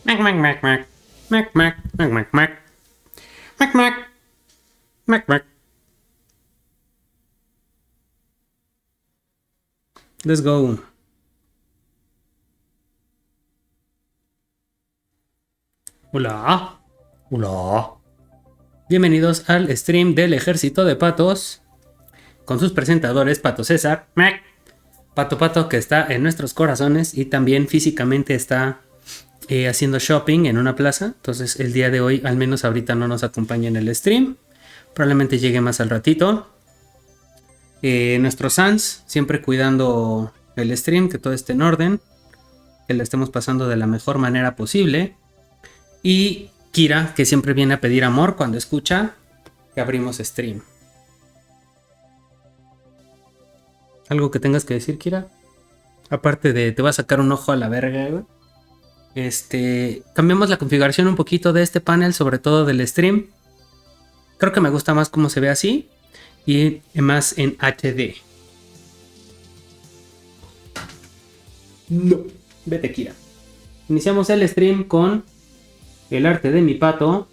Mac, mac, mac, mac. Mac, mac, mac, mac, mac. Mac, mac. Mac, mac. Let's go. Hola. Hola. Bienvenidos al stream del Ejército de Patos. Con sus presentadores, Pato César. Mac. Pato que está en nuestros corazones y también físicamente está haciendo shopping en una plaza. Entonces el día de hoy, al menos ahorita, no nos acompaña en el stream. Probablemente llegue más al ratito. Nuestro Sans, siempre cuidando el stream, que todo esté en orden, que la estemos pasando de la mejor manera posible. Y Kira, que siempre viene a pedir amor cuando escucha que abrimos stream. ¿Algo que tengas que decir, Kira? Aparte de te va a sacar un ojo a la verga, güey. Cambiamos la configuración un poquito de este panel, sobre todo del stream. Creo que me gusta más cómo se ve así y más en HD. No, vete, Kira. Iniciamos el stream con el arte de mi pato,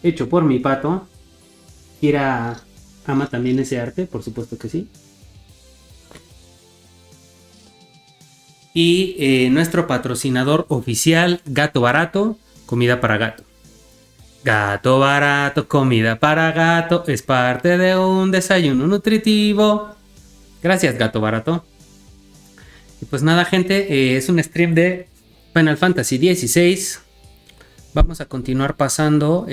hecho por mi pato. Kira ama también ese arte, por supuesto que sí. Y nuestro patrocinador oficial, Gato Barato, comida para gato. Gato Barato, comida para gato, es parte de un desayuno nutritivo. Gracias, Gato Barato. Y pues nada, gente, es un stream de Final Fantasy XVI. Vamos a continuar pasando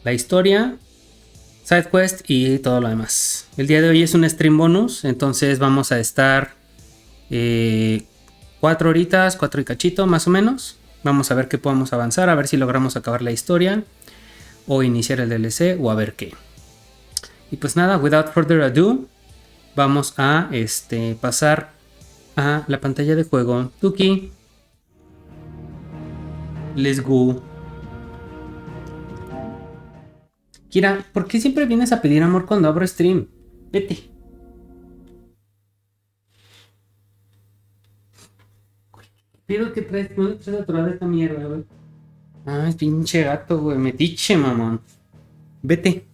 la historia, Sidequest y todo lo demás. El día de hoy es un stream bonus, entonces vamos a estar 4 horitas, 4 y cachito más o menos. Vamos a ver qué podemos avanzar, a ver si logramos acabar la historia o iniciar el DLC o a ver qué. Y pues nada, without further ado, vamos a pasar a la pantalla de juego. Tuki, let's go. Kira, ¿por qué siempre vienes a pedir amor cuando abro stream? Vete. Pero que traes, no le traes atorada esta mierda, güey. Ay, pinche gato, güey. Metiche, mamón. Vete.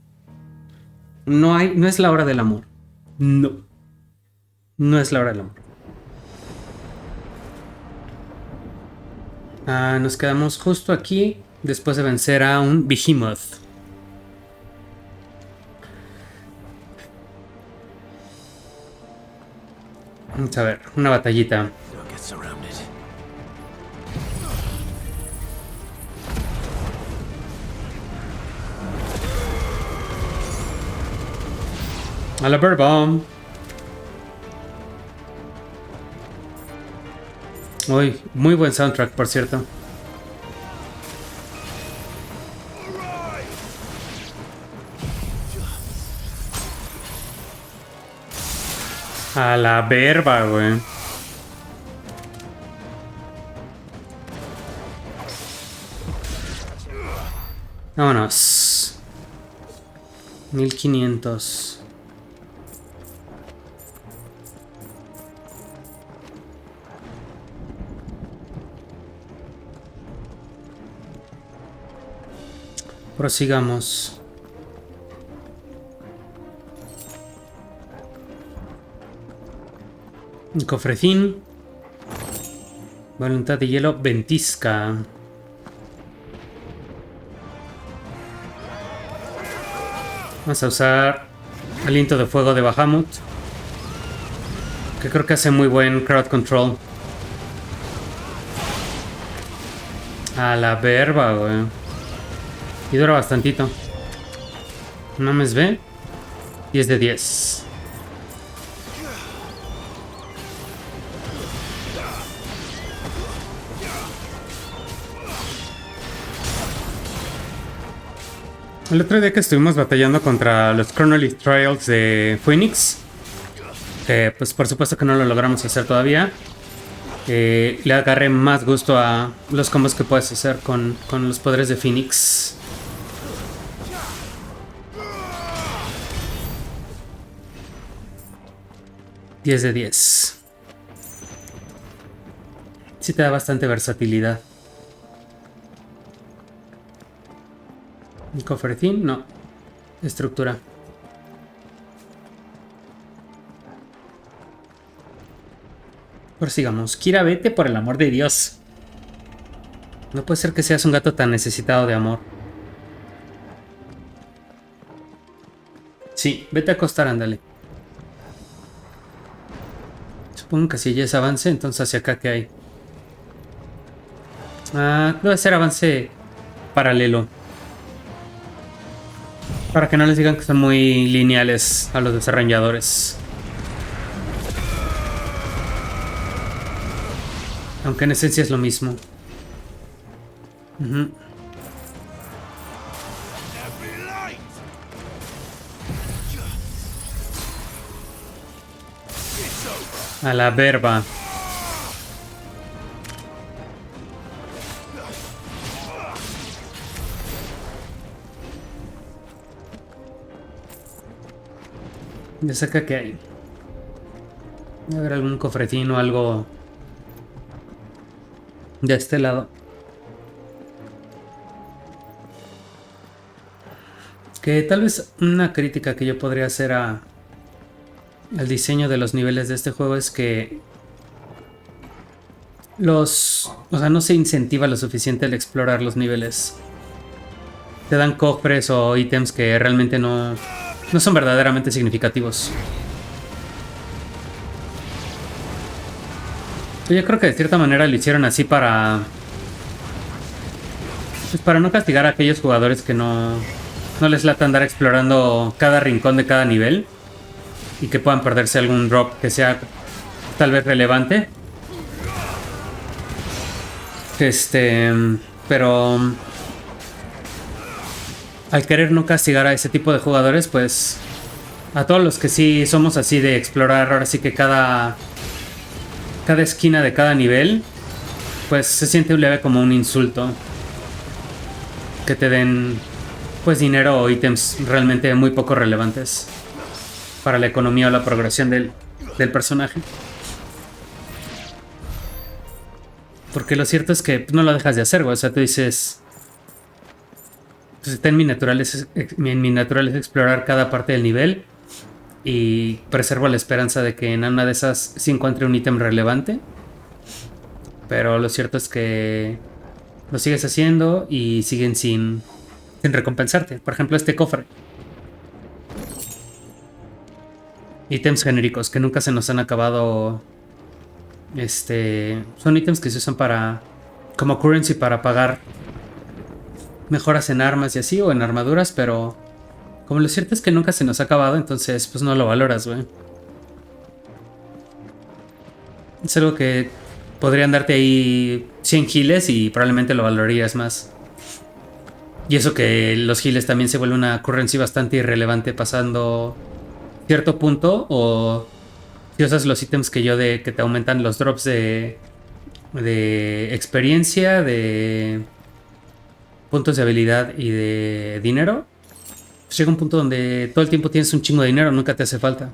No es la hora del amor. No. No es la hora del amor. Nos quedamos justo aquí después de vencer a un Behemoth. Vamos a ver, una batallita. A la bird bomb. Uy, muy buen soundtrack, por cierto. A la verba, güey. Vámonos. 1500. Prosigamos. Un cofrecín. Voluntad de hielo ventisca. Vamos a usar aliento de fuego de Bahamut, que creo que hace muy buen crowd control. A la verba, güey. Y dura bastantito. No me ve. 10 de 10. El otro día que estuvimos batallando contra los Chronolyth Trials de Phoenix, pues por supuesto que no lo logramos hacer todavía. Le agarré más gusto a los combos que puedes hacer con los poderes de Phoenix. $10 de 10. Sí te da bastante versatilidad. ¿Un cofrecín? No. Estructura. Prosigamos. Kira, vete por el amor de Dios. No puede ser que seas un gato tan necesitado de amor. Sí, vete a acostar, ándale. Supongo que si ya es avance, entonces hacia acá ¿qué hay? Ah, debe ser avance paralelo. Para que no les digan que son muy lineales a los desarrolladores. Aunque en esencia es lo mismo. A la verba. ¿De acá qué hay? A ver, algún cofretín o algo de este lado. Que tal vez una crítica que yo podría hacer al diseño de los niveles de este juego es que o sea, no se incentiva lo suficiente el explorar los niveles. Te dan cofres o ítems que realmente no son verdaderamente significativos. Yo creo que de cierta manera lo hicieron así para... pues para no castigar a aquellos jugadores que no les lata andar explorando cada rincón de cada nivel y que puedan perderse algún drop que sea tal vez relevante. Pero al querer no castigar a ese tipo de jugadores, pues a todos los que sí somos así de explorar ahora sí que cada esquina de cada nivel, pues se siente un leve como un insulto que te den pues dinero o ítems realmente muy poco relevantes para la economía o la progresión del personaje. Porque lo cierto es que no lo dejas de hacer, güey. O sea, tú dices... pues está en mi naturaleza es explorar cada parte del nivel. Y preservo la esperanza de que en una de esas sí encuentre un ítem relevante. Pero lo cierto es que lo sigues haciendo y siguen sin recompensarte. Por ejemplo, este cofre. Ítems genéricos que nunca se nos han acabado. Son ítems que se usan para... como currency para pagar mejoras en armas y así, o en armaduras, pero como lo cierto es que nunca se nos ha acabado, entonces pues no lo valoras, güey. Es algo que podrían darte ahí 100 giles y probablemente lo valorarías más. Y eso que los giles también se vuelve una currency bastante irrelevante pasando cierto punto, o si usas los ítems que que te aumentan los drops de experiencia, de puntos de habilidad y de dinero, pues llega un punto donde todo el tiempo tienes un chingo de dinero, nunca te hace falta.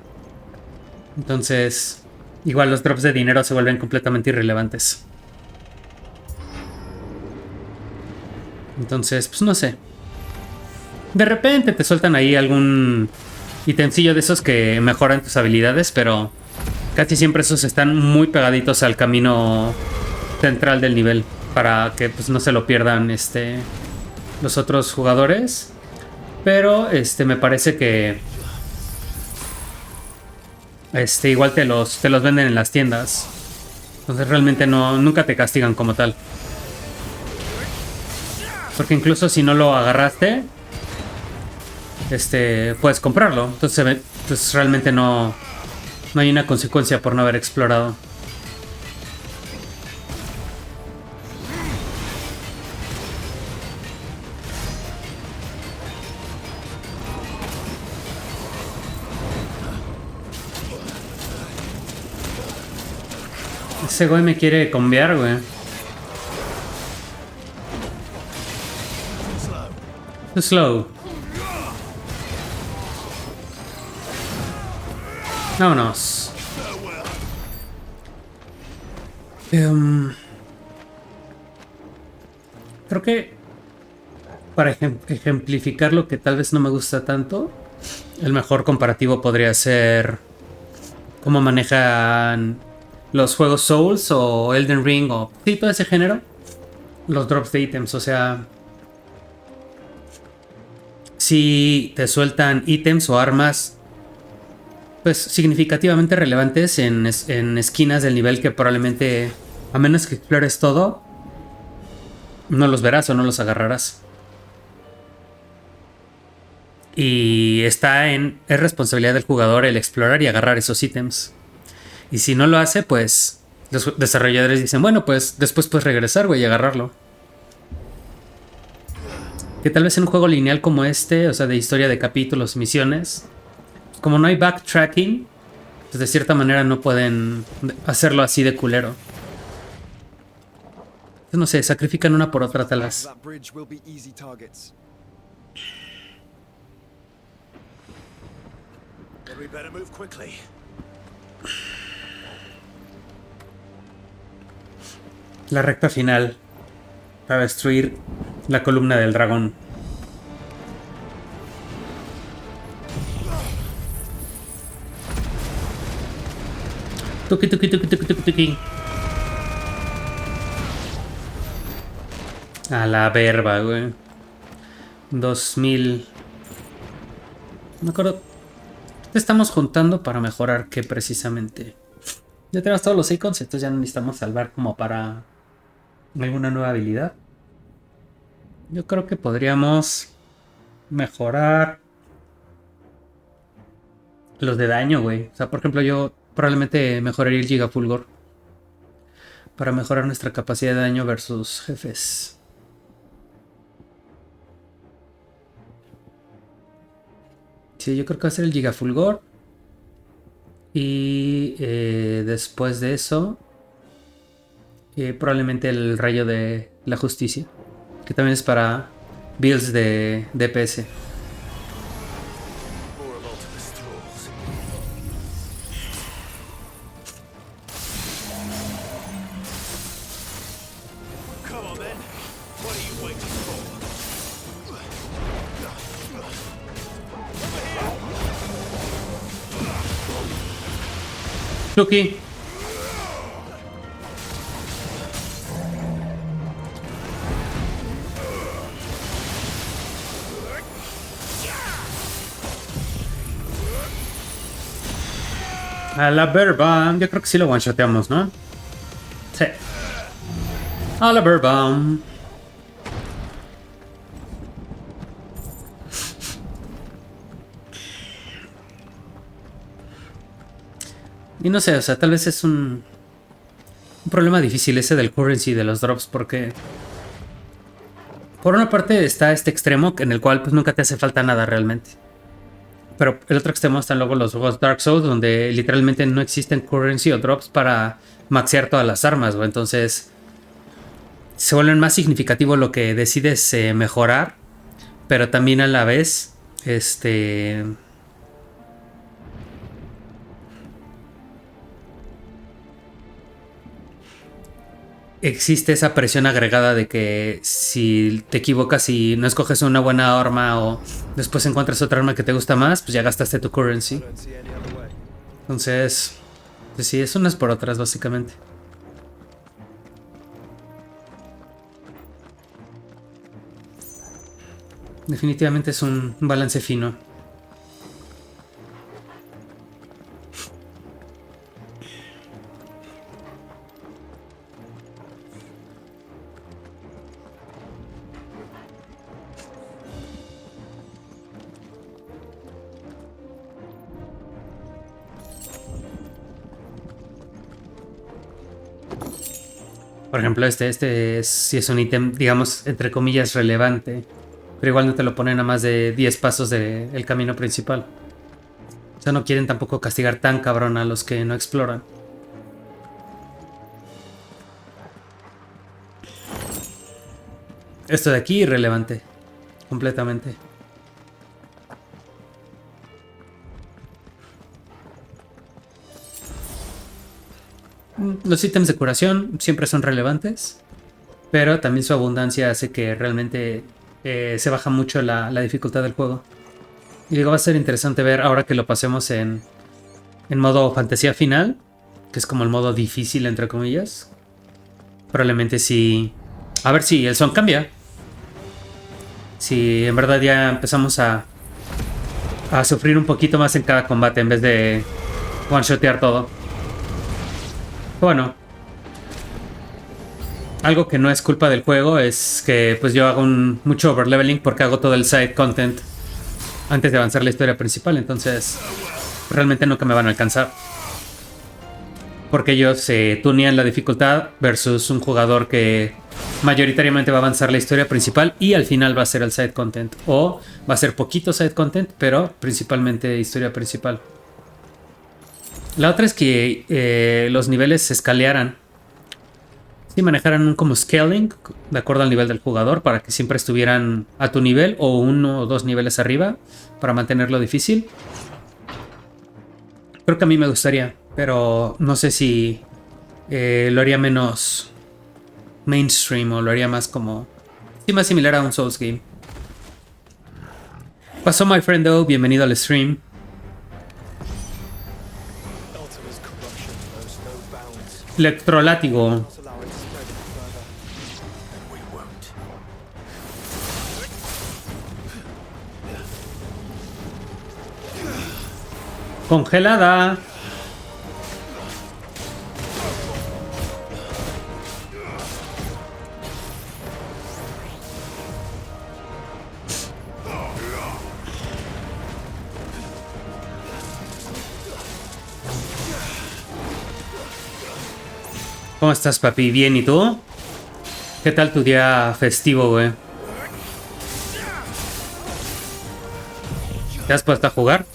Entonces, igual los drops de dinero se vuelven completamente irrelevantes. Entonces, pues no sé. De repente te sueltan ahí algún ítemcillo de esos que mejoran tus habilidades, pero casi siempre esos están muy pegaditos al camino central del nivel para que pues no se lo pierdan los otros jugadores. Pero me parece que igual te los venden en las tiendas. Entonces realmente nunca te castigan como tal. Porque incluso si no lo agarraste, puedes comprarlo. Entonces pues realmente no hay una consecuencia por no haber explorado. Ese güey me quiere combiar, güey. Too slow. Vámonos. Creo que para ejemplificar lo que tal vez no me gusta tanto, el mejor comparativo podría ser cómo manejan los juegos Souls o Elden Ring o sí, todo ese género. Los drops de ítems, o sea, si te sueltan ítems o armas pues significativamente relevantes en esquinas del nivel que probablemente, a menos que explores todo, no los verás o no los agarrarás. Y es responsabilidad del jugador el explorar y agarrar esos ítems. Y si no lo hace, pues los desarrolladores dicen, bueno, pues después puedes regresar, güey, y agarrarlo. Que tal vez en un juego lineal como este, o sea, de historia de capítulos, misiones, como no hay backtracking, pues de cierta manera no pueden hacerlo así de culero. No sé, sacrifican una por otra tal vez. La recta final para destruir la columna del dragón. Tuki, tuki, tuki, tuki, tuki, tuki. A la verba, güey. 2000. No me acuerdo. ¿Qué estamos juntando para mejorar qué precisamente? Ya tenemos todos los icons, entonces ya no necesitamos salvar como para alguna nueva habilidad. Yo creo que podríamos mejorar los de daño, güey. O sea, por ejemplo, yo probablemente mejoraría el Gigafulgor para mejorar nuestra capacidad de daño versus jefes. Sí, yo creo que va a ser el Gigafulgor. Y después de eso, probablemente el rayo de la justicia, que también es para builds de DPS. Chucky. A la verba. Yo creo que sí lo one-shoteamos, ¿no? Sí. A la verba. Y no sé, o sea, tal vez es un problema difícil ese del currency de los drops, porque por una parte está este extremo en el cual pues nunca te hace falta nada realmente. Pero el otro extremo están luego los juegos Dark Souls, donde literalmente no existen currency o drops para maxear todas las armas, o entonces se vuelven más significativo lo que decides mejorar, pero también a la vez, existe esa presión agregada de que si te equivocas y no escoges una buena arma o después encuentras otra arma que te gusta más, pues ya gastaste tu currency. Entonces, pues sí, es unas por otras básicamente. Definitivamente es un balance fino. Por ejemplo, este sí es un ítem, digamos, entre comillas, relevante. Pero igual no te lo ponen a más de 10 pasos del camino principal. O sea, no quieren tampoco castigar tan cabrón a los que no exploran. Esto de aquí, irrelevante. Completamente. Los ítems de curación siempre son relevantes. Pero también su abundancia hace que realmente se baja mucho la dificultad del juego. Y digo, va a ser interesante ver ahora que lo pasemos en modo fantasía final, que es como el modo difícil, entre comillas. Probablemente sí. A ver si el son cambia. Si en verdad ya empezamos a sufrir un poquito más en cada combate en vez de one-shotear todo. Bueno, algo que no es culpa del juego es que pues yo hago mucho overleveling porque hago todo el side content antes de avanzar la historia principal, entonces realmente nunca me van a alcanzar. Porque ellos se tunean la dificultad versus un jugador que mayoritariamente va a avanzar la historia principal y al final va a ser el side content. O va a ser poquito side content, pero principalmente historia principal. La otra es que los niveles se escalearan. Si manejaran un como scaling, de acuerdo al nivel del jugador, para que siempre estuvieran a tu nivel o 1 o 2 niveles arriba, para mantenerlo difícil. Creo que a mí me gustaría, pero no sé si lo haría menos mainstream o lo haría más como... Sí, más similar a un Souls game. Pasó my friendo, bienvenido al stream. Electrolátigo. Congelada. ¿Cómo estás, papi? Bien, ¿y tú? ¿Qué tal tu día festivo, güey? ¿Te has puesto a jugar?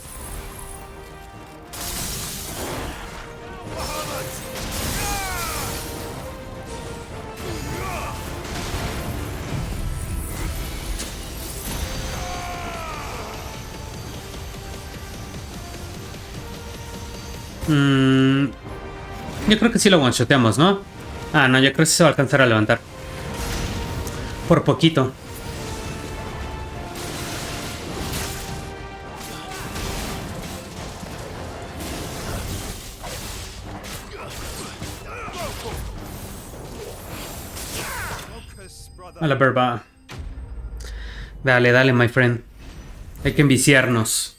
Yo creo que sí lo one-shoteamos, ¿no? Ah, no, yo creo que sí se va a alcanzar a levantar. Por poquito. A la verba. Dale, dale, my friend. Hay que enviciarnos.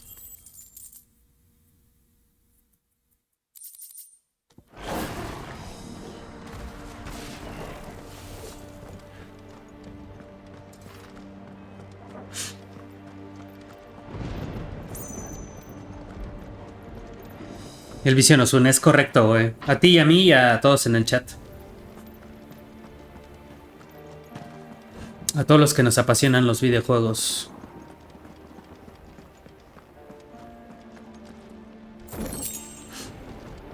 El vicio nos une, es correcto, güey. A ti y a mí y a todos en el chat. A todos los que nos apasionan los videojuegos.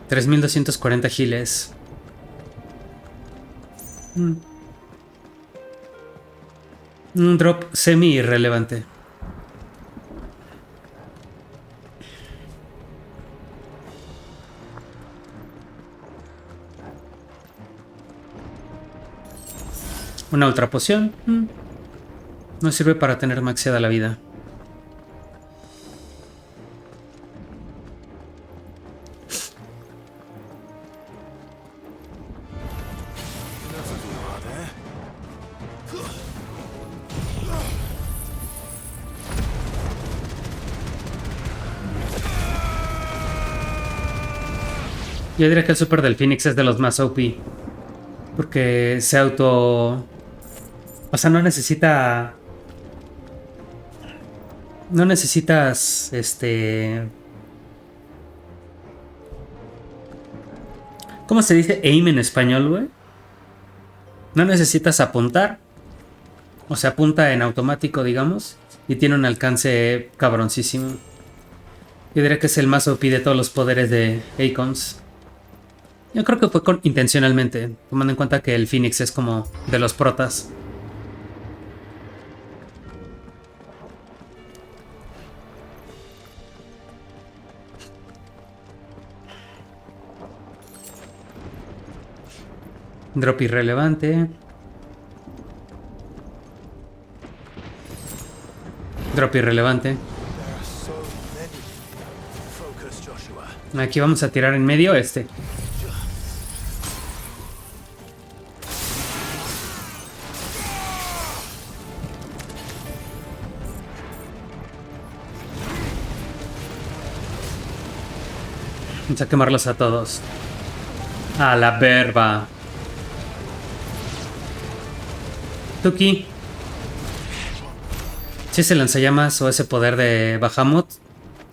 $3,240 giles. Un drop semi irrelevante. Una ultra poción. No sirve para tener maxeada la vida. Yo diría que el super del Phoenix es de los más OP. Porque se auto... O sea, no necesita... No necesitas, ¿cómo se dice aim en español, güey? No necesitas apuntar. O sea, apunta en automático, digamos. Y tiene un alcance cabroncísimo. Yo diría que es el más OP de todos los poderes de Icons. Yo creo que fue intencionalmente, tomando en cuenta que el Phoenix es como de los protas. Drop irrelevante. Drop irrelevante. Aquí vamos a tirar en medio este. Vamos a quemarlos a todos. A la verba. Tuki. Si ese lanzallamas o ese poder de Bahamut,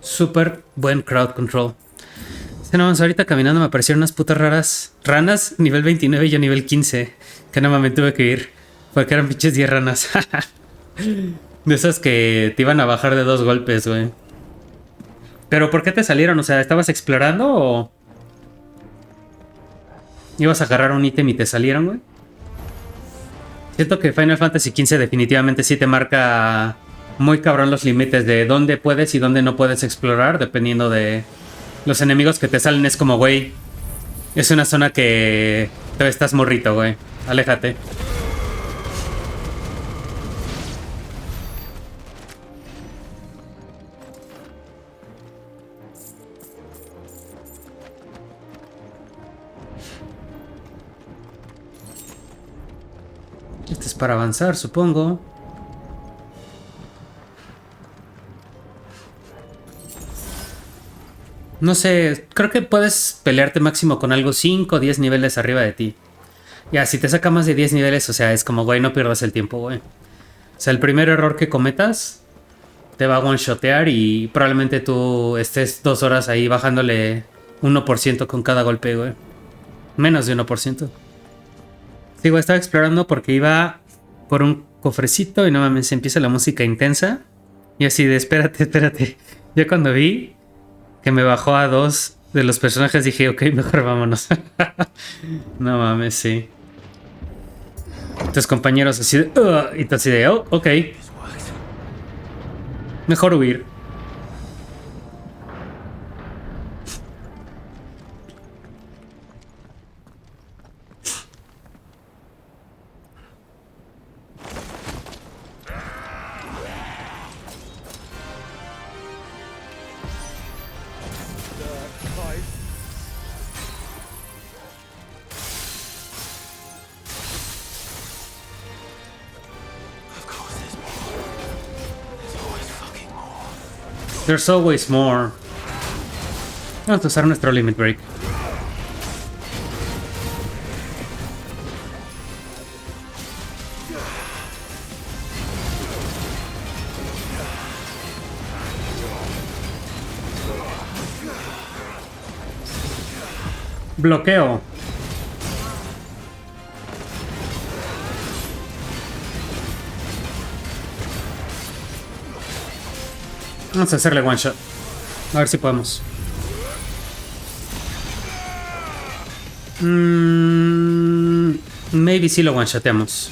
súper buen crowd control. No, ahorita caminando me aparecieron unas putas ranas nivel 29 y yo nivel 15. Que nada más me tuve que ir. Porque eran pinches 10 ranas. De esas que te iban a bajar de 2 golpes, güey. ¿Pero por qué te salieron? O sea, ¿estabas explorando o...? ¿Ibas a agarrar un ítem y te salieron, güey? Siento que Final Fantasy XV definitivamente sí te marca muy cabrón los límites de dónde puedes y dónde no puedes explorar, dependiendo de los enemigos que te salen. Es como, güey, es una zona que te estás morrito, güey. Aléjate. Este es para avanzar, supongo. No sé, creo que puedes pelearte máximo con algo 5 o 10 niveles arriba de ti. Ya, si te saca más de 10 niveles, o sea, es como, güey, no pierdas el tiempo, güey. O sea, el primer error que cometas te va a one-shotear y probablemente tú estés 2 horas ahí bajándole 1% con cada golpe, güey. Menos de 1%. Digo, estaba explorando porque iba por un cofrecito y no mames, empieza la música intensa. Y así de, espérate. Ya cuando vi que me bajó a 2 de los personajes dije, ok, mejor vámonos. No mames, sí. Tus compañeros así de... y tú así de, oh, ok. Mejor huir. There's always more. Vamos a usar nuestro limit break. Bloqueo. Vamos a hacerle one shot. A ver si podemos. Maybe si lo one shoteamos.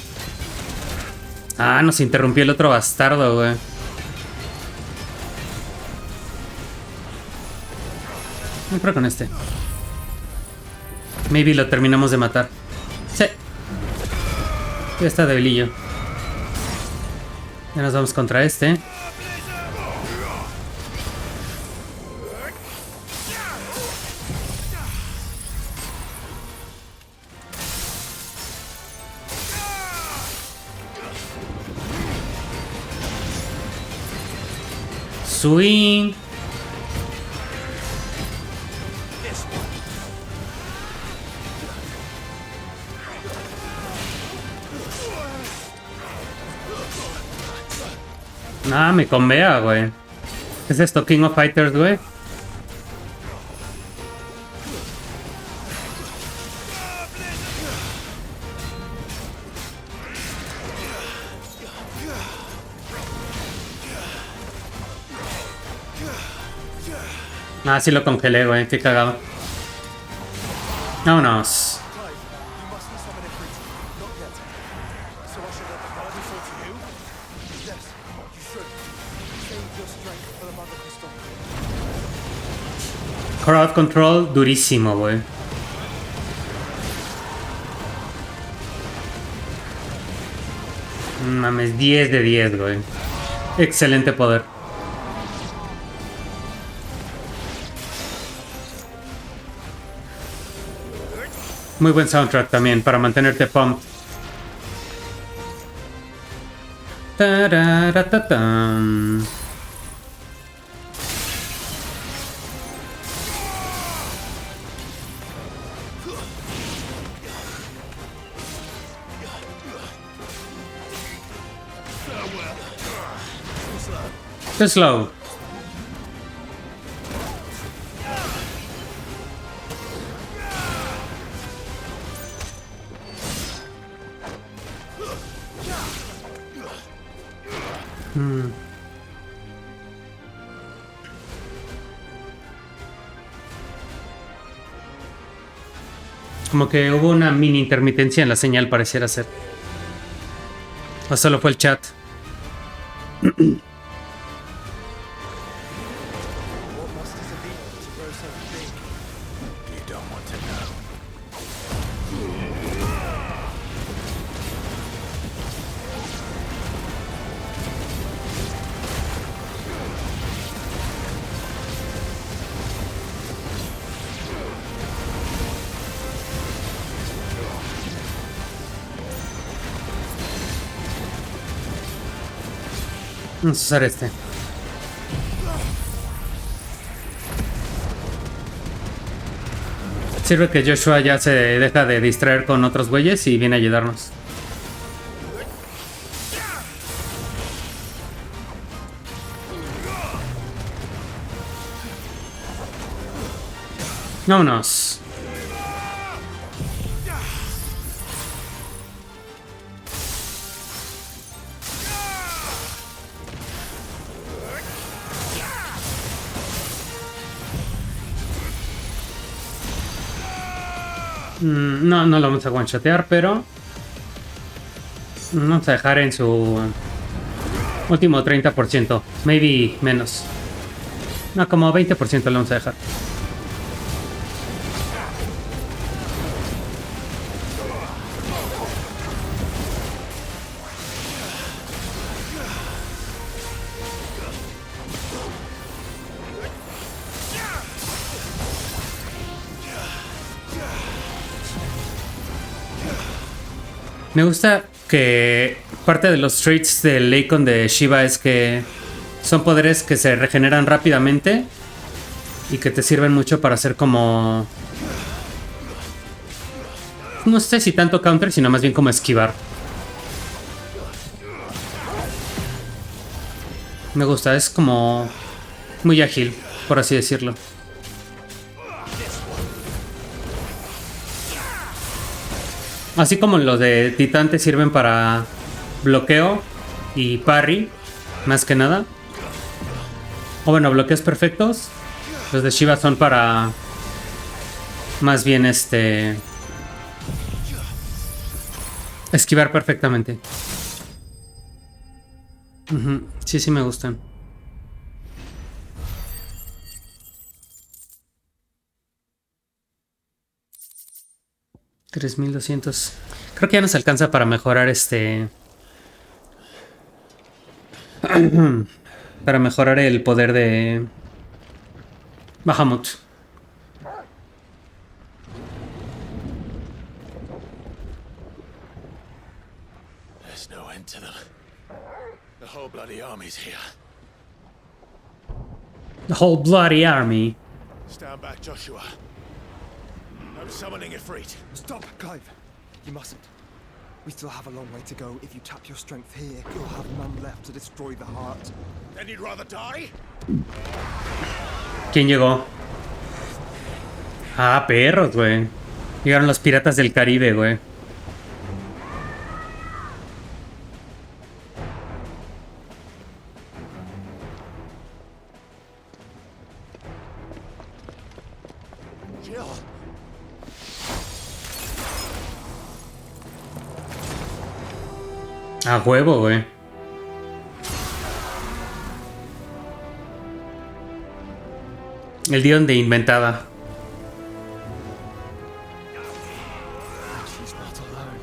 Ah, nos interrumpió el otro bastardo, güey. Voy por con este. Maybe lo terminamos de matar. Sí. Ya está debilillo. Ya nos vamos contra este. Swing. Ah, me convea, güey. ¿Qué es esto? King of Fighters, güey. Ah, sí lo congelé, güey. Qué cagado. Vámonos. Crowd control durísimo, güey. Mames, 10 de 10, güey. Excelente poder. Muy buen soundtrack también para mantenerte pumped. Tararatatam. Slow. Como que hubo una mini intermitencia en la señal, pareciera ser. O solo fue el chat. Vamos a usar este. Sirve que Joshua ya se deja de distraer con otros güeyes y viene a ayudarnos. Vámonos. No, no lo vamos a one-shotear, pero vamos a dejar en su último 30%, maybe menos. No, como 20% lo vamos a dejar. Me gusta que parte de los traits del icon de Shiva es que son poderes que se regeneran rápidamente y que te sirven mucho para hacer como... no sé si tanto counter, sino más bien como esquivar. Me gusta, es como muy ágil, por así decirlo. Así como los de Titán te sirven para bloqueo y parry, más que nada. O bueno, bloqueos perfectos. Los de Shiva son para... más bien esquivar perfectamente. Sí, sí me gustan. $3,200. Creo que ya nos alcanza para mejorar para mejorar el poder de Bahamut. There's no end to them. The whole bloody army's here. The whole bloody army. Stand back, Joshua. I'm summoning Ifrit. Stop, Clive. You mustn't. We still have a long way to go. If you tap your strength here, you'll have none left to destroy the heart. Then you'd rather die? ¿Quién llegó? Ah, perros, güey. Llegaron los piratas del Caribe, güey. A huevo, güey. El Dion de inventada. She's not alone.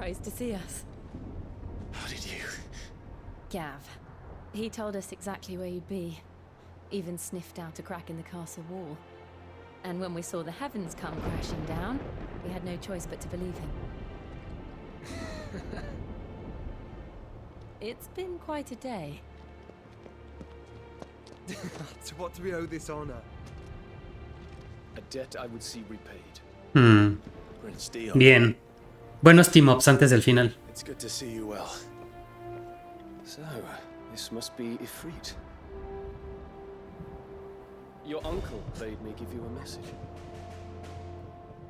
surprised to see us. How did you? Gav. He told us exactly where you'd be. Even sniffed out a crack in the castle wall. And when we saw the heavens come crashing down, we had no choice but to believe him. It's been quite a day. To what do we owe this honor? A debt I would see repaid. Prince Dion. Bien. Buenos team-ups antes del final. It's good to see you well. So, this must be Ifrit. Your uncle bade me give you a message.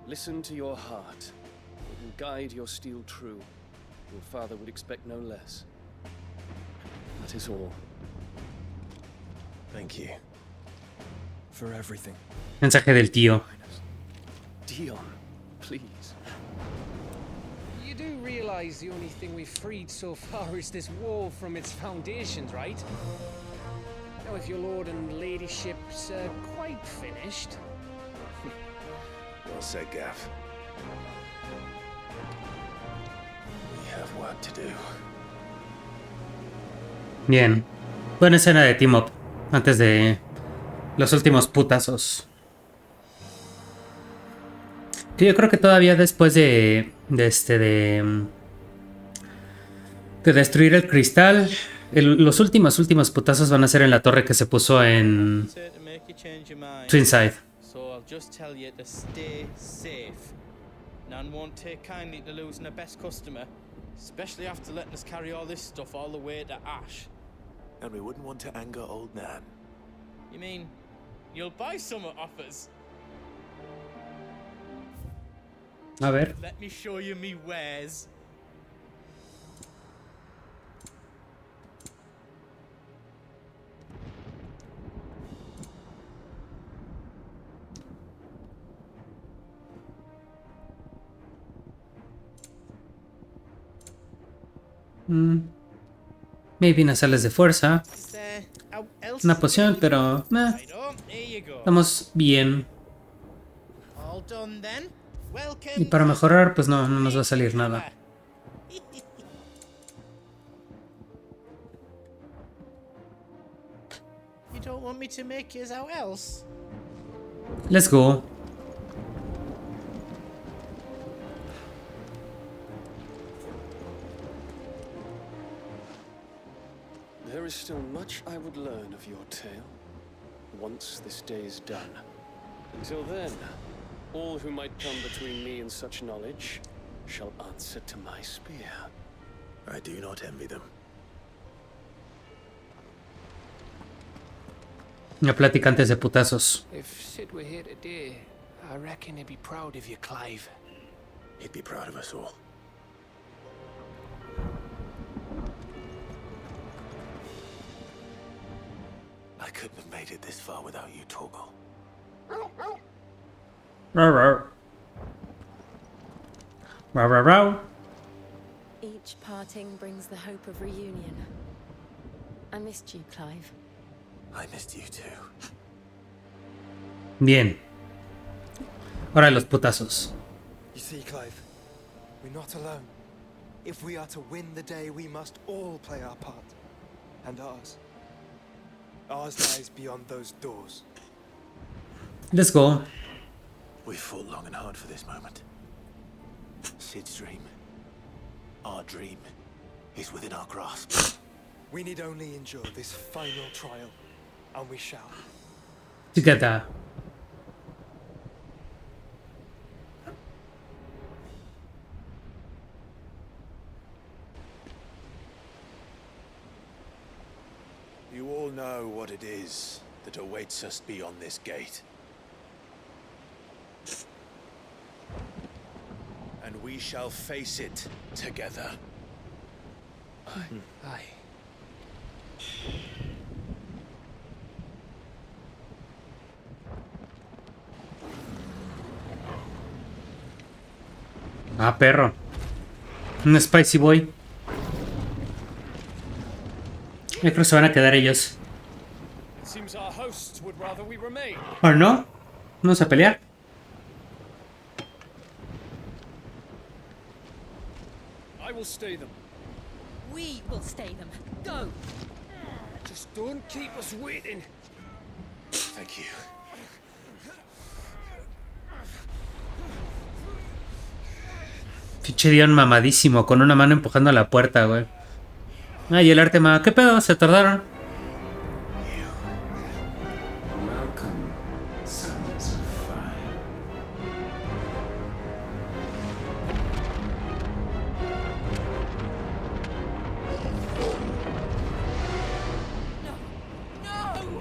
Listen to your heart. It will guide your steel true. Your father would expect no less. That is all. Thank you. For everything. Mensaje del tío. Dion, please. You do realize the only thing we've freed so far is this wall from its foundations, right? Now, if your lord and ladyship's quite finished. Well said, Gav. We have work to do. Bien. Buena escena de team-up antes de los últimos putazos. Que yo creo que todavía después de destruir el cristal, los últimos putazos van a ser en la torre que se puso en Twinside. So I'll just tell you to stay safe. Nan won't take kindly to losing her best customer, especially after letting us carry all this stuff all the way to Ash. And we wouldn't want to anger old Nan. You mean you'll buy some off us? A ver. Let me show you me wares. Maybe unas sales de fuerza. Una poción, pero estamos bien. All done then. Welcome. Y para mejorar, pues no nos va a salir nada. You don't want me to make yours out else? Let's go. There is still much I would learn of your tale, once this day is done. Until then, all who might come between me and such knowledge shall answer to my spear. I do not envy them. Una plática antes de putazos. If Sid were here today, I reckon he'd be proud of you, Clive. He'd be proud of us all. I couldn't have made it this far without you, Torgal. Row, row. Row, row, row. Each parting brings the hope of reunion. I missed you, Clive. I missed you too. Bien. Ahora los putazos. You see, Clive, we're not alone. If we are to win the day, we must all play our part. And ours. Ours lies beyond those doors. Let's go. We fought long and hard for this moment. Sid's dream, our dream, is within our grasp. We need only endure this final trial, and we shall. Together. You all know what it is that awaits us beyond this gate. And we shall face it together. Aye. Ah, perro. Un spicy boy. Yo creo que se van a quedar ellos. Seems our hosts would rather we remain. ¿O no? Vamos a pelear. will stay them. We will stay them. Go! Just don't keep us waiting. Thank you. Pinche Dion mamadísimo, con una mano empujando la puerta, güey. Ay, el Artema, ¿qué pedo? Se tardaron. Welcome, sons of fire. No!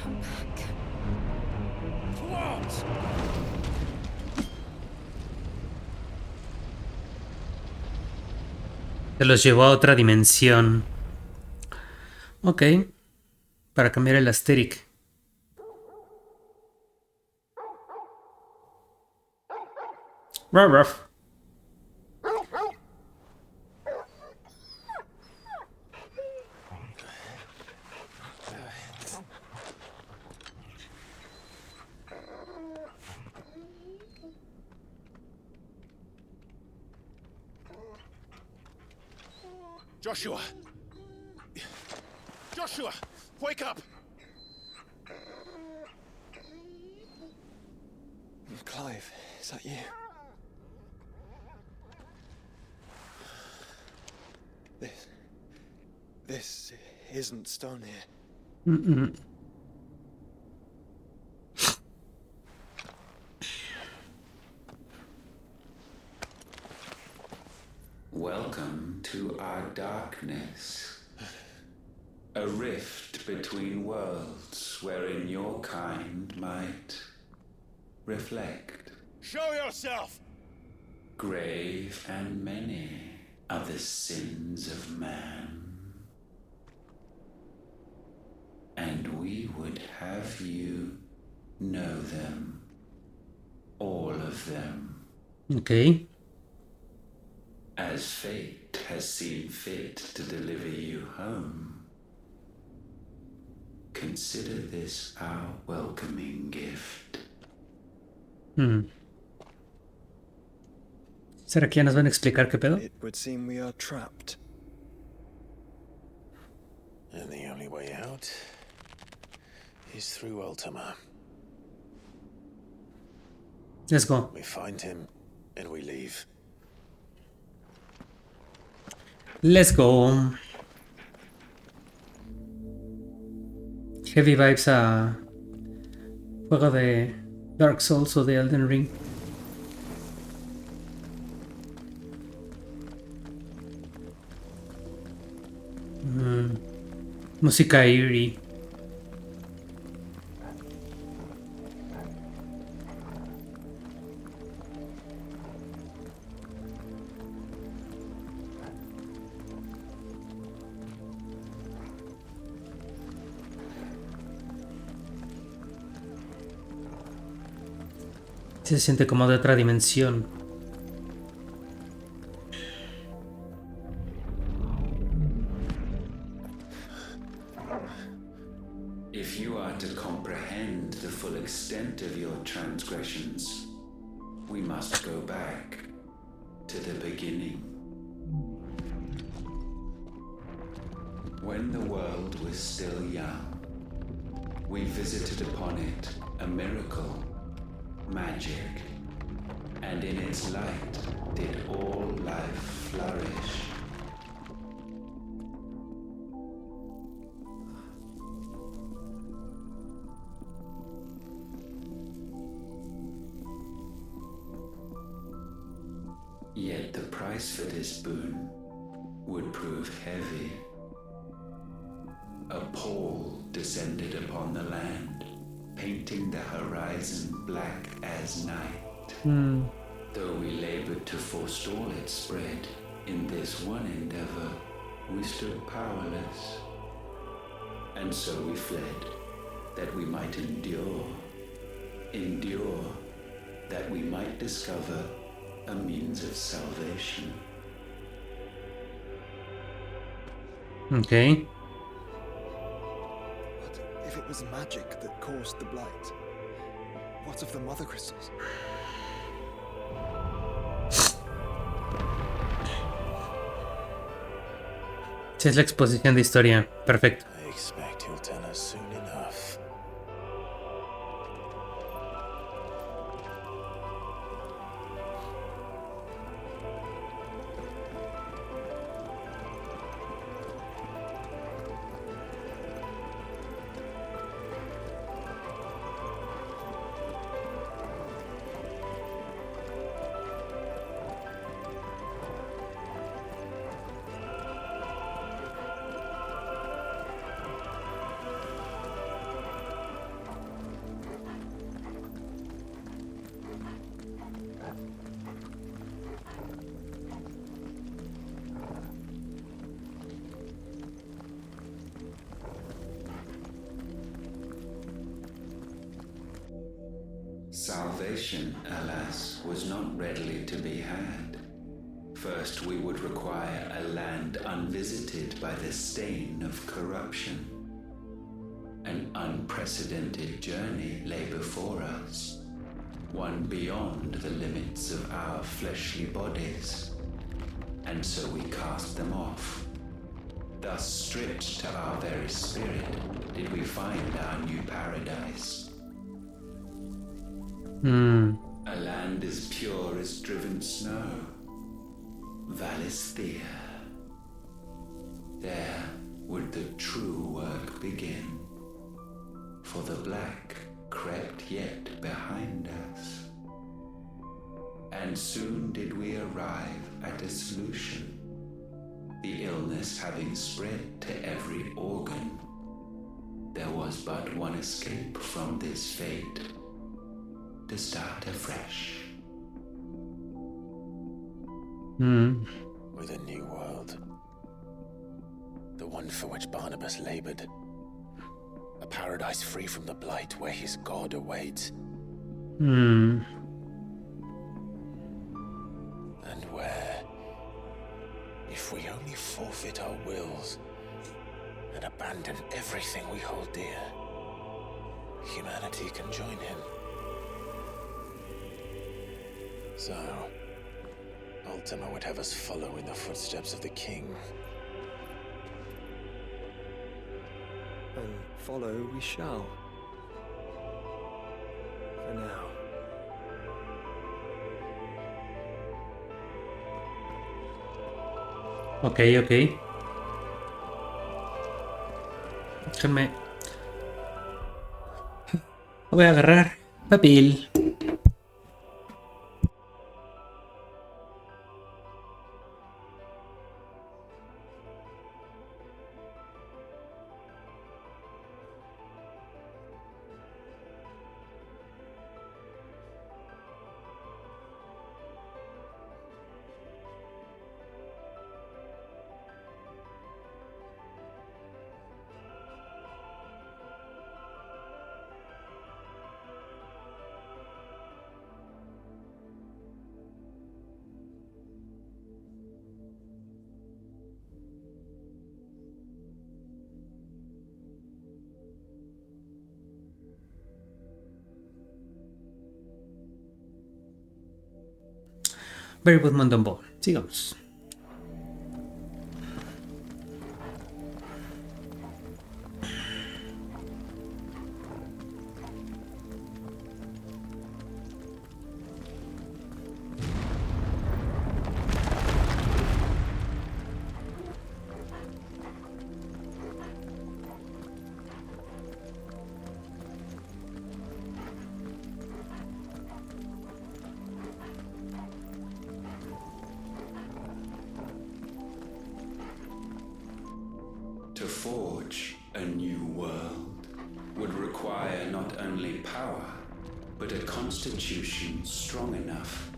Come back. What? Se los llevó a otra dimensión. Ok. Para cambiar el asterisk. Ruff, ruff. Joshua! Joshua! Wake up! Clive, is that you? This isn't stone here. Mm-mm. Welcome to our darkness. A rift between worlds wherein your kind might reflect. Show yourself! Grave and many are the sins of man. And we would have you know them. All of them. Ok. As fate has seen fit to deliver you home, consider this our welcoming gift. ¿Será que ya nos van a explicar qué pedo? It would seem we are trapped. And the only way out is through Artema. Let's go. We find him and we leave. Let's go. Heavy vibes a juego de Dark Souls o de Elden Ring. Música eerie. Se siente como de otra dimensión. If you are to comprehend the full extent of your transgressions, we must go back to the beginning. When the world was still young, we visited upon it a miracle, magic, and in its light did all life flourish. Yet the price for this boon would prove heavy. A pall descended upon the land, painting the horizon black as night. Though we labored to forestall its spread, in this one endeavor we stood powerless. And so we fled, that we might endure, that we might discover a means of salvation. Ok. it was magic that caused the blight. What of the mother crystals? Sí, es la exposición de historia. Perfecto. I expect he'll tell us soon enough. Salvation, alas, was not readily to be had. First, we would require a land unvisited by the stain of corruption. An unprecedented journey lay before us, one beyond the limits of our fleshly bodies. And so we cast them off. Thus, stripped to our very spirit, did we find our new paradise. A land as pure as driven snow. Valisthea. There would the true work begin. For the black crept yet behind us. And soon did we arrive at a solution. The illness having spread to every organ, there was but one escape from this fate. To start afresh. With a new world. The one for which Barnabas labored. A paradise free from the blight where his God awaits. And where, if we only forfeit our wills and abandon everything we hold dear, humanity can join him. So, Artema would have us follow in the footsteps of the king. And follow we shall. For now. Ok. Déjenme. Voy a agarrar papel. Very good Mountain Ball. Sigamos. To forge a new world would require not only power, but a constitution strong enough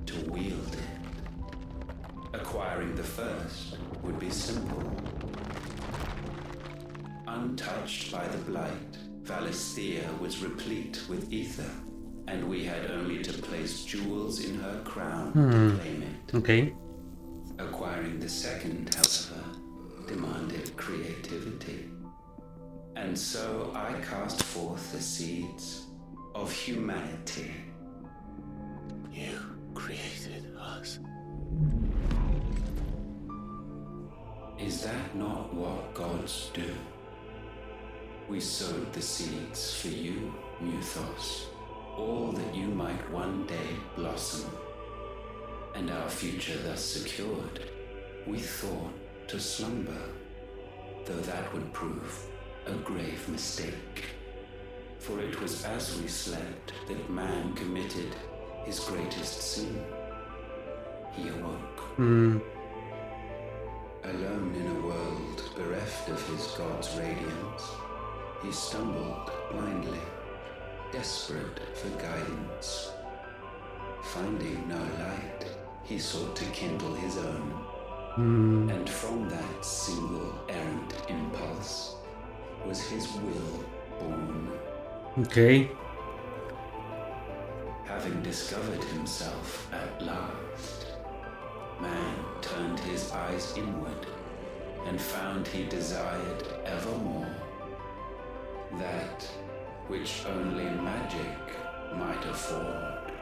to wield it. Acquiring the first would be simple. Untouched by the blight, Valisthea was replete with ether, and we had only to place jewels in her crown to claim it. Ok. Acquiring the second, however, demanded creativity. And so I cast forth the seeds of humanity. You created us. Is that not what gods do? We sowed the seeds for you, Mythos, all that you might one day blossom. And our future thus secured, we thought to slumber, though that would prove a grave mistake. For it was as we slept that man committed his greatest sin. He awoke. Alone in a world bereft of his God's radiance, he stumbled blindly, desperate for guidance. Finding no light, he sought to kindle his own. And from that single errant impulse was his will born. Okay. Having discovered himself at last, man turned his eyes inward and found he desired evermore that which only magic might afford.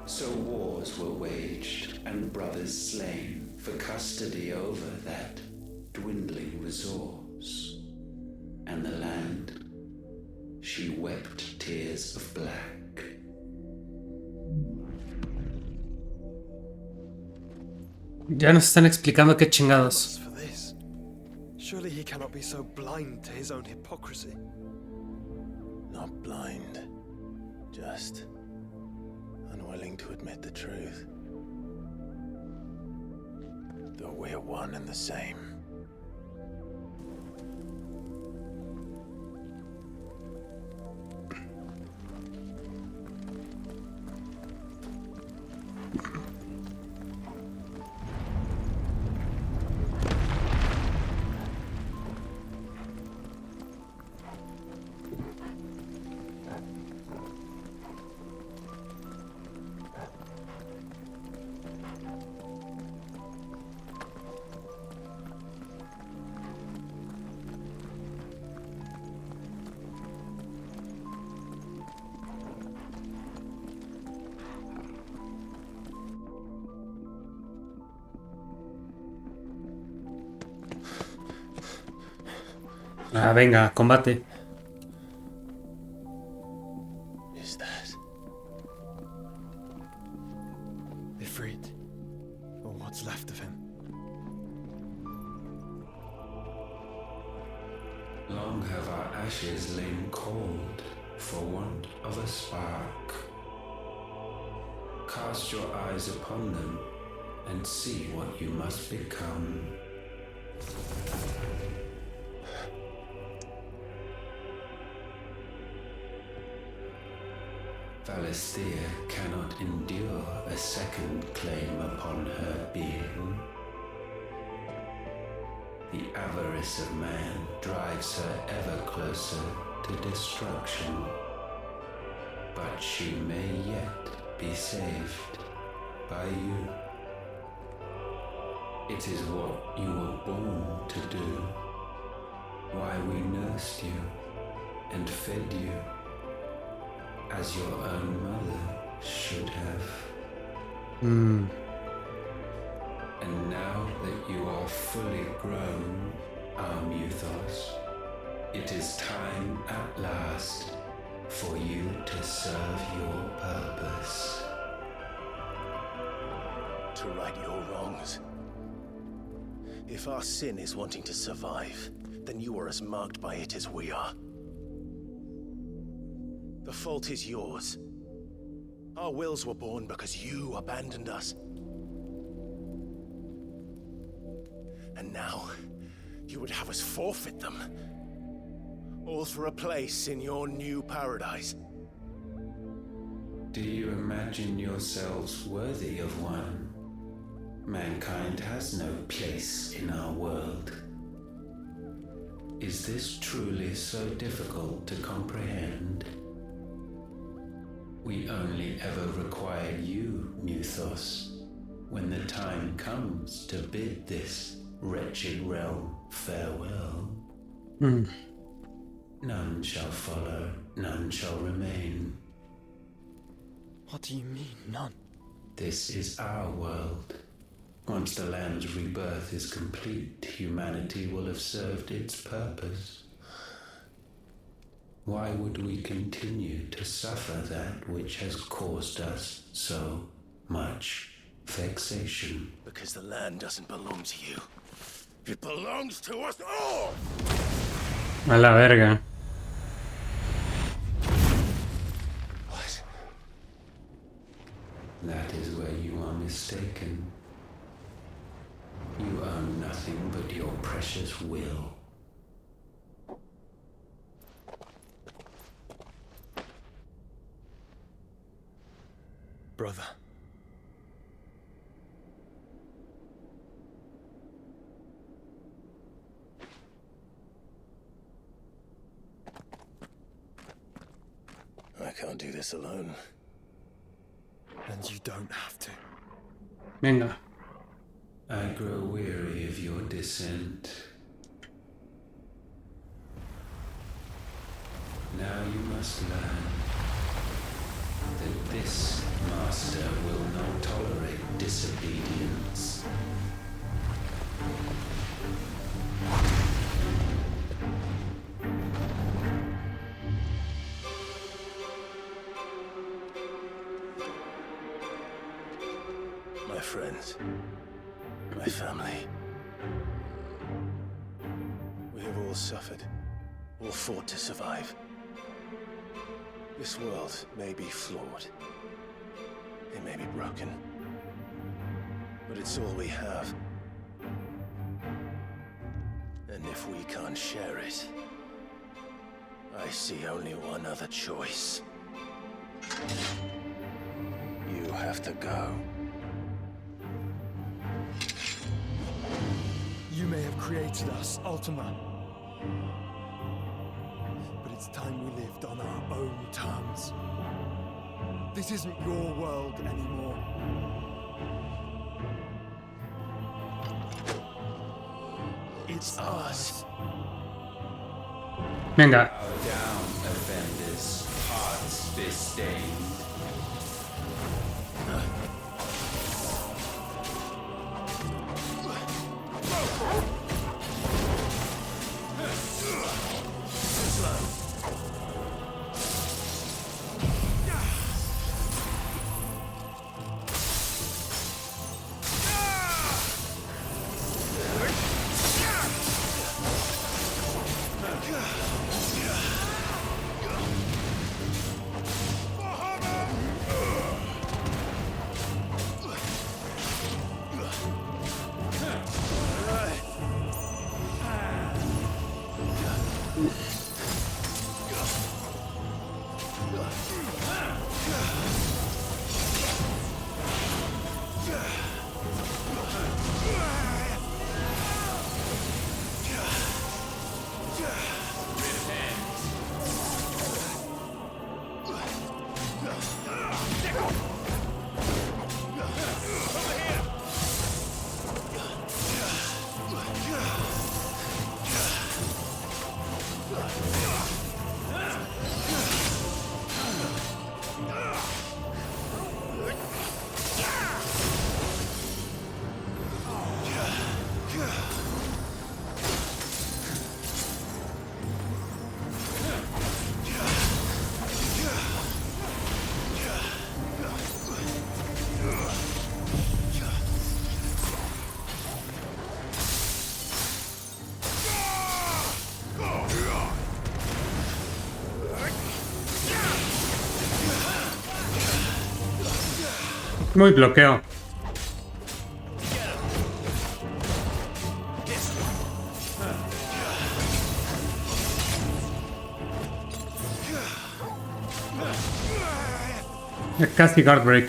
So wars were waged and brothers slain for custody over that dwindling resource, and the land, she wept tears of black. Ya nos están explicando qué chingados. As for this, surely he cannot be so blind to his own hypocrisy. Not blind, just unwilling to admit the truth. Though we're one and the same. Ah, venga, combate. Is that Ifrit, or what's left of him. Long have our ashes lain cold for want of a spark. Cast your eyes upon them and see what you must become. Valisthea cannot endure a second claim upon her being. The avarice of man drives her ever closer to destruction, but she may yet be saved by you. It is what you were born to do, why we nursed you and fed you as your own mother should have. And now that you are fully grown, our Mythos, it is time at last for you to serve your purpose. to right your wrongs? If our sin is wanting to survive, then you are as marked by it as we are. The fault is yours. Our wills were born because you abandoned us. And now, you would have us forfeit them. All for a place in your new paradise. Do you imagine yourselves worthy of one? Mankind has no place in our world. Is this truly so difficult to comprehend? We only ever require you, Mythos, when the time comes to bid this wretched realm, farewell. None shall follow, none shall remain. What do you mean, none? This is our world. Once the land's rebirth is complete, humanity will have served its purpose. Why would we continue to suffer that which has caused us so much vexation? Because the land doesn't belong to you. It belongs to us all! A la verga. What? That is where you are mistaken. You own nothing but your precious will. Brother. I can't do this alone. And you don't have to. Venga. I grow weary of your dissent. Now you must learn that this master will not tolerate disobedience. My friends, my family. We have all suffered, all fought to survive. This world may be flawed. It may be broken. But it's all we have. And if we can't share it, I see only one other choice. You have to go. You may have created us, Artema. But it's time we lived on our own terms. This isn't your world anymore. It's ours. Venga. Bow down, offenders, hearts disdained. Muy bloqueo. Casi guard break.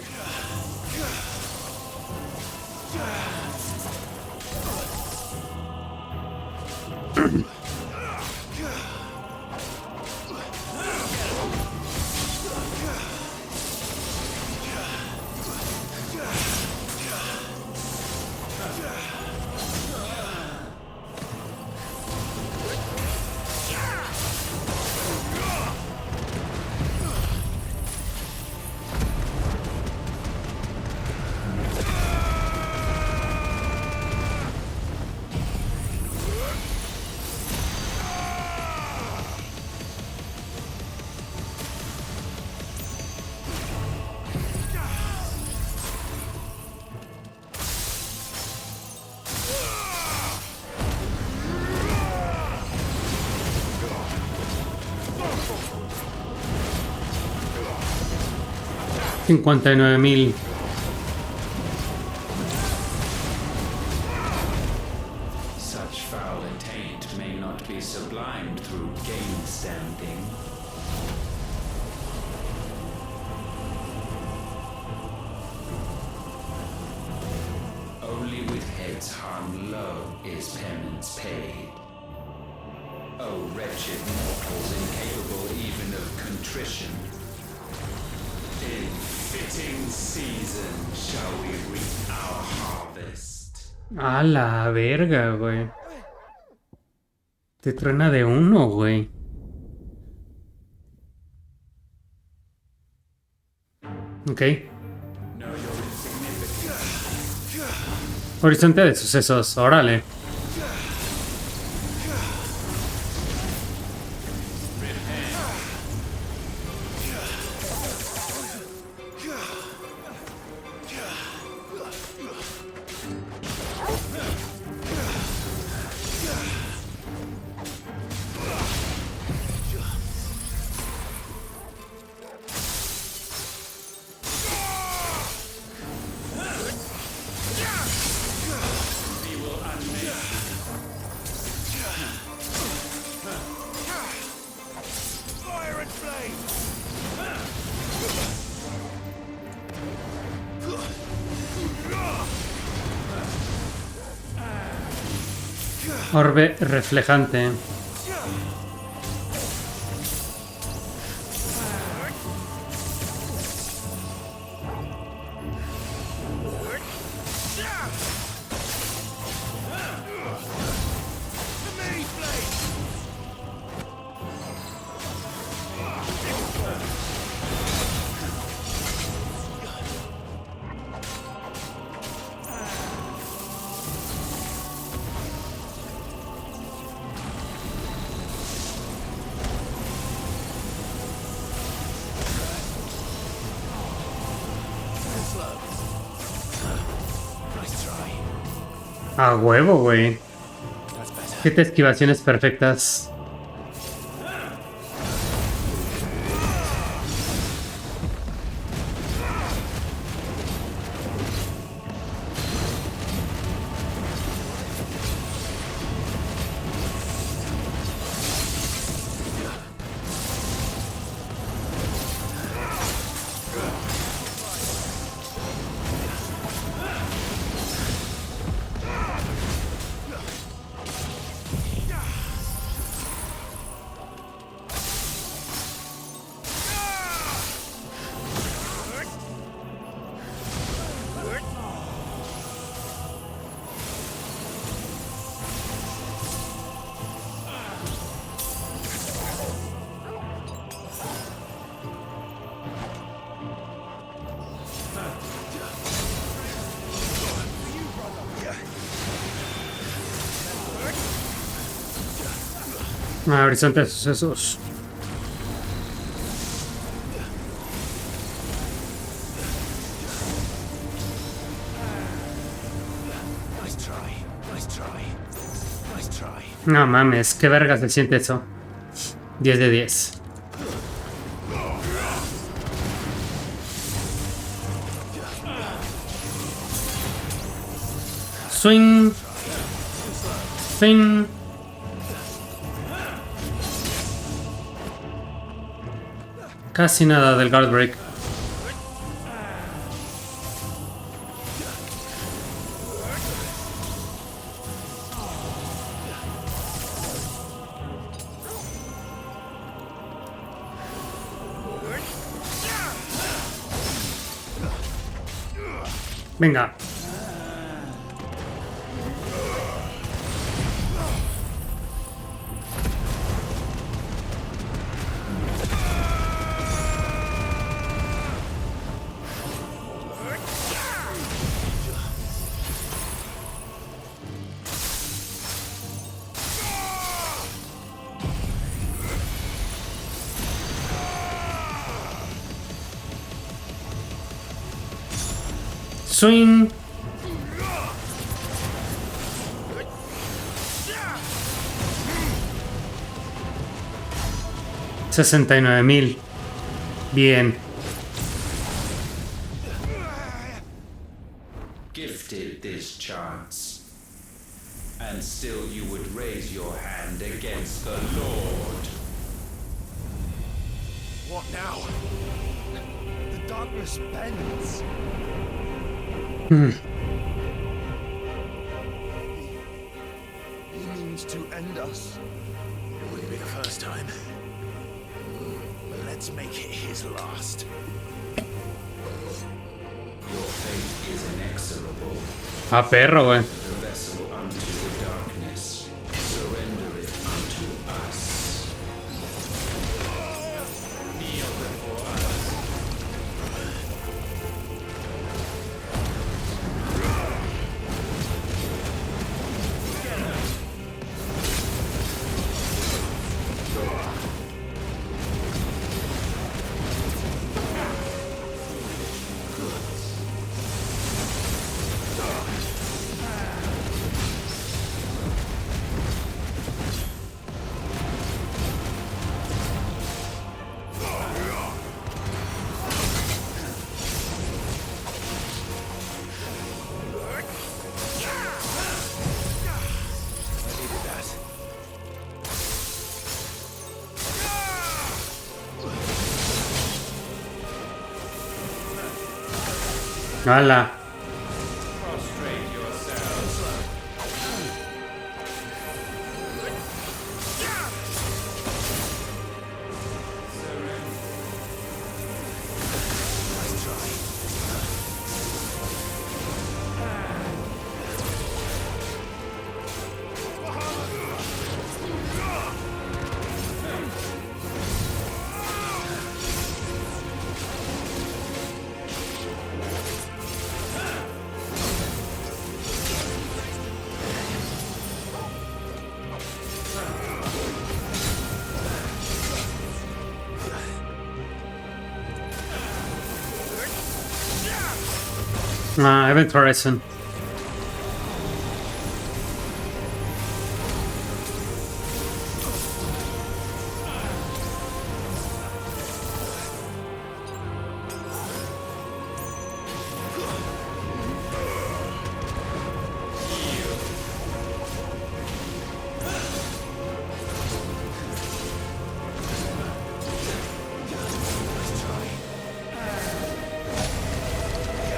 $59,000. Such foul attaint may not be sublimed through game standing. Only with heads hung low is penance paid. Oh, wretched mortals incapable even of contrition. In fitting season shall we reap our harvest. A la verga, güey. Te truena de uno, güey. Ok. Horizonte de sucesos, órale. Orbe reflejante. A huevo, güey. 7 esquivaciones perfectas. Horizonte de sucesos. No mames, qué verga se siente eso. 10 de 10. Swing. Swing. Casi nada del guard break. Venga. Swing. 69.000. Bien. Gifted this chance, and still you would raise your hand against the Lord. What now? The darkness bends. He means to end us. It wouldn't be the first time. But let's make it his last. Your fate is inexorable. Ah, perro, güey. The vessel unto the darkness. Surrender it unto us. Kneel before us. ¡Hala! Prostrate yourselves. Ah, Event Horizon.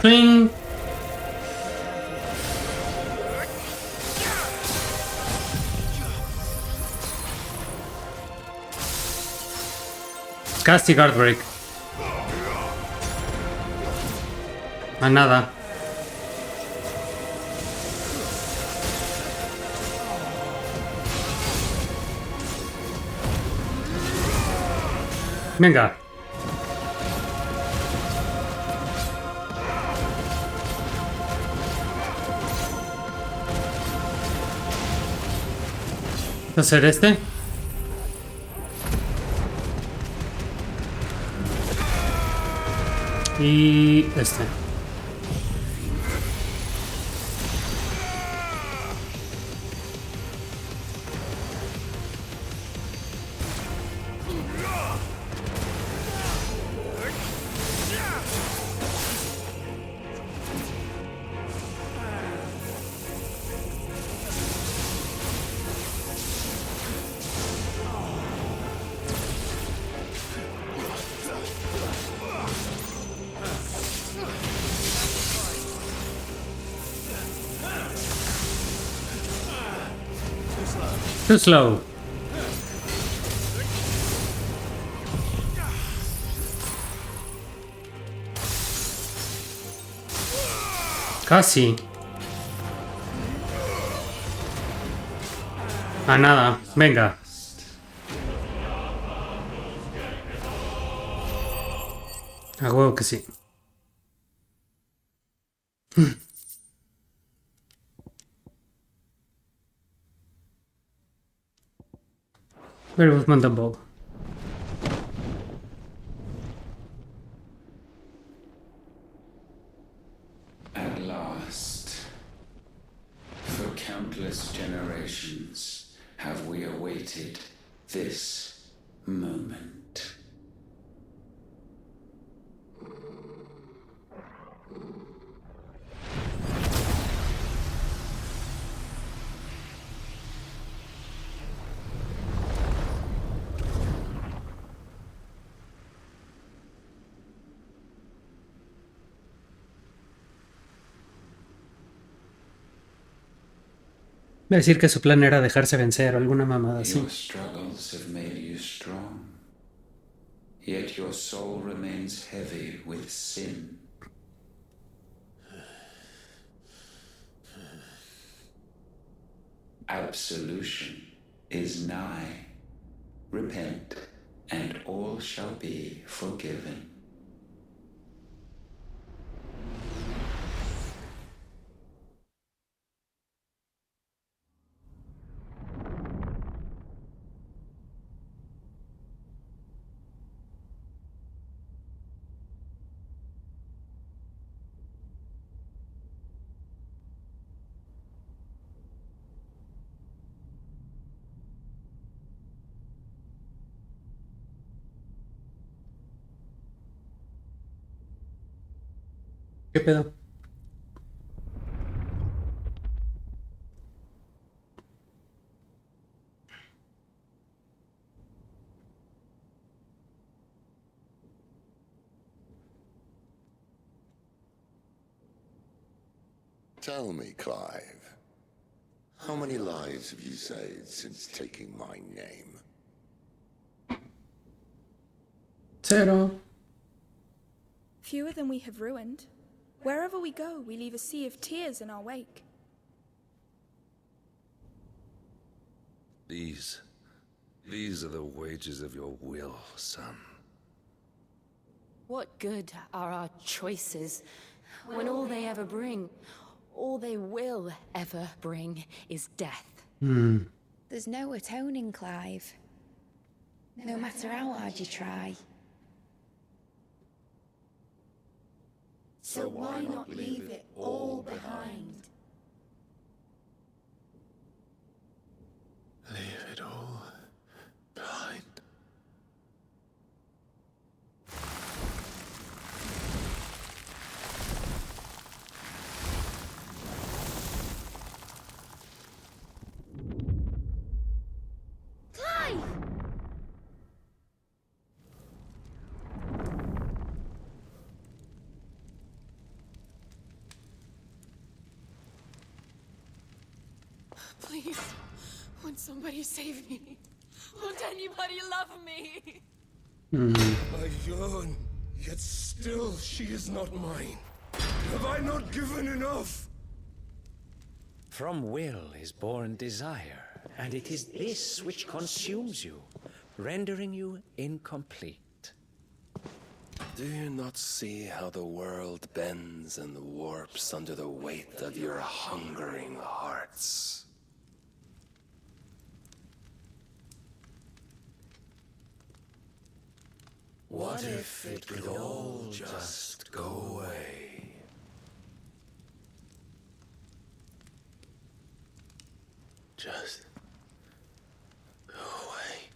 Cling. Casti Guard Break. A nada. Venga. ¿Hacer este? Y este. Too slow. Casi. A nada. Venga. A huevo que sí. Very good mountain bow. At last, for countless generations, have we awaited this moment. Voy a decir que su plan era dejarse vencer o alguna mamada así. Your struggles have made you strong, yet your soul remains heavy with sin. Absolution is nigh. Repent, and all shall be forgiven. ¿Qué pedo? Tell me, Clive, how many lives have you saved since taking my name? 0. Fewer than we have ruined. Wherever we go, we leave a sea of tears in our wake. These are the wages of your will, son. What good are our choices when all they ever bring, all they will ever bring, is death? There's no atoning, Clive. No matter how hard you try. So why not leave it all behind? Leave it all behind. Clive! Please, won't somebody save me? Won't anybody love me? My yearn, yet still she is not mine. Have I not given enough? From will is born desire, and it is this which consumes you, rendering you incomplete. Do you not see how the world bends and warps under the weight of your hungering hearts? What if it could all just go away? Just go away.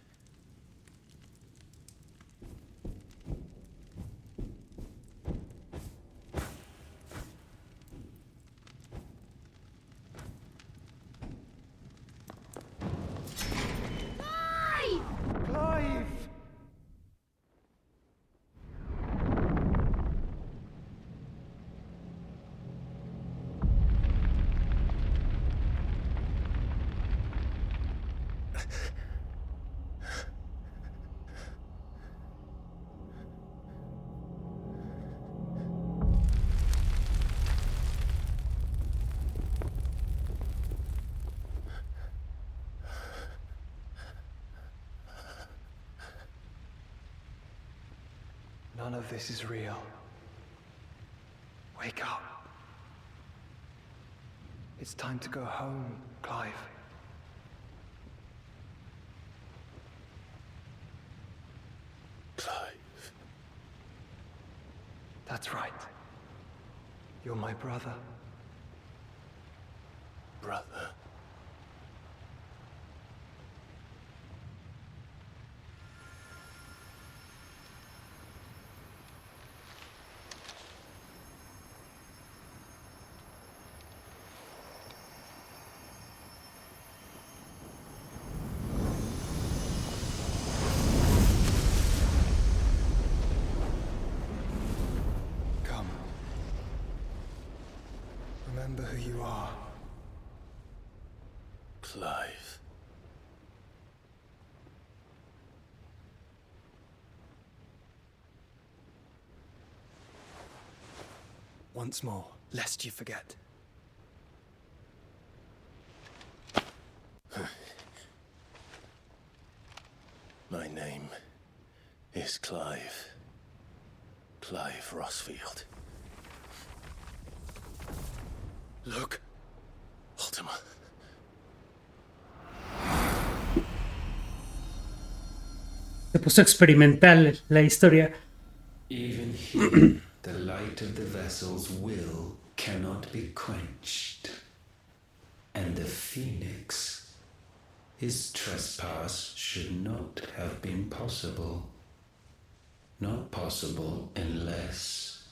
Clive! None of this is real. Wake up. It's time to go home, Clive. Clive. That's right. You're my brother. Brother. Come. Remember who you are. Clive. Once more, lest you forget. My name is Clive. Clive Rossfield. Look, Artema. Se puso experimental la historia. Even here, the light of the vessel's will cannot be quenched. And the Phoenix, his trespass should not have been possible. Not possible unless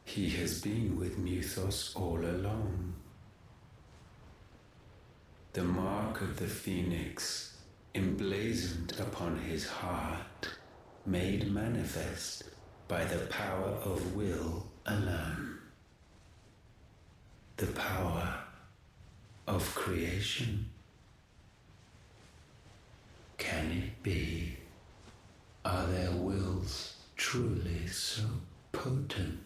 he has been with Muthos all along. The mark of the Phoenix, emblazoned upon his heart, made manifest by the power of will alone. The power of creation. Can it be? Are their wills truly so potent?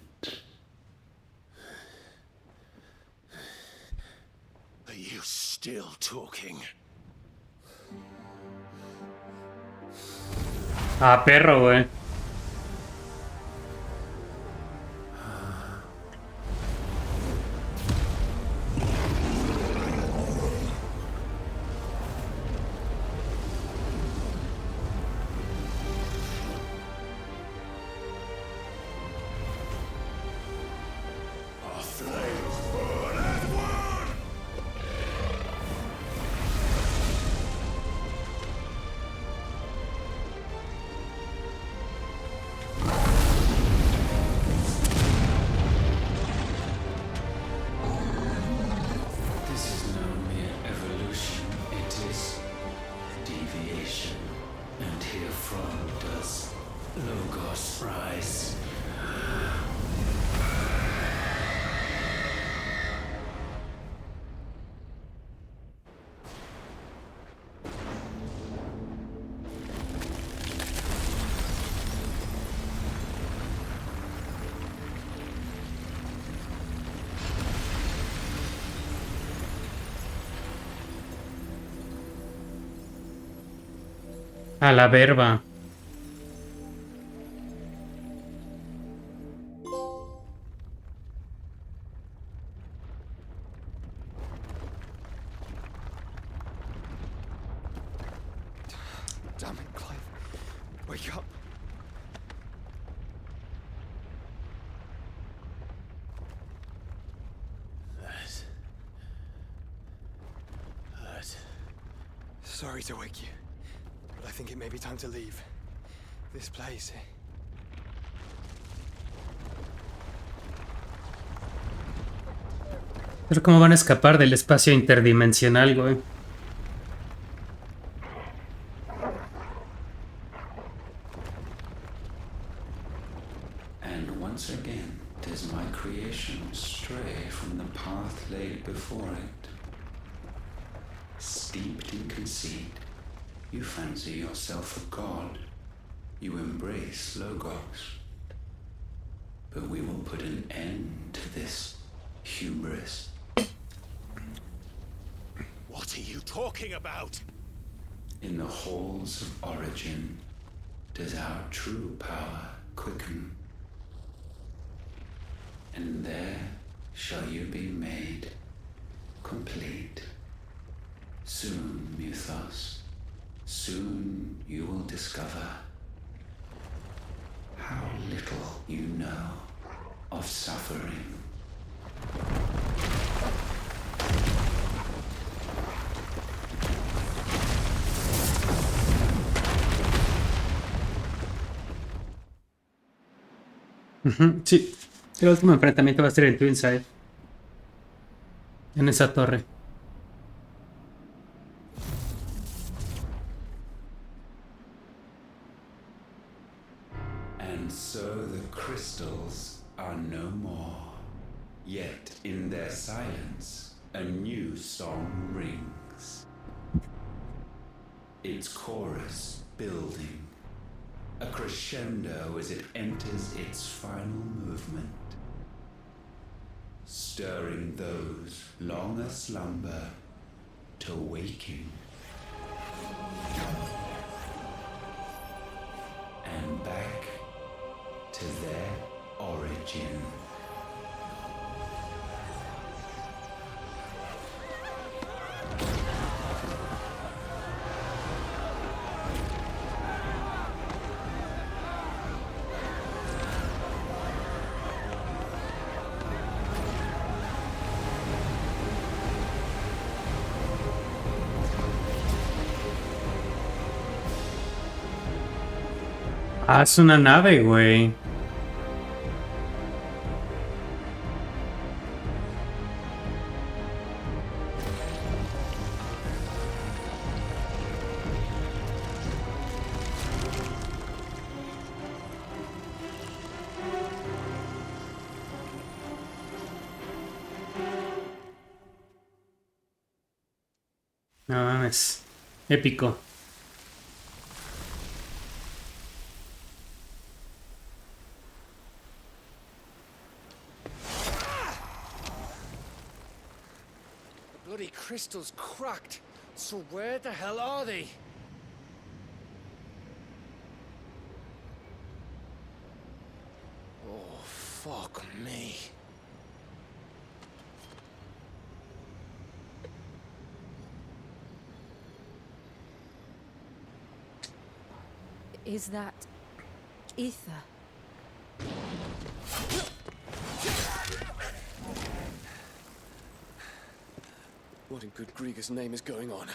Are you still talking? Ah, perro, güey. A la verba. Damn it, Clive. Wake up. That. Sorry to wake you, but I think it may be time to leave. This place. Pero cómo van a escapar del espacio interdimensional, güey. And once again does my creation stray from the path laid before it. Steeped in conceit, you fancy yourself a god. You embrace Logos. But we will put an end to this hubris. What are you talking about? In the halls of origin does our true power quicken. And there shall you be made complete. Soon, Muthos, soon you will discover how little you know of suffering. Sí, el último enfrentamiento va a ser en Twinside. En esa torre. And so the crystals are no more. Yet in their silence, a new song rings. Its chorus building, a crescendo as it enters its final movement, stirring those long aslumber to waking. And back to their origin. Ah, es una nave, güey. No mames. Épico. Bloody crystal's cracked. So where the hell are they? Oh, fuck me. Is that ether? What in good Grieger's name is going on?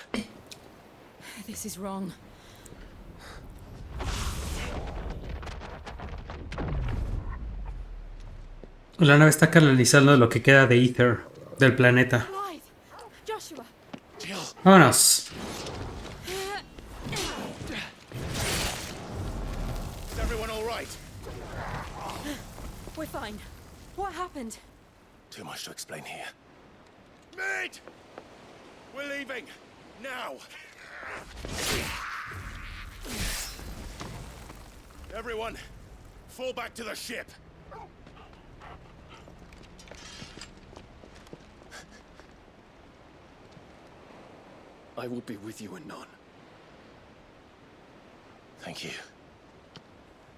This is wrong. La nave está canalizando lo que queda de ether del planeta. Joshua. Vámonos. Is everyone all right? We're fine. What happened? Too much to explain here. Mate! We're leaving! Now! Everyone, fall back to the ship! I will be with you anon. Thank you.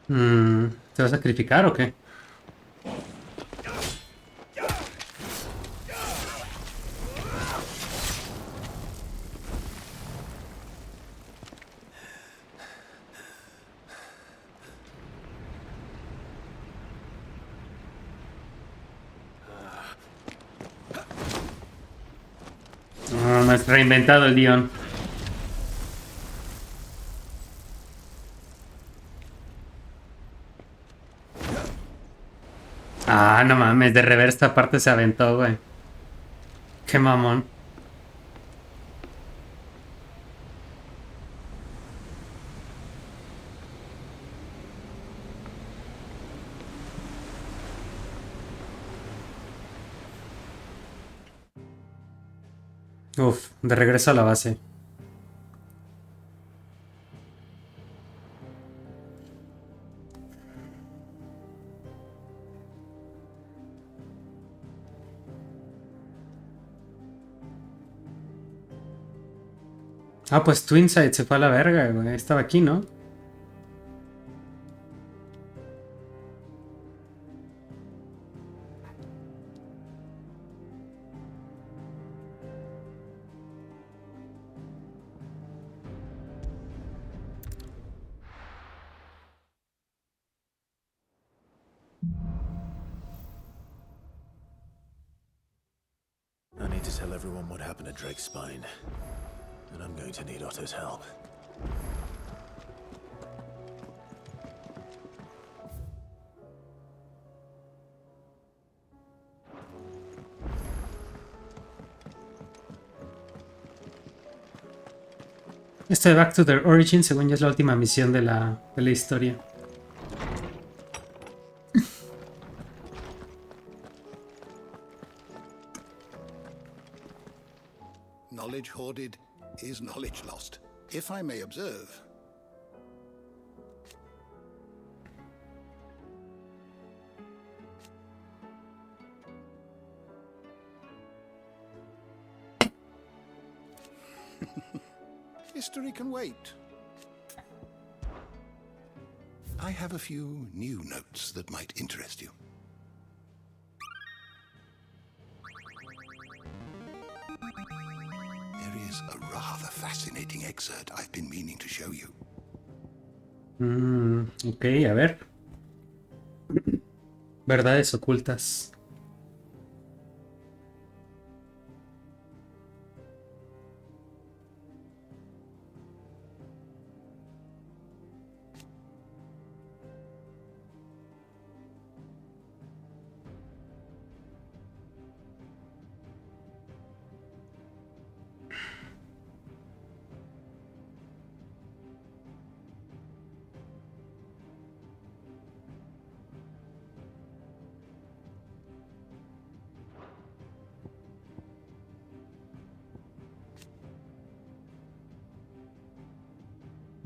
¿Te vas a sacrificar o qué? Me has reinventado el guión. Ah, no mames, de reversa esta parte se aventó, güey. Qué mamón. Uf, de regreso a la base. Ah, pues Twinside se fue a la verga, güey. Estaba aquí, ¿no? I need to tell everyone what happened at Drake's Spine. And I'm going to need Otto's help. Esto de Back to Their Origin, según yo, es la última misión de la historia. knowledge hoarded is knowledge lost. If I may observe. History can wait. I have a few new notes that might interest you. There is a rather fascinating excerpt I've been meaning to show you. Ok, a ver. Verdades ocultas.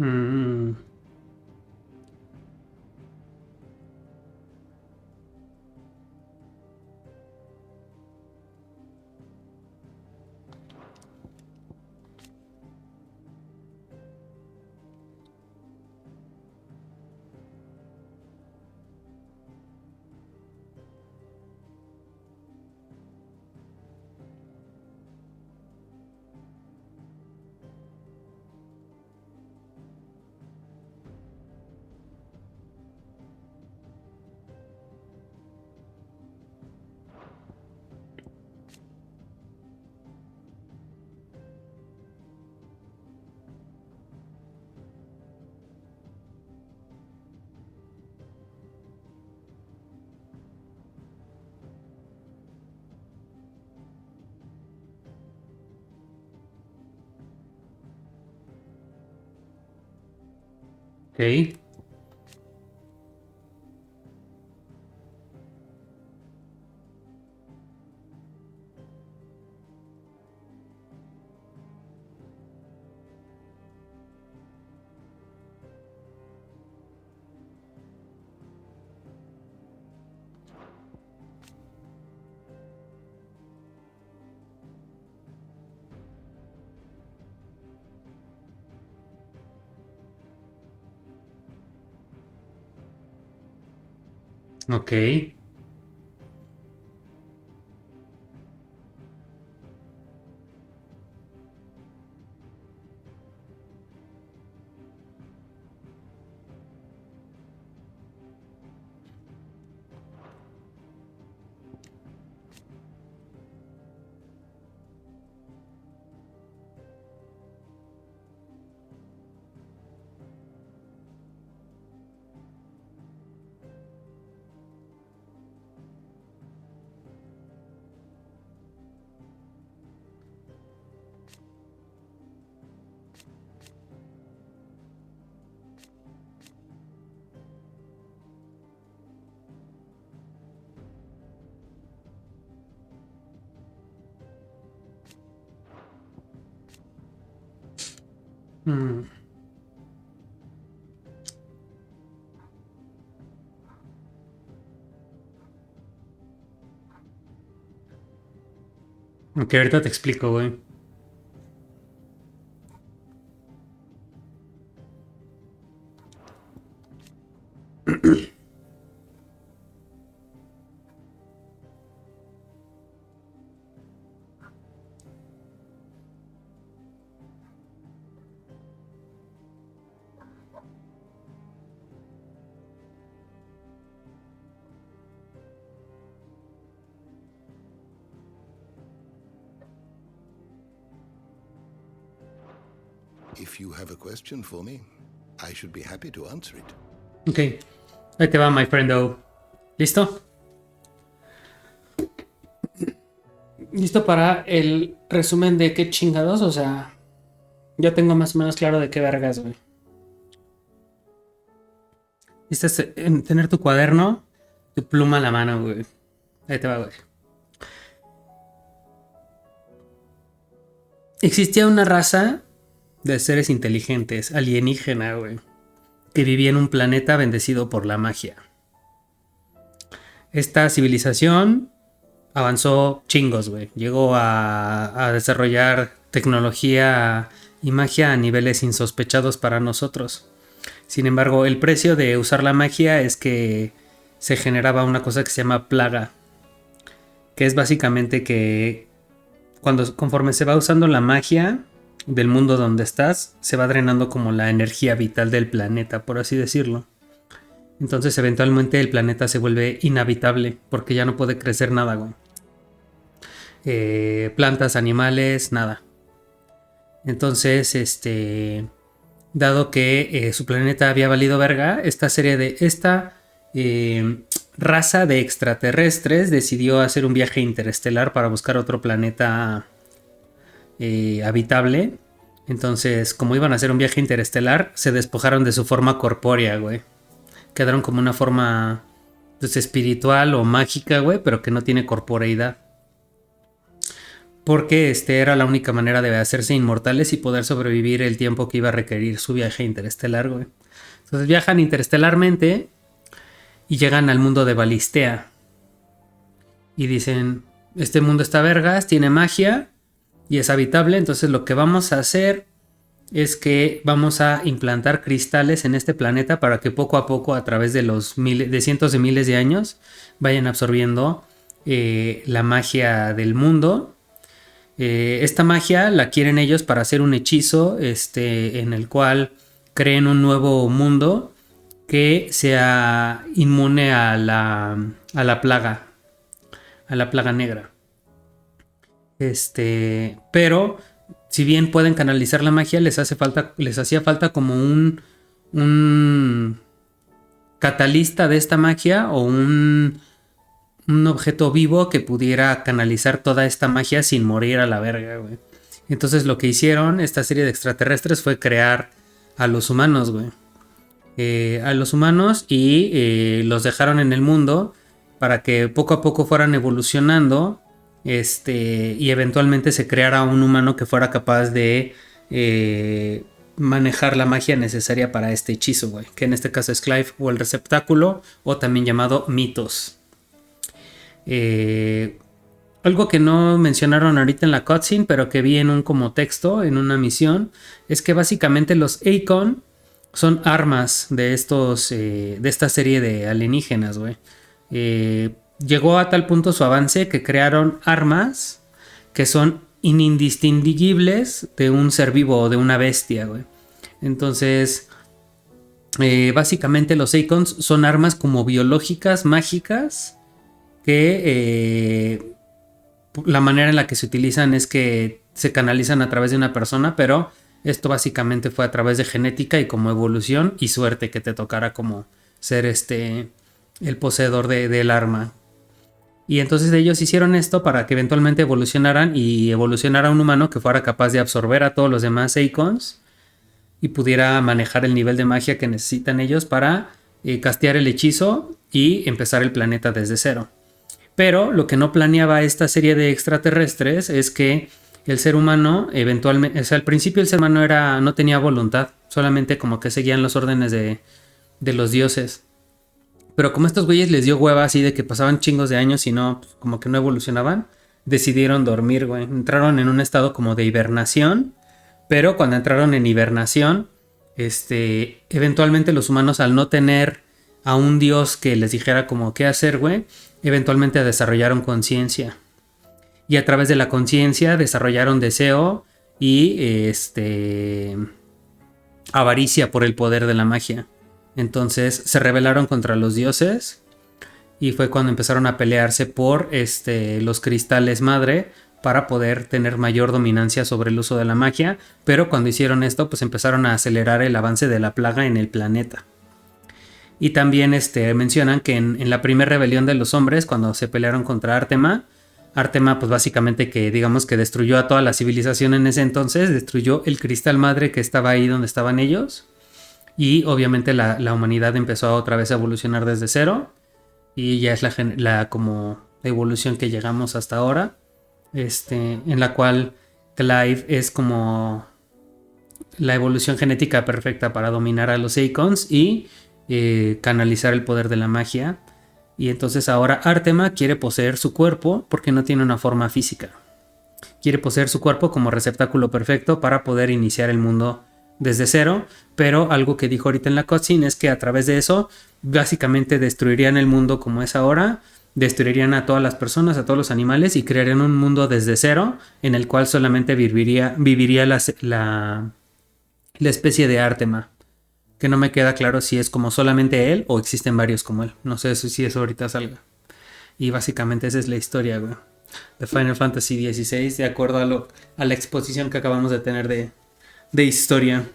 Mm. Ok. Ok. Mm. Ok, ahorita te explico, güey. If you have a question for me, I should be happy to answer it. Ok. Ahí te va, my friendo. ¿Listo? ¿Listo para el resumen de qué chingados? O sea, ya tengo más o menos claro de qué vergas, güey. ¿Listo? En tener tu cuaderno, tu pluma a la mano, güey. Ahí te va, güey. existía una raza de seres inteligentes, alienígena, güey, que vivía en un planeta bendecido por la magia. Esta civilización avanzó chingos, güey. Llegó a desarrollar tecnología y magia a niveles insospechados para nosotros. Sin embargo, el precio de usar la magia es que se generaba una cosa que se llama plaga, que es básicamente que conforme se va usando la magia del mundo donde estás, se va drenando como la energía vital del planeta, por así decirlo. Entonces eventualmente el planeta se vuelve inhabitable porque ya no puede crecer nada, güey. Plantas, animales, nada. Entonces, dado que su planeta había valido verga, esta raza de extraterrestres decidió hacer un viaje interestelar para buscar otro planeta habitable. Entonces, como iban a hacer un viaje interestelar, se despojaron de su forma corpórea, güey. Quedaron como una forma, pues, espiritual o mágica, güey, pero que no tiene corporeidad. Porque era la única manera de hacerse inmortales y poder sobrevivir el tiempo que iba a requerir su viaje interestelar, güey. Entonces viajan interestelarmente y llegan al mundo de Valisthea. Y dicen, este mundo está vergas, tiene magia y es habitable, entonces lo que vamos a hacer es que vamos a implantar cristales en este planeta para que poco a poco, a través de de cientos de miles de años, vayan absorbiendo la magia del mundo. Esta magia la quieren ellos para hacer un hechizo en el cual creen un nuevo mundo que sea inmune a la plaga negra. Pero si bien pueden canalizar la magia, les hacía falta como un catalista de esta magia o un objeto vivo que pudiera canalizar toda esta magia sin morir a la verga, güey. Entonces lo que hicieron esta serie de extraterrestres fue crear a los humanos, güey. A los humanos y los dejaron en el mundo para que poco a poco fueran evolucionando y eventualmente se creara un humano que fuera capaz de manejar la magia necesaria para este hechizo, güey, que en este caso es Clive o el receptáculo, o también llamado mitos. Algo que no mencionaron ahorita en la cutscene, pero que vi en un como texto, en una misión, es que básicamente los Akon son armas de esta serie de alienígenas, güey. Llegó a tal punto su avance que crearon armas que son indistinguibles de un ser vivo o de una bestia, güey. Entonces, básicamente los Akons son armas como biológicas, mágicas, que la manera en la que se utilizan es que se canalizan a través de una persona, pero esto básicamente fue a través de genética y como evolución y suerte que te tocara como ser el poseedor del arma. Y entonces ellos hicieron esto para que eventualmente evolucionaran y evolucionara un humano que fuera capaz de absorber a todos los demás Akons y pudiera manejar el nivel de magia que necesitan ellos para castear el hechizo y empezar el planeta desde cero. Pero lo que no planeaba esta serie de extraterrestres es que el ser humano eventualmente, o sea, al principio el ser humano no tenía voluntad, solamente como que seguían los órdenes de los dioses. Pero como a estos güeyes les dio hueva así de que pasaban chingos de años y no, pues, como que no evolucionaban, decidieron dormir, güey. Entraron en un estado como de hibernación, pero cuando entraron en hibernación, eventualmente los humanos, al no tener a un dios que les dijera como qué hacer, güey, eventualmente desarrollaron conciencia. Y a través de la conciencia desarrollaron deseo y avaricia por el poder de la magia. Entonces se rebelaron contra los dioses y fue cuando empezaron a pelearse por los cristales madre para poder tener mayor dominancia sobre el uso de la magia. Pero cuando hicieron esto, pues empezaron a acelerar el avance de la plaga en el planeta. Y también mencionan que en la primera rebelión de los hombres, cuando se pelearon contra Artema, pues básicamente que digamos que destruyó a toda la civilización en ese entonces, destruyó el cristal madre que estaba ahí donde estaban ellos. Y obviamente la humanidad empezó otra vez a evolucionar desde cero. Y ya es la como evolución que llegamos hasta ahora. En la cual Clive es como la evolución genética perfecta para dominar a los Icons y canalizar el poder de la magia. Y entonces ahora Artema quiere poseer su cuerpo porque no tiene una forma física. Quiere poseer su cuerpo como receptáculo perfecto para poder iniciar el mundo desde cero. Pero algo que dijo ahorita en la cutscene es que a través de eso básicamente destruirían el mundo como es ahora. Destruirían a todas las personas, a todos los animales y crearían un mundo desde cero en el cual solamente viviría la especie de Artema. Que no me queda claro si es como solamente él o existen varios como él. No sé si eso ahorita salga. Y básicamente esa es la historia, güey, de Final Fantasy XVI, de acuerdo a la exposición que acabamos de tener de historia.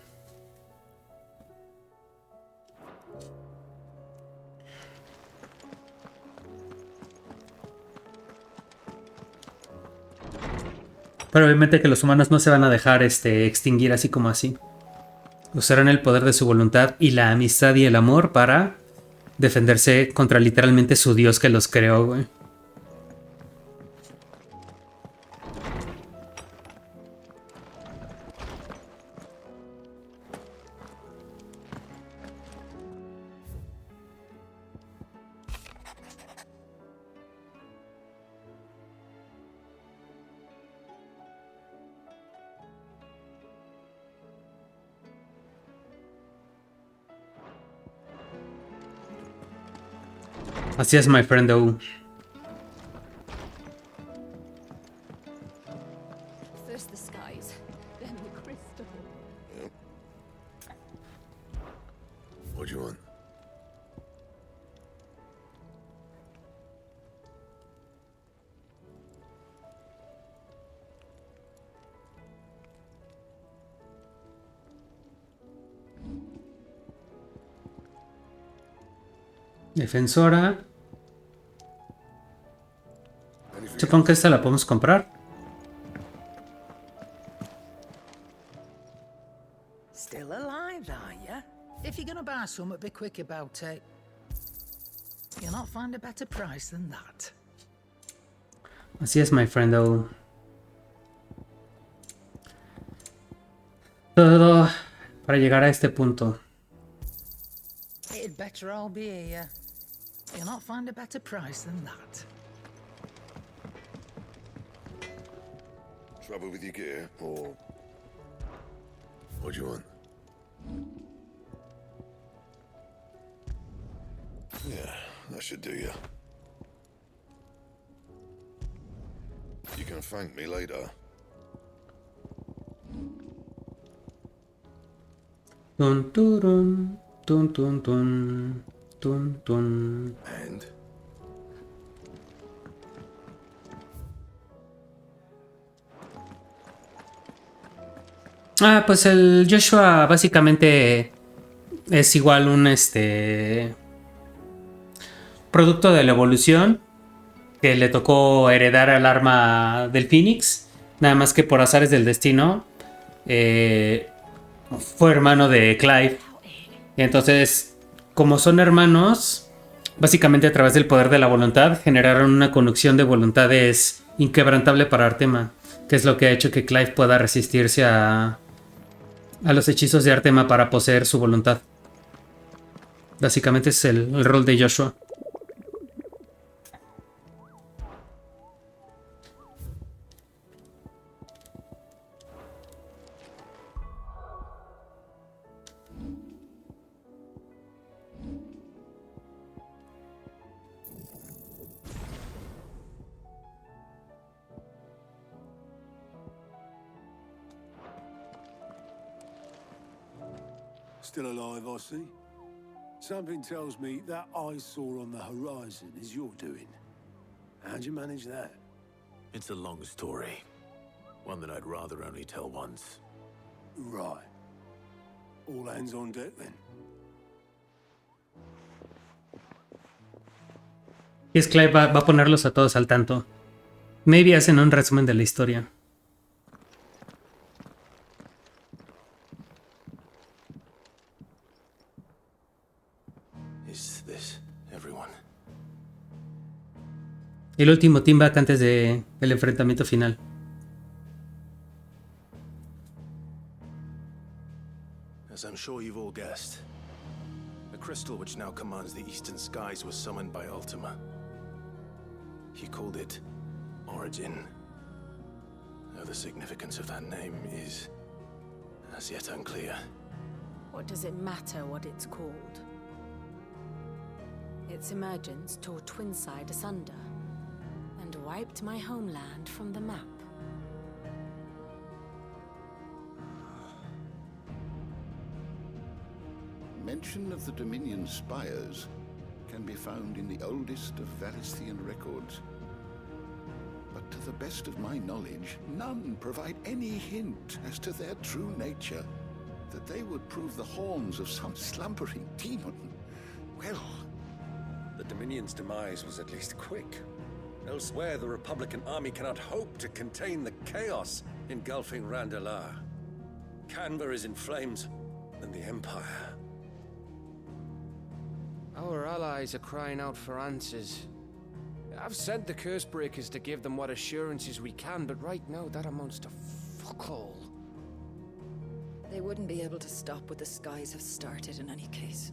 Pero obviamente que los humanos no se van a dejar extinguir así como así. Usarán el poder de su voluntad y la amistad y el amor para defenderse contra literalmente su dios que los creó, güey. Así es, my friend. First the skies, then the crystal. Yep. What do you want? Defensora. Supongo que esta la podemos comprar. Still alive, are ya? If you're gonna buy something, be quick about it. You'll not find a better price than that. Así es, my friendo. Todo para llegar a este punto. It'd better all be here. You'll not find a better price than that. Trouble with your gear, or what do you want? Yeah, that should do you. You can thank me later. Tun turun, tun tun tun, tun tun. And pues el Joshua básicamente es igual un producto de la evolución que le tocó heredar al arma del Phoenix, nada más que por azares del destino fue hermano de Clive. Y entonces, como son hermanos, básicamente a través del poder de la voluntad generaron una conexión de voluntades inquebrantable para Artema, que es lo que ha hecho que Clive pueda resistirse a los hechizos de Artema para poseer su voluntad. Básicamente es el rol de Joshua. Still alive, I see. Something tells me that eyesore on the horizon is your doing. How'd you manage that? It's a long story. One that I'd rather only tell once. Right. All hands on deck then. Y es Clive va a ponerlos a todos al tanto. Maybe hacen un resumen de la historia. El último team back antes del enfrentamiento final. As I'm sure you've all guessed, the crystal which now commands the eastern skies was summoned by Artema. He called it Origin. Though the significance of that name is as yet unclear. What does it matter what it's called? Its emergence tore Twinside asunder and wiped my homeland from the map. Mention of the Dominion spires can be found in the oldest of Valisthean records. But to the best of my knowledge, none provide any hint as to their true nature. That they would prove the horns of some slumbering demon. Well, the Dominion's demise was at least quick. Elsewhere, the Republican army cannot hope to contain the chaos engulfing Randalar. Canva is in flames, and the Empire. Our allies are crying out for answers. I've sent the Cursebreakers to give them what assurances we can, but right now that amounts to fuck all. They wouldn't be able to stop what the skies have started in any case.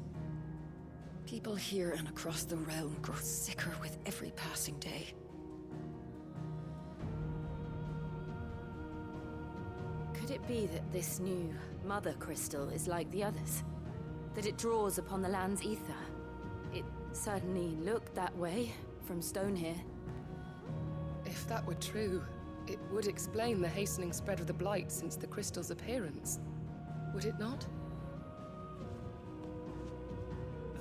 People here and across the realm grow sicker with every passing day. Could it be that this new mother crystal is like the others? That it draws upon the land's ether? It certainly looked that way from stone here. If that were true, it would explain the hastening spread of the blight since the crystal's appearance. Would it not?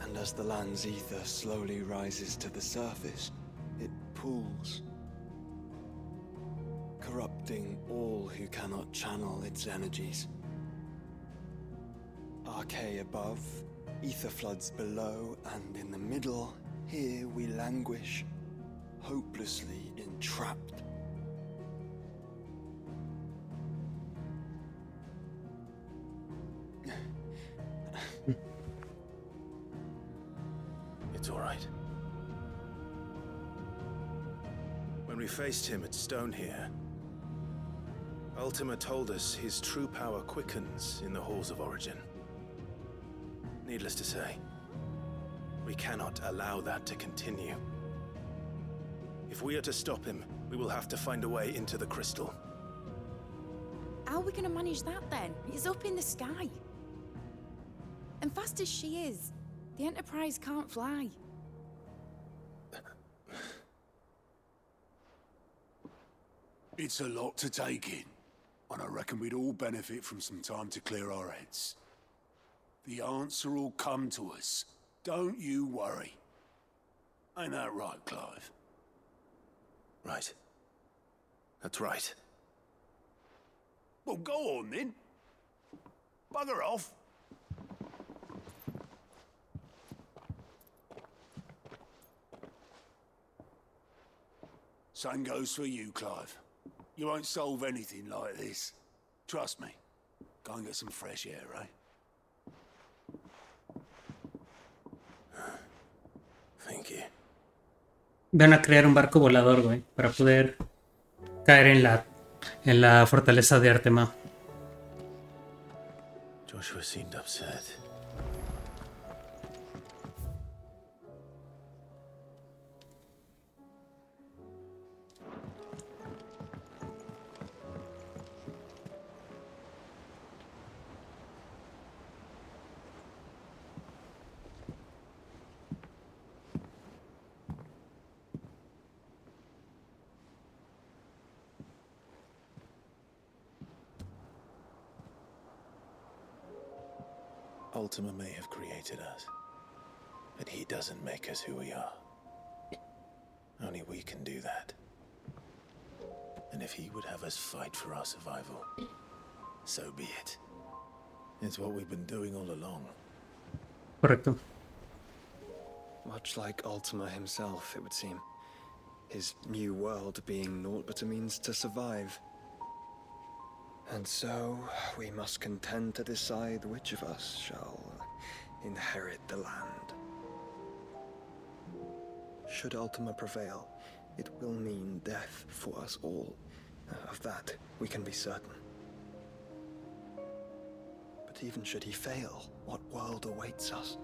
And as the land's ether slowly rises to the surface, it pools, corrupting all who cannot channel its energies. Archay above, ether floods below, and in the middle, here we languish, hopelessly entrapped. It's all right. When we faced him at Stone here, Ultima told us his true power quickens in the halls of Origin. Needless to say, we cannot allow that to continue. If we are to stop him, we will have to find a way into the crystal. How are we going to manage that then? It's up in the sky. And fast as she is, the Enterprise can't fly. It's a lot to take in, and I reckon we'd all benefit from some time to clear our heads. The answer will come to us. Don't you worry. Ain't that right, Clive? Right. That's right. Well, go on then. Bugger off. Same goes for you, Clive. You won't solve anything like this. Trust me. Go and get some fresh air, eh? Thank you. Van a crear un barco volador, güey, para poder caer en la fortaleza de Artema. Joshua seemed upset. Ultima may have created us, but he doesn't make us who we are. Only we can do that. And if he would have us fight for our survival, so be it. It's what we've been doing all along. Correcto. Much like Ultima himself, it would seem. His new world being naught but a means to survive. And so, we must contend to decide which of us shall inherit the land. Should Ultima prevail, it will mean death for us all. Of that, we can be certain. But But even should he fail, what world awaits us?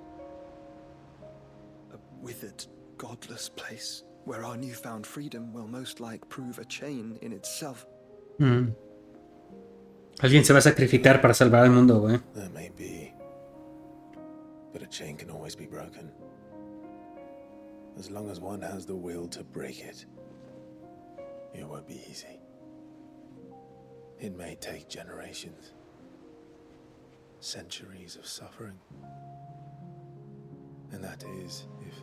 A withered, godless place where our newfound freedom will most like prove a chain in itself. Alguien se va a sacrificar para salvar al mundo, güey. That may be. But a chain can always be broken. As long as one has the will to break it, it won't be easy. It may take generations. Centuries of suffering. And that is if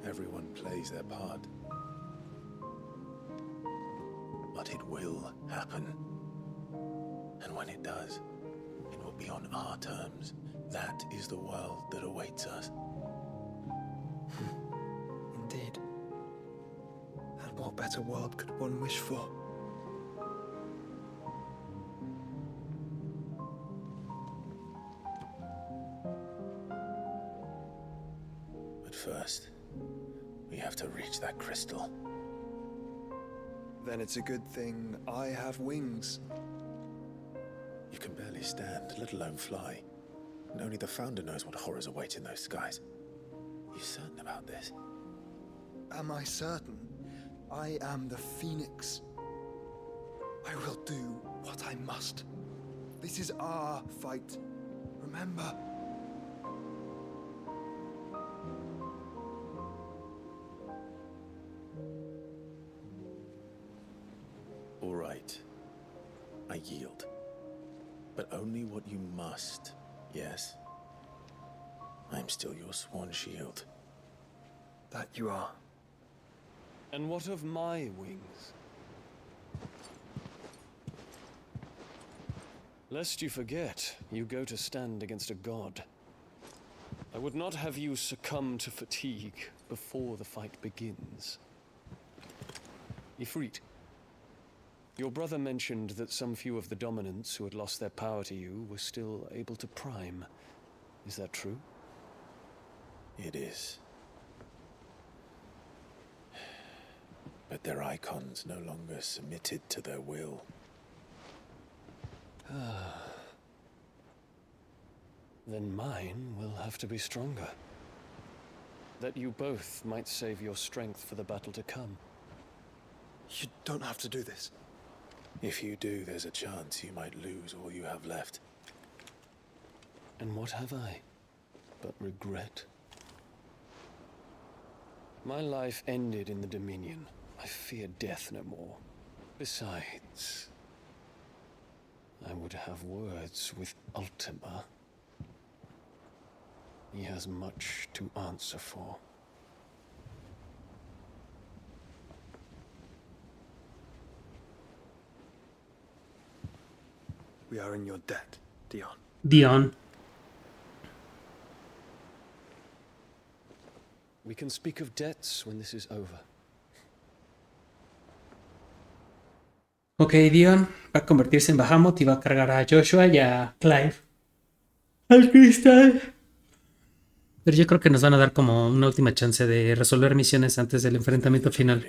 everyone plays their part. But it will happen. And when it does, it will be on our terms. That is the world that awaits us. Indeed. And what better world could one wish for? But first, we have to reach that crystal. Then it's a good thing I have wings. You can barely stand, let alone fly. And only the Founder knows what horrors await in those skies. Are you certain about this? Am I certain? I am the Phoenix. I will do what I must. This is our fight. Remember? All right. I yield. But only what you must, yes? I'm still your swan shield. That you are. And what of my wings? Lest you forget, you go to stand against a god. I would not have you succumb to fatigue before the fight begins. Ifrit, your brother mentioned that some few of the dominants who had lost their power to you were still able to prime. Is that true? It is. But their icons no longer submitted to their will. Then mine will have to be stronger. That you both might save your strength for the battle to come. You don't have to do this. If you do, there's a chance you might lose all you have left. And what have I but regret? My life ended in the Dominion. I fear death no more. Besides, I would have words with Artema. He has much to answer for. We are in your debt, Dion. Dion. We can speak of debts when this is over. Ok, Dion va a convertirse en Bahamut y va a cargar a Joshua y a Clive al cristal. Pero yo creo que nos van a dar como una última chance de resolver misiones antes del enfrentamiento final.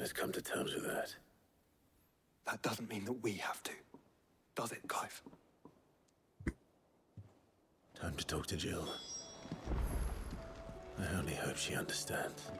Let's come to terms with that. That doesn't mean that we have to, does it, Clive? Time to talk to Jill. I only hope she understands.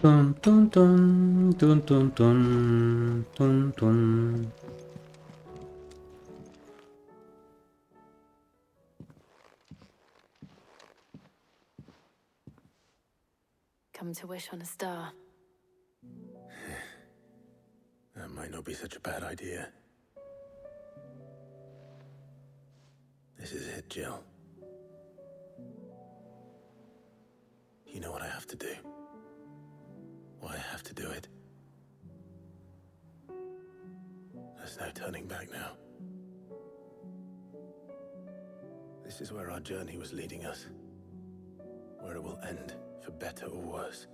Tun, tun, tun, tun, tun, tun, tun, tun. Come to wish on a star. That might not be such a bad idea. This is it, Jill. You know what I have to do. Why I have to do it. There's no turning back now. This is where our journey was leading us. Where it will end, for better or worse.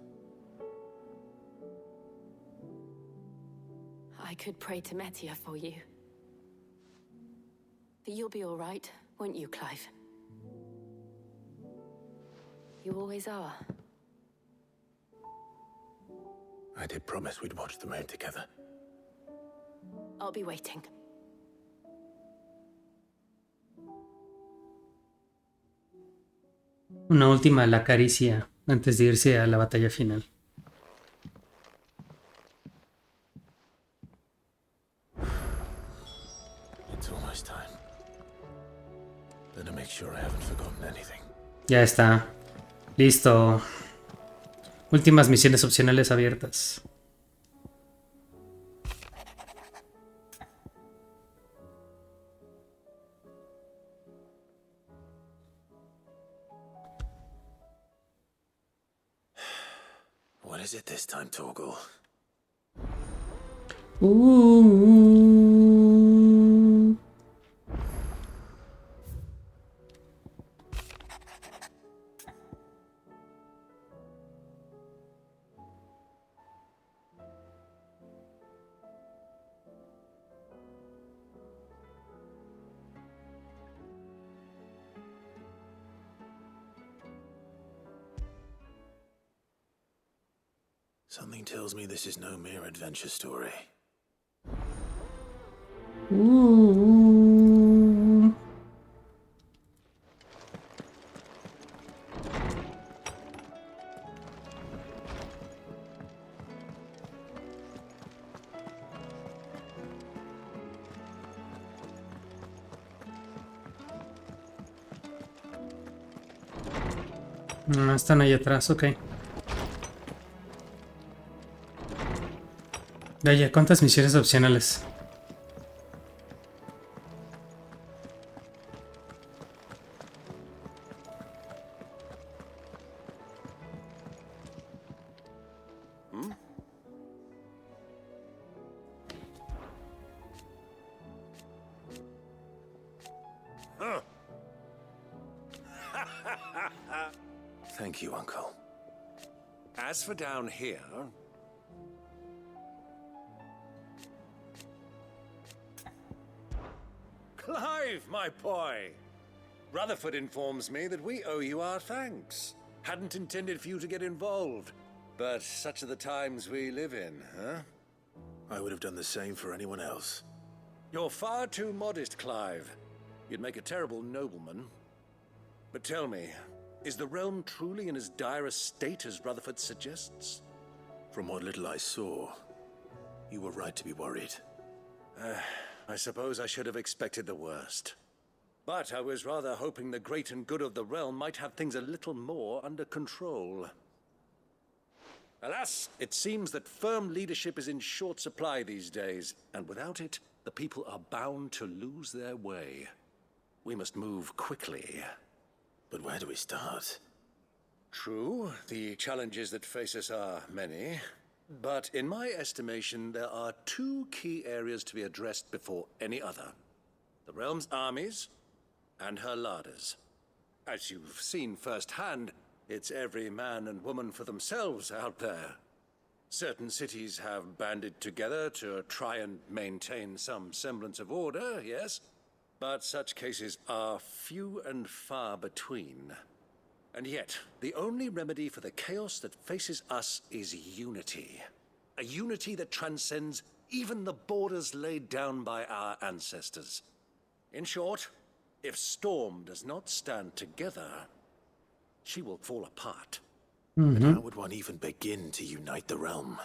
I I could pray to Metia for you. But you'll be all right, won't you, Clive? You always are. I did promise we'd watch the moon together. I'll be waiting. Una última la acaricia antes de irse a la batalla final. It's almost time. Better make sure I haven't forgotten anything. Ya está. Listo. Últimas misiones opcionales abiertas. What is it this time, Torgal? Something tells me this is no mere adventure story. Están ahí atrás, ok. Vaya, ¿cuántas misiones opcionales? Thank you, Uncle. As for down here... Clive, my boy! Rutherford informs me that we owe you our thanks. Hadn't intended for you to get involved, but such are the times we live in, huh? I would have done the same for anyone else. You're far too modest, Clive. You'd make a terrible nobleman. But tell me, is the realm truly in as dire a state as Rutherford suggests? From what little I saw, you were right to be worried. I suppose I should have expected the worst. But I was rather hoping the great and good of the realm might have things a little more under control. Alas, it seems that firm leadership is in short supply these days, and without it, the people are bound to lose their way. We must move quickly. But where do we start? True, the challenges that face us are many. But in my estimation, there are two key areas to be addressed before any other. The realm's armies and her larders. As you've seen firsthand, it's every man and woman for themselves out there. Certain cities have banded together to try and maintain some semblance of order, yes? But such cases are few and far between. And yet, the only remedy for the chaos that faces us is unity. A unity that transcends even the borders laid down by our ancestors. In short, if Storm does not stand together, she will fall apart. But how would one even begin to unite the realm?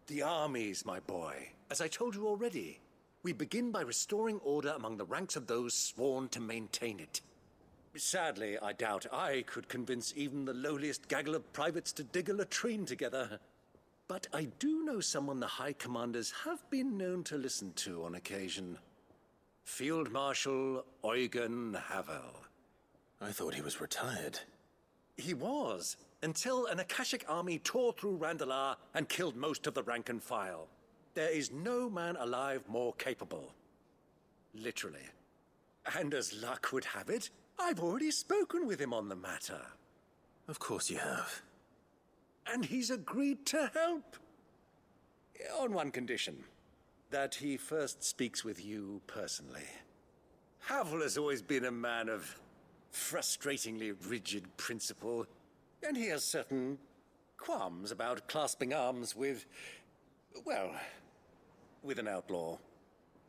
The armies, my boy. As I told you already, we begin by restoring order among the ranks of those sworn to maintain it. Sadly, I doubt I could convince even the lowliest gaggle of privates to dig a latrine together. But I do know someone the High Commanders have been known to listen to on occasion. Field Marshal Eugen Havel. I thought he was retired. He was, until an Akashic army tore through Randalar and killed most of the rank and file. There is no man alive more capable. Literally. And as luck would have it, I've already spoken with him on the matter. Of course you have. And he's agreed to help. On one condition. that he first speaks with you personally. Havel has always been a man of frustratingly rigid principle, and he has certain qualms about clasping arms with, well, with an outlaw.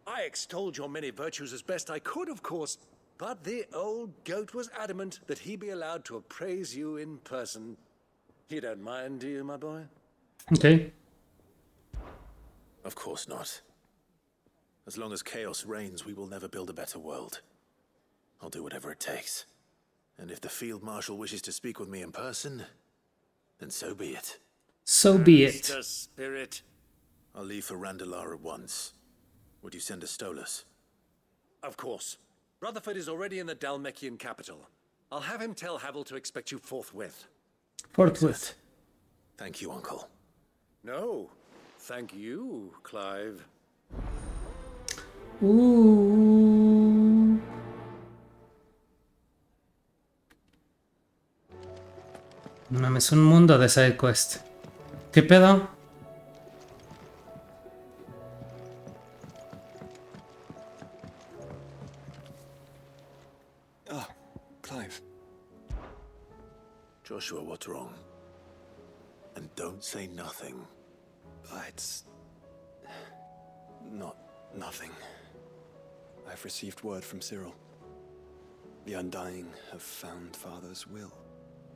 I extolled your many virtues as best I could, of course, but the old goat was adamant that he be allowed to appraise you in person. You don't mind, do you, my boy? Okay. Of course not. As long as chaos reigns, we will never build a better world. I'll do whatever it takes. And if the Field Marshal wishes to speak with me in person, then so be it. So be it. The spirit. I'll leave for Randalar at once. Would you send a Stolas? Of course. Rutherford is already in the Dalmekian capital. I'll have him tell Havel to expect you forthwith. Forthwith. Thank you, Uncle. No, thank you, Clive. No mames, un mundo de Sidequest. ¿Qué pedo? Ah, Clive. Joshua, what's wrong? And don't say nothing. It's not nothing. I've received word from Cyril. The Undying have found Father's will,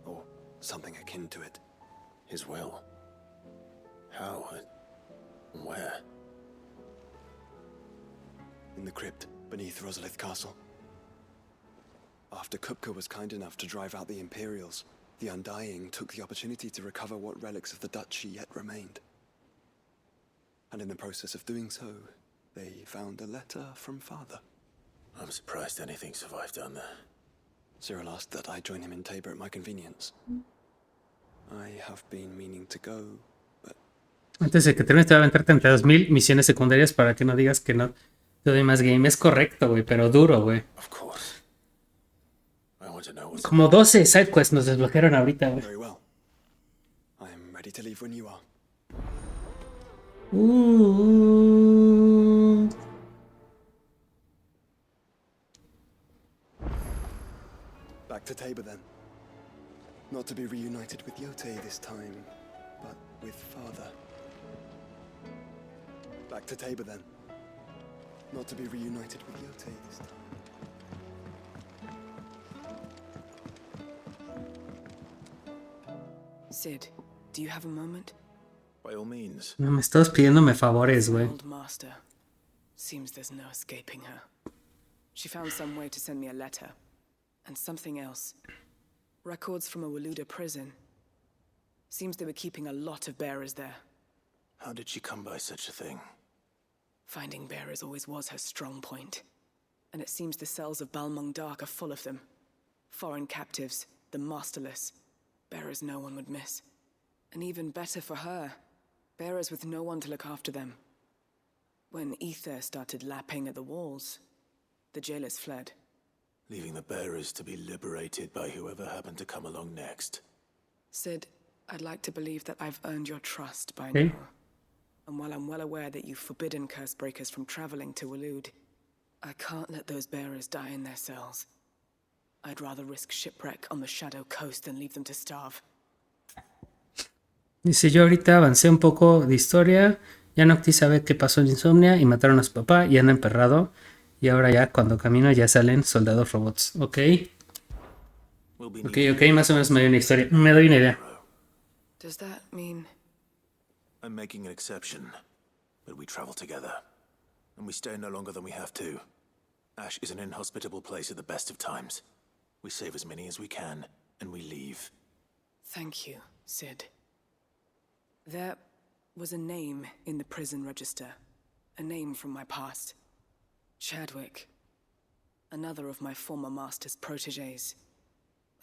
or something akin to it. His will? How and where? In the crypt beneath Rosalith Castle. After Kupka was kind enough to drive out the Imperials, the Undying took the opportunity to recover what relics of the duchy yet remained. And in the process of doing so, they found a letter from Father. I'm surprised anything survived down there. Cyril asked that I join him in Tabor at my convenience. I have been meaning to go, but... Antes de que termine te voy a aventar 32,000 misiones secundarias para que no digas que no te doy más game. Es correcto, güey, pero duro, güey. Of course. I want to know what's... Como 12 sidequests nos desbloquearon ahorita, güey. Very well. I am ready to leave when you are. Back to Tabor then. Not to be reunited with Yote this time, but with Father. Back to Tabor then. Not to be reunited with Yote this time. Sid, do you have a moment? By all means. No me estás pidiéndome favores, güey. Old master. Seems there's no escaping her. She found some way to send me a letter. And something else. Records from a Waluda prison. Seems they were keeping a lot of bearers there. How did she come by such a thing? Finding bearers always was her strong point. And it seems the cells of Balmung Dark are full of them. Foreign captives, the masterless. Bearers no one would miss. And even better for her, bearers with no one to look after them. When ether started lapping at the walls, the jailers fled. Leaving the bearers to be liberated by whoever happened to come along next. Sid, I'd like to believe that I've earned your trust by Okay. now. And while I'm well aware that you've forbidden Cursebreakers from traveling to Walud, I can't let those bearers die in their cells. I'd rather risk shipwreck on the Shadow Coast than leave them to starve. Dice, yo ahorita avancé un poco de historia. Ya Noctis sabe qué pasó en Insomnia y mataron a su papá y anda emperrado. Y ahora ya cuando camino ya salen soldados robots. Ok. Ok, más o menos me doy una historia. Me doy una idea. Does that mean... I'm making an exception, but we travel together. And we stay no longer than we have to. Ash is an inhospitable place at the best of times. We save as many as we can, and we leave. Thank you, Sid. There was a name in the prison register. A name from my past. Chadwick. Another of my former master's protégés.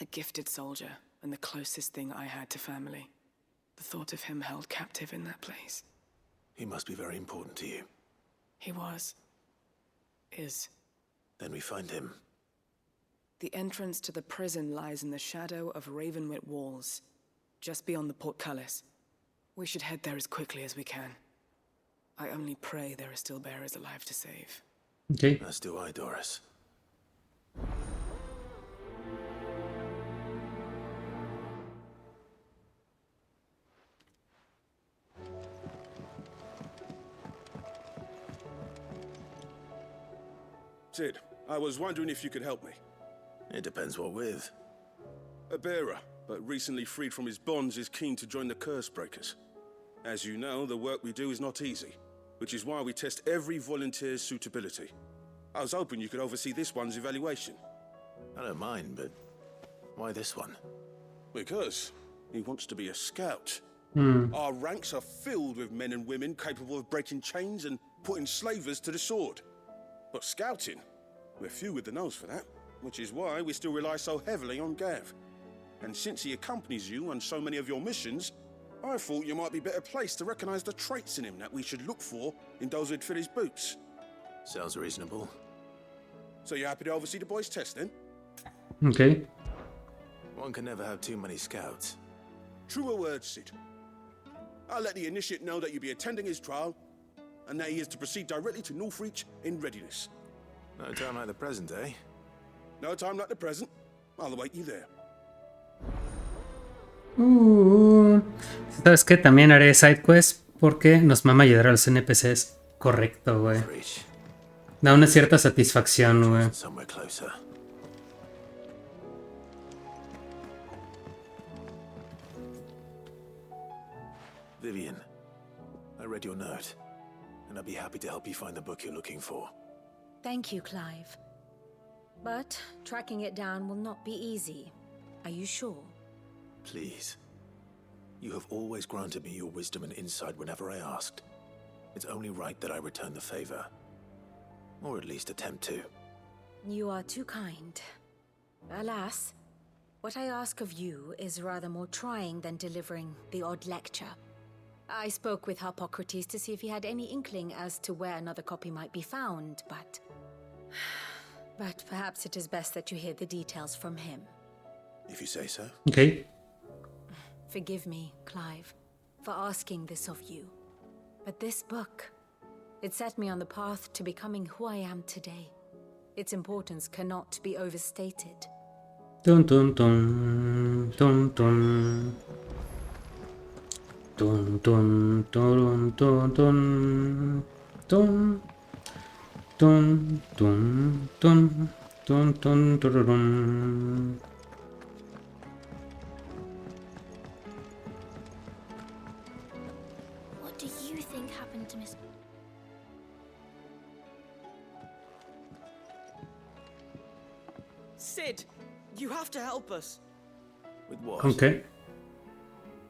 A gifted soldier, and the closest thing I had to family. The thought of him held captive in that place. He must be very important to you. He was. Is. Then we find him. The entrance to the prison lies in the shadow of Ravenwit walls, just beyond the portcullis. We should head there as quickly as we can. I only pray there are still bearers alive to save. Okay. As do I, Doris. Sid, I was wondering if you could help me. It depends what with. A bearer, but recently freed from his bonds, is keen to join the Curse Breakers. As you know, the work we do is not easy, which is why we test every volunteer's suitability. I was hoping you could oversee this one's evaluation. I don't mind, but why this one? Because he wants to be a scout. Our ranks are filled with men and women capable of breaking chains and putting slavers to the sword. But scouting, we're few with the nose for that, which is why we still rely so heavily on Gav. And since he accompanies you on so many of your missions, I thought you might be better placed to recognize the traits in him that we should look for in those who'd fill his boots. Sounds reasonable. So you're happy to oversee the boys' test, then? Okay. One can never have too many scouts. Truer words, Sid. I'll let the initiate know that you'll be attending his trial, and that he is to proceed directly to Northreach in readiness. No time like the present, eh? No time like the present. I'll await you there. ¿Sabes qué? También haré Sidequest porque nos mama ayudar a los NPCs. Correcto, güey. Da una cierta satisfacción, güey. Somewhere closer. Vivian, I read your note, and I'd be happy to help you find the book you're looking for. Thank you, Clive. But tracking it down will not be easy. Are you sure? Please. You have always granted me your wisdom and insight whenever I asked. It's only right that I return the favor. Or at least attempt to. You are too kind. Alas, what I ask of you is rather more trying than delivering the odd lecture. I spoke with Harpocrates to see if he had any inkling as to where another copy might be found, but perhaps it is best that you hear the details from him. If you say so. Okay. Forgive me, Clive, for asking this of you. But this book, it set me on the path to becoming who I am today. Its importance cannot be overstated. Dun dun dun dun dun. Dun dun dun dun dun dun dun dun dun dun dun dun. What do you think happened to Miss? Sid, you have to help us. With what? Okay.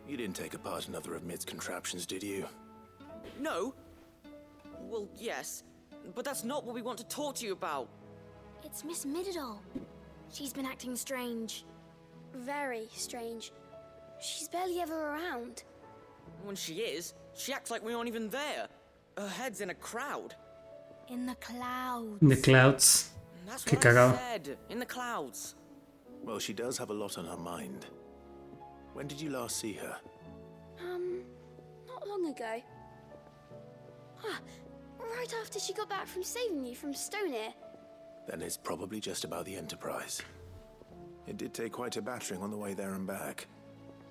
You didn't take apart another of Mid's contraptions, did you? No. Well, yes, but that's not what we want to talk to you about. It's Miss Mididol. She's been acting strange. Very strange. She's barely ever around. When she is, she acts like we aren't even there. Her head's in a crowd. In the clouds. In the clouds. That's Qué what I cagado. said. In the clouds. Well, she does have a lot on her mind. When did you last see her? Not long ago. Right after she got back from saving you from Stoneir. Then it's probably just about the Enterprise. It did take quite a battering on the way there and back.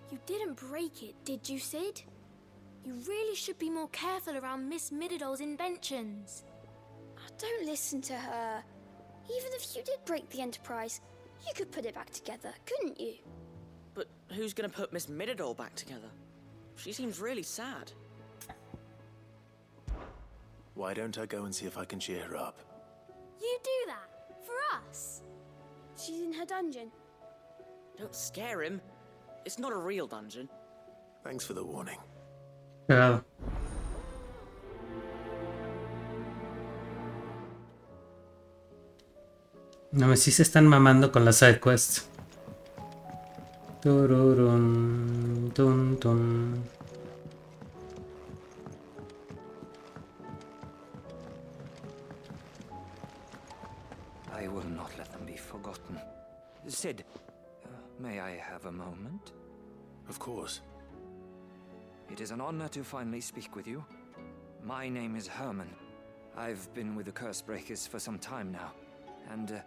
You didn't break it, did you, Sid? You really should be more careful around Miss Mididol's inventions. Oh, don't listen to her. Even if you did break the Enterprise, you could put it back together, couldn't you? But who's gonna put Miss Mididol back together? She seems really sad. Why don't I go and see if I can cheer her up? You do that? For us? She's in her dungeon. Don't scare him. It's not a real dungeon. Thanks for the warning. Cagado. No, sí se están mamando con la sidequest. Tururun, dun, dun. I will not let them be forgotten. Sid, may I have a moment? Of course. It is an honor to finally speak with you. My name is Herman. I've been with the Cursebreakers for some time now, and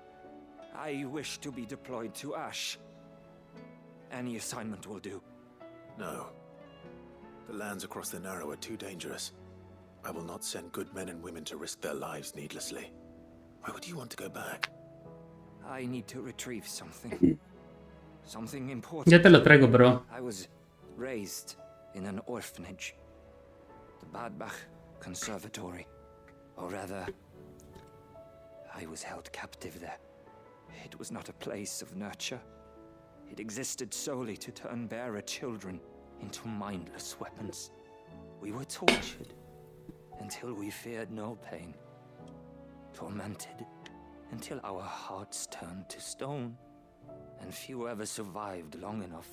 I wish to be deployed to Ash. Any assignment will do. No. The lands across the Narrow are too dangerous. I will not send good men and women to risk their lives needlessly. Why would you want to go back? I need to retrieve something. Something important. Ya te lo traigo, bro. I was raised in an orphanage. The Badbach Conservatory. Or rather, I was held captive there. It was not a place of nurture. It existed solely to turn bearer children into mindless weapons. We were tortured until we feared no pain. Tormented until our hearts turned to stone. And few ever survived long enough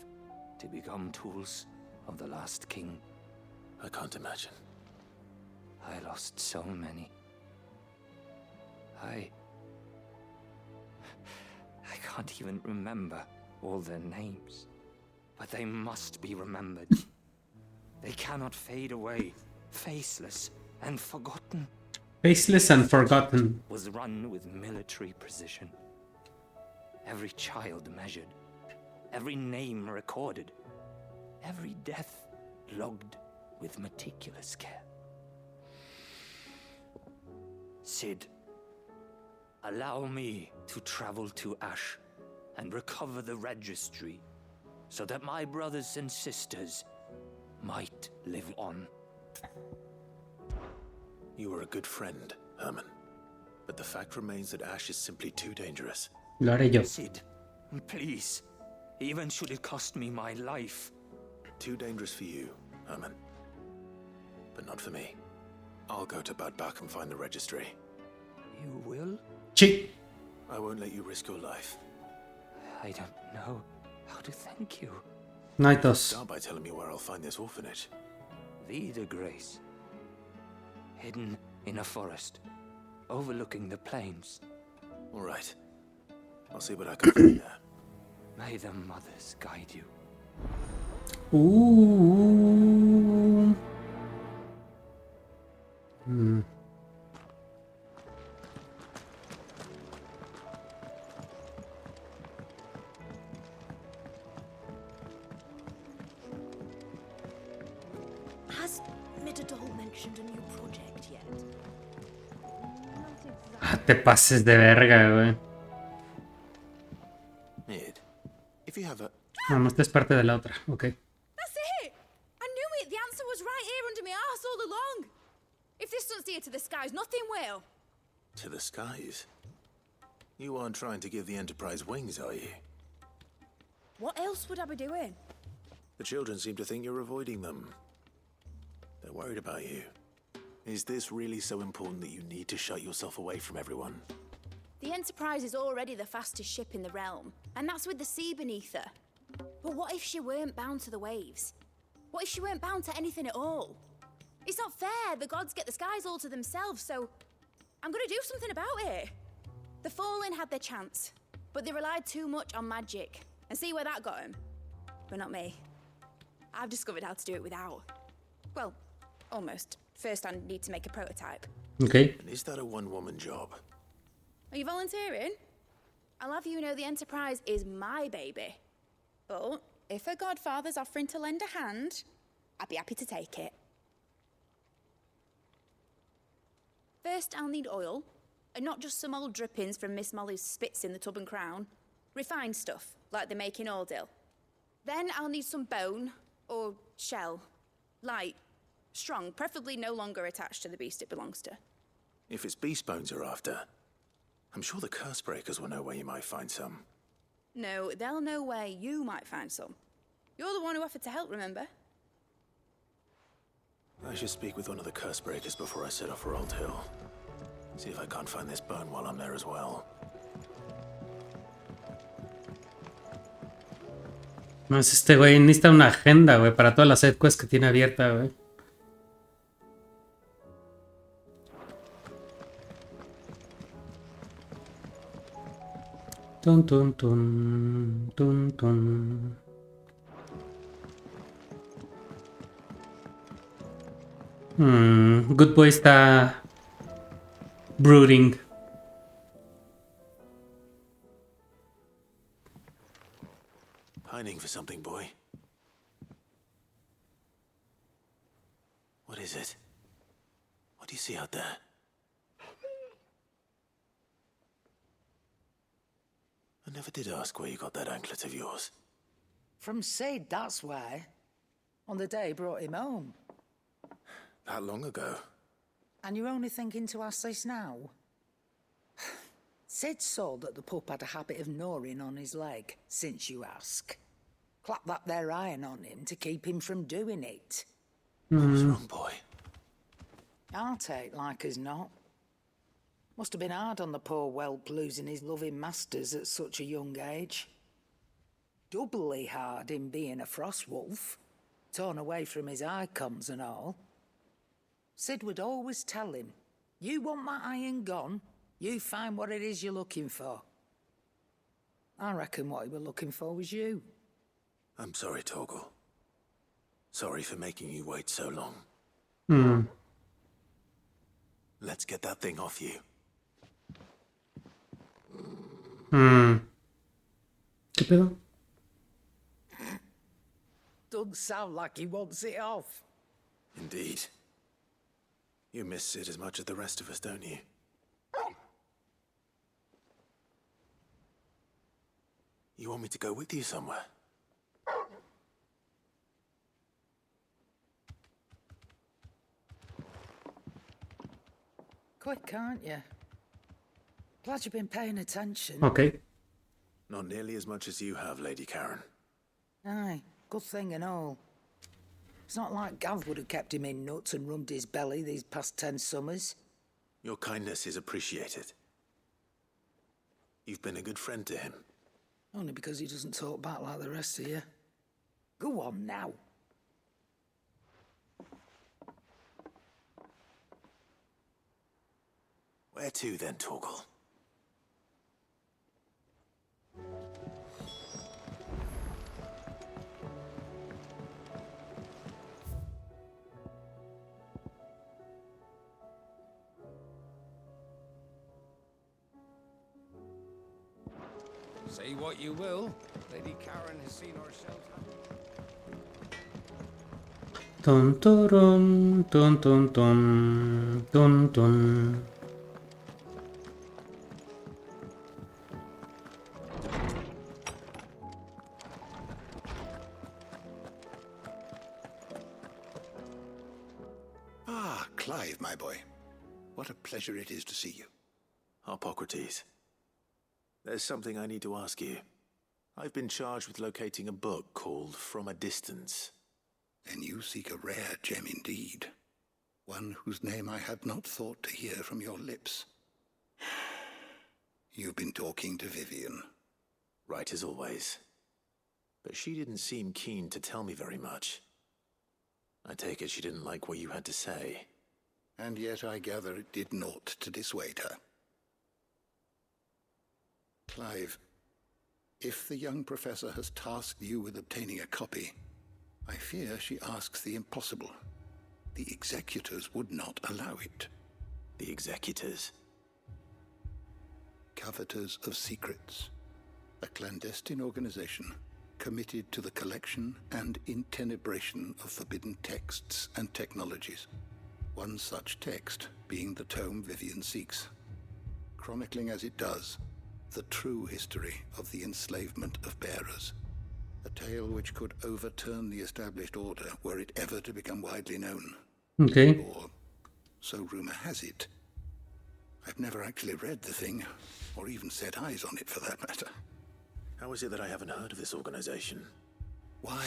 to become tools of the last king. I can't imagine. I lost so many. I can't even remember all their names. But they must be remembered. They cannot fade away, faceless and forgotten. Faceless and forgotten. Was run with military precision. Every child measured, every name recorded, every death logged with meticulous care. Sid, allow me to travel to Ash and recover the registry so that my brothers and sisters might live on. You were a good friend, Herman. But the fact remains that Ash is simply too dangerous. Lo haré yo. Sid, please. Even should it cost me my life. Too dangerous for you, Herman. But not for me. I'll go to Bad Bach and find the registry. You will? Sí. I won't let you risk your life. I don't know how to thank you. Nightos. Start by telling me where I'll find this orphanage. Vida Grace. Hidden in a forest, overlooking the plains. All right. I'll see what I can find there. May the mothers guide you. Ooh. Has Midadol mentioned a new project yet? Ah, te pases de verga, güey. Mid, if you have a... No, esta es parte de la otra. Ok. That's it! I knew it! The answer was right here under my arse all along! If this doesn't steer to the skies, nothing will! To the skies? You aren't trying to give the Enterprise wings, are you? What else would I be doing? The children seem to think you're avoiding them. They're worried about you. Is this really so important that you need to shut yourself away from everyone? The Enterprise is already the fastest ship in the realm, and that's with the sea beneath her. But what if she weren't bound to the waves? What if she weren't bound to anything at all? It's not fair. The gods get the skies all to themselves, so I'm gonna do something about it. The Fallen had their chance, but they relied too much on magic. And see where that got them? But not me. I've discovered how to do it without. Well, almost. First I need to make a prototype. Okay. And is that a one-woman job? Are you volunteering? I'll have you know the Enterprise is my baby. But if a godfather's offering to lend a hand, I'd be happy to take it. First, I'll need oil, and not just some old drippings from Miss Molly's spits in the Tub and Crown. Refined stuff, like they make in Ordil. Then I'll need some bone, or shell. Light, strong, preferably no longer attached to the beast it belongs to. If it's beast bones you're after, I'm sure the Cursebreakers will know where you might find some. No, they'll know where you might find some. You're the one who offered to help, remember? I should speak with one of the Cursebreakers before I set off for Old Hill. See if I can't find this bone while I'm there as well. No, es este güey necesita una agenda, güey, para todas las sidequests que tiene abierta, güey. Tun, tun, tun, tun, tun. Good Boy está brooding. Pining for something, boy. What is it? What do you see out there? I never did ask where you got that anklet of yours. From Sid, that's why. On the day he brought him home. That long ago? And you're only thinking to ask this now? Sid saw that the pup had a habit of gnawing on his leg, since you ask. Clap that there iron on him to keep him from doing it. What was wrong, boy? I'll take like as not. Must have been hard on the poor whelp losing his loving masters at such a young age. Doubly hard in being a frost wolf, torn away from his icons and all. Sid would always tell him, you want that iron gone, you find what it is you're looking for. I reckon what he was looking for was you. I'm sorry, Torgal. Sorry for making you wait so long. Let's get that thing off you. ¿Qué pedo? Doesn't sound like he wants it off. Indeed. You miss Sid as much as the rest of us, don't you? You want me to go with you somewhere? Quick, aren't you? Glad you've been paying attention. Okay. Not nearly as much as you have, Lady Karen. Aye, good thing and all. It's not like Gav would have kept him in nuts and rubbed his belly these past 10 summers. Your kindness is appreciated. You've been a good friend to him. Only because he doesn't talk back like the rest of you. Go on now. Where to then, Torgal? Say what you will, Lady Karen has seen herself. Ton ton ton ton ton ton ton. Ah, Clive, my boy. What a pleasure it is to see you. Hippocrates. There's something I need to ask you. I've been charged with locating a book called From a Distance. Then you seek a rare gem indeed. One whose name I had not thought to hear from your lips. You've been talking to Vivian. Right as always. But she didn't seem keen to tell me very much. I take it she didn't like what you had to say. And yet I gather it did naught to dissuade her. Clive, if the young professor has tasked you with obtaining a copy, I fear she asks the impossible. The executors would not allow it. The executors? Coveters of Secrets. A clandestine organization committed to the collection and intenebration of forbidden texts and technologies. One such text being the tome Vivian seeks, chronicling as it does the true history of the enslavement of bearers. A tale which could overturn the established order were it ever to become widely known. Okay. Or so rumor has it. I've never actually read the thing, or even set eyes on it for that matter. How is it that I haven't heard of this organization? Why,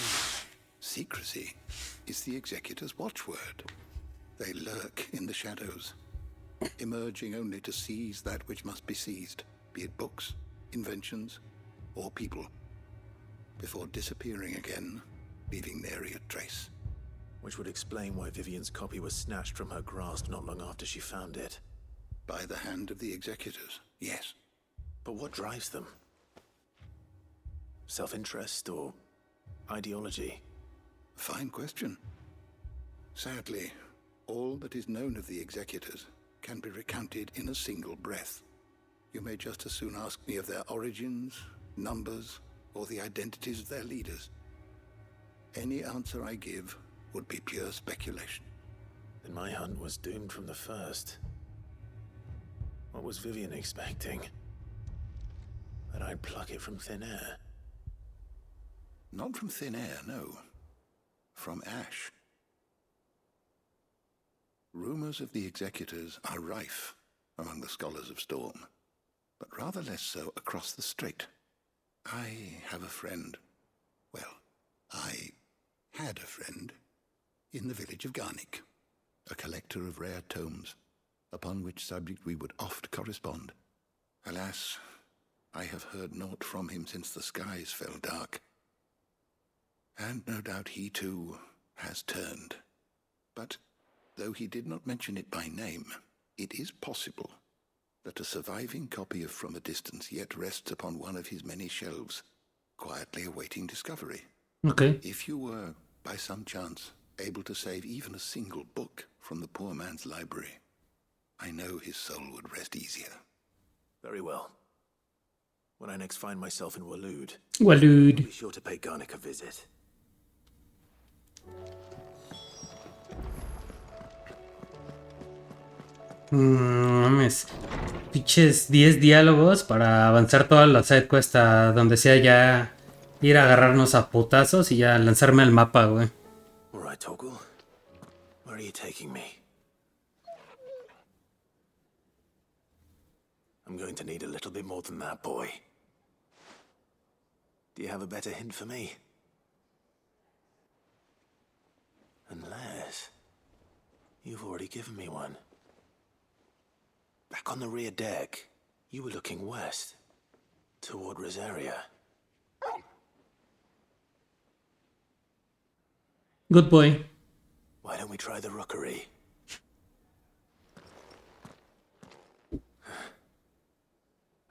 secrecy is the executor's watchword. They lurk in the shadows, emerging only to seize that which must be seized, be it books, inventions, or people, before disappearing again, leaving nary a trace. Which would explain why Vivian's copy was snatched from her grasp not long after she found it. By the hand of the executors, yes. But what drives them? Self-interest or ideology? Fine question. Sadly, All that is known of the executors can be recounted in a single breath. You may just as soon ask me of their origins, numbers, or the identities of their leaders. Any answer I give would be pure speculation. Then my hunt was doomed from the first. What was Vivian expecting? That I'd pluck it from thin air? Not from thin air, no. From ash. Rumors of the executors are rife among the scholars of Storm, but rather less so across the strait. I have a friend. Well, I had a friend in the village of Garnick, a collector of rare tomes, upon which subject we would oft correspond. Alas, I have heard naught from him since the skies fell dark. And no doubt he too has turned. But though he did not mention it by name, it is possible that a surviving copy of From a Distance yet rests upon one of his many shelves, quietly awaiting discovery. Okay. If you were, by some chance, able to save even a single book from the poor man's library, I know his soul would rest easier. Very well. When I next find myself in Waloed, be sure to pay Garnick a visit. Mames. Pinches 10 diálogos para avanzar toda la sidequest a donde sea, ya ir a agarrarnos a putazos y ya lanzarme al mapa, güey. All right, Toggle. Where are you taking me? I'm going to need a little bit more than that, boy. Do you have a better hint for me? Unless you've already given me one. Back on the rear deck, you were looking west, toward Rosaria. Good boy. Why don't we try the rookery?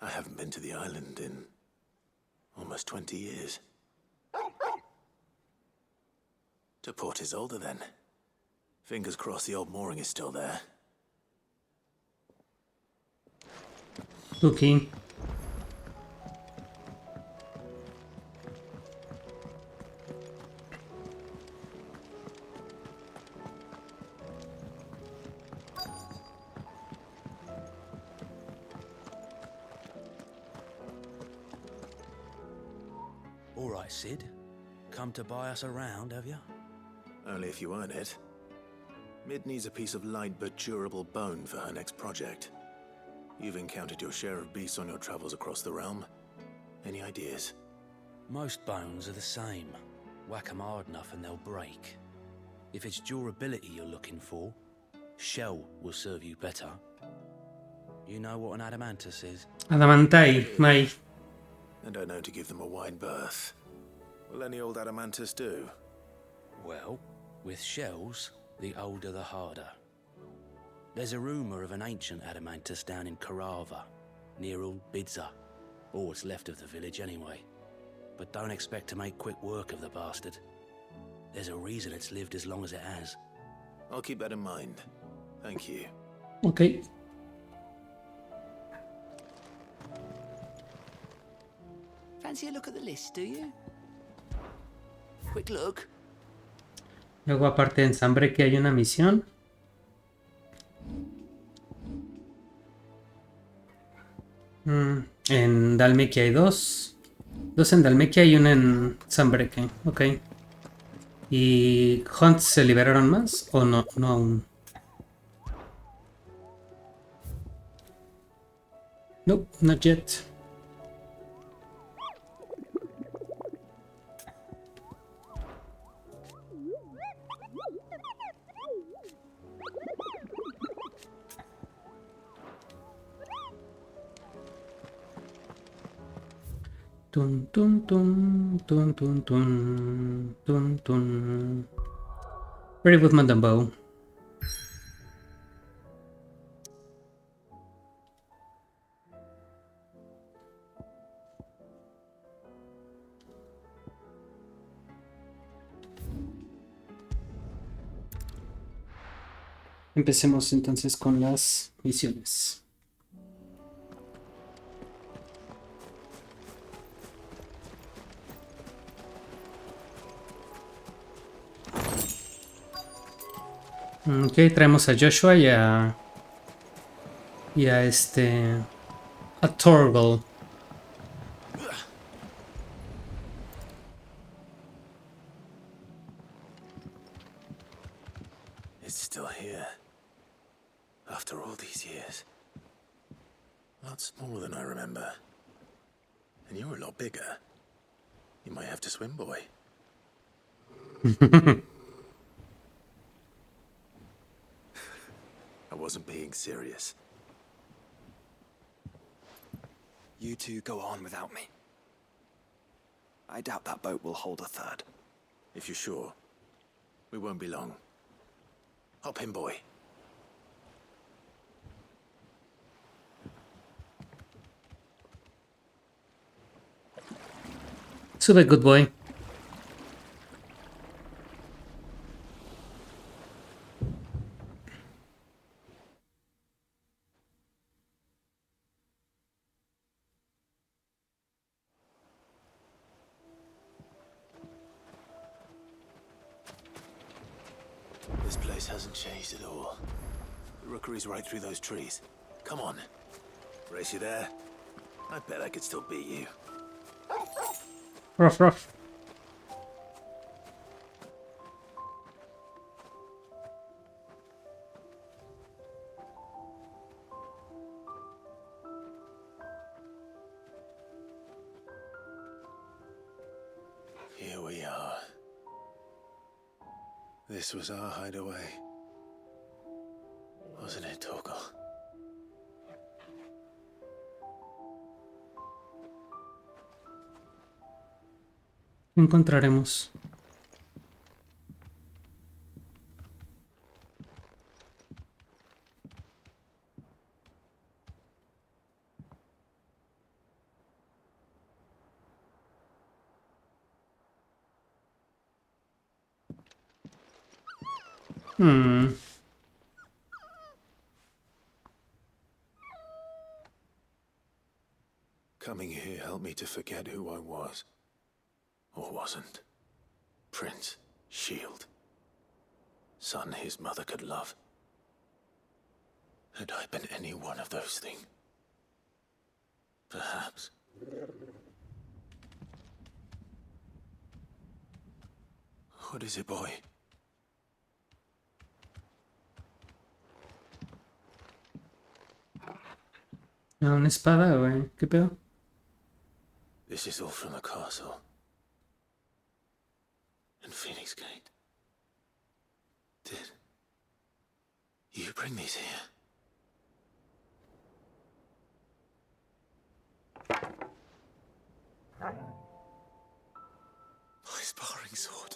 I haven't been to the island in almost 20 years. To Port Isolde, then. Fingers crossed the old mooring is still there. Okay. All right, Sid. Come to buy us around, have you? Only if you earn it. Mid needs a piece of light but durable bone for her next project. You've encountered your share of beasts on your travels across the realm. Any ideas? Most bones are the same. Whack 'em hard enough and they'll break. If it's durability you're looking for, shell will serve you better. You know what an adamantus is? Adamantai, mai. And I know to give them a wide berth. Will any old adamantus do? Well, with shells, the older the harder. There's a rumour of an ancient adamantus down in Karava, near Old Bidza. Or what's left of the village anyway. But don't expect to make quick work of the bastard. There's a reason it's lived as long as it has. I'll keep that in mind. Thank you. Okay. Fancy a look at the list, do you? Quick look. Luego aparte en Sunbreak hay una misión. En Dhalmekia hay dos. Dos en Dhalmekia y una en Sunbreak. Ok. ¿Y Hunts se liberaron más? ¿O no? No aún. Nope, not yet. Tun tun tun tun tun tun tun tun. Ready with my Dumbo. Empecemos entonces con las misiones. Ok, traemos a Joshua y a Torgal. It's still here. After all these years. A lot smaller than I remember. And you're a lot bigger. You might have to swim, boy. I wasn't being serious. You two go on without me. I doubt that boat will hold a third. If you're sure, we won't be long. Hop in, boy. Sube, good boy. This place hasn't changed at all. The rookery's right through those trees. Come on. Race you there? I bet I could still beat you. Ruff, ruff. Here we are. This was our hideaway. Wasn't it, Torgal? Encontraremos. Coming here helped me to forget who I was. Or wasn't. Prince, shield. Son his mother could love. Had I been any one of those things? Perhaps. What is it, boy? Una espada, güey. ¿Qué pedo? This is all from the castle. And Phoenix Gate. Did you bring these here? My sparring sword.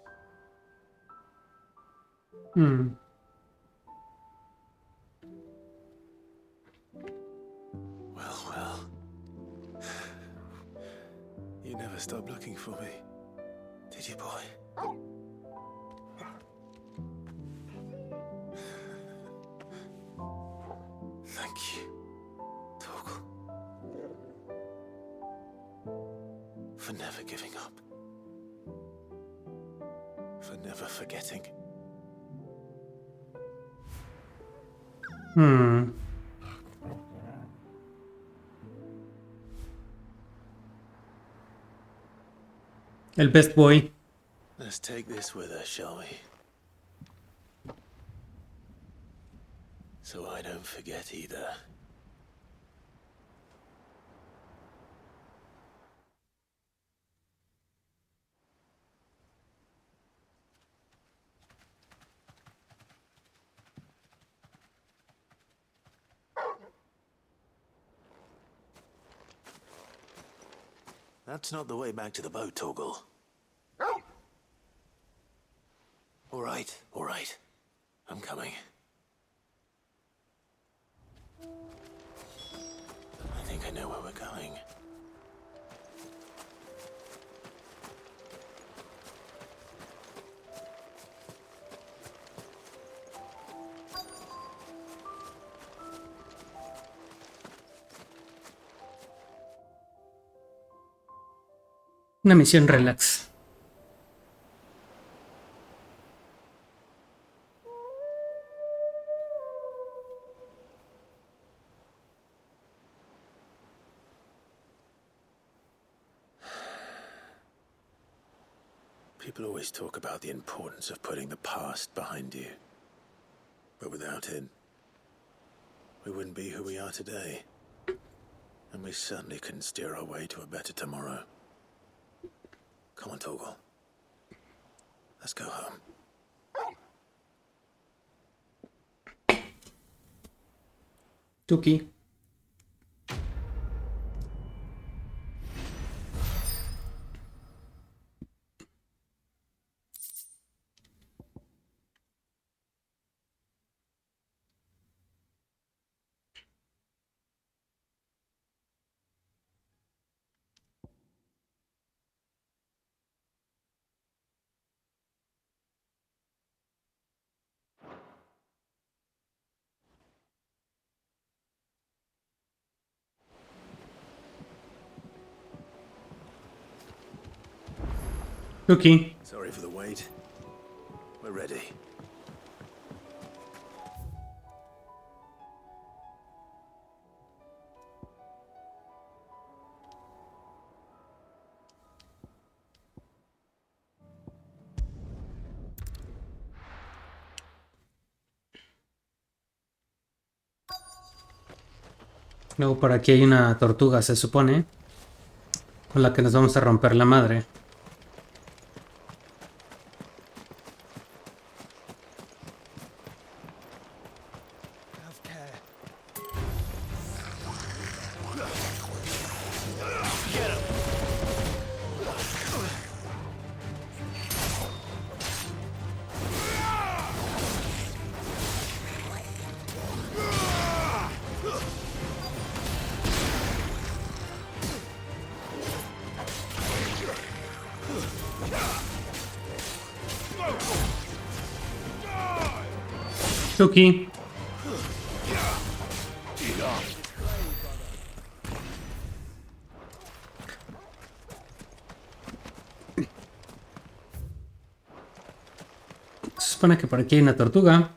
Well. You never stopped looking for me, did you, boy? Thank you, Torgal. For never giving up. For never forgetting. El best boy. Let's take this with us, shall we? So I don't forget either. That's not the way back to the boat, Torgal. All right. I'm coming. I think I know where we're going. Una misión relax. People always talk about the importance of putting the past behind you. But without it, we wouldn't be who we are today. And we certainly couldn't steer our way to a better tomorrow. Come on, Torgal. Let's go home. Tuki. Tuki. Sorry for the wait. We're ready. Luego por aquí hay una tortuga, se supone, con la que nos vamos a romper la madre. Tuki. Se supone que por aquí hay una tortuga.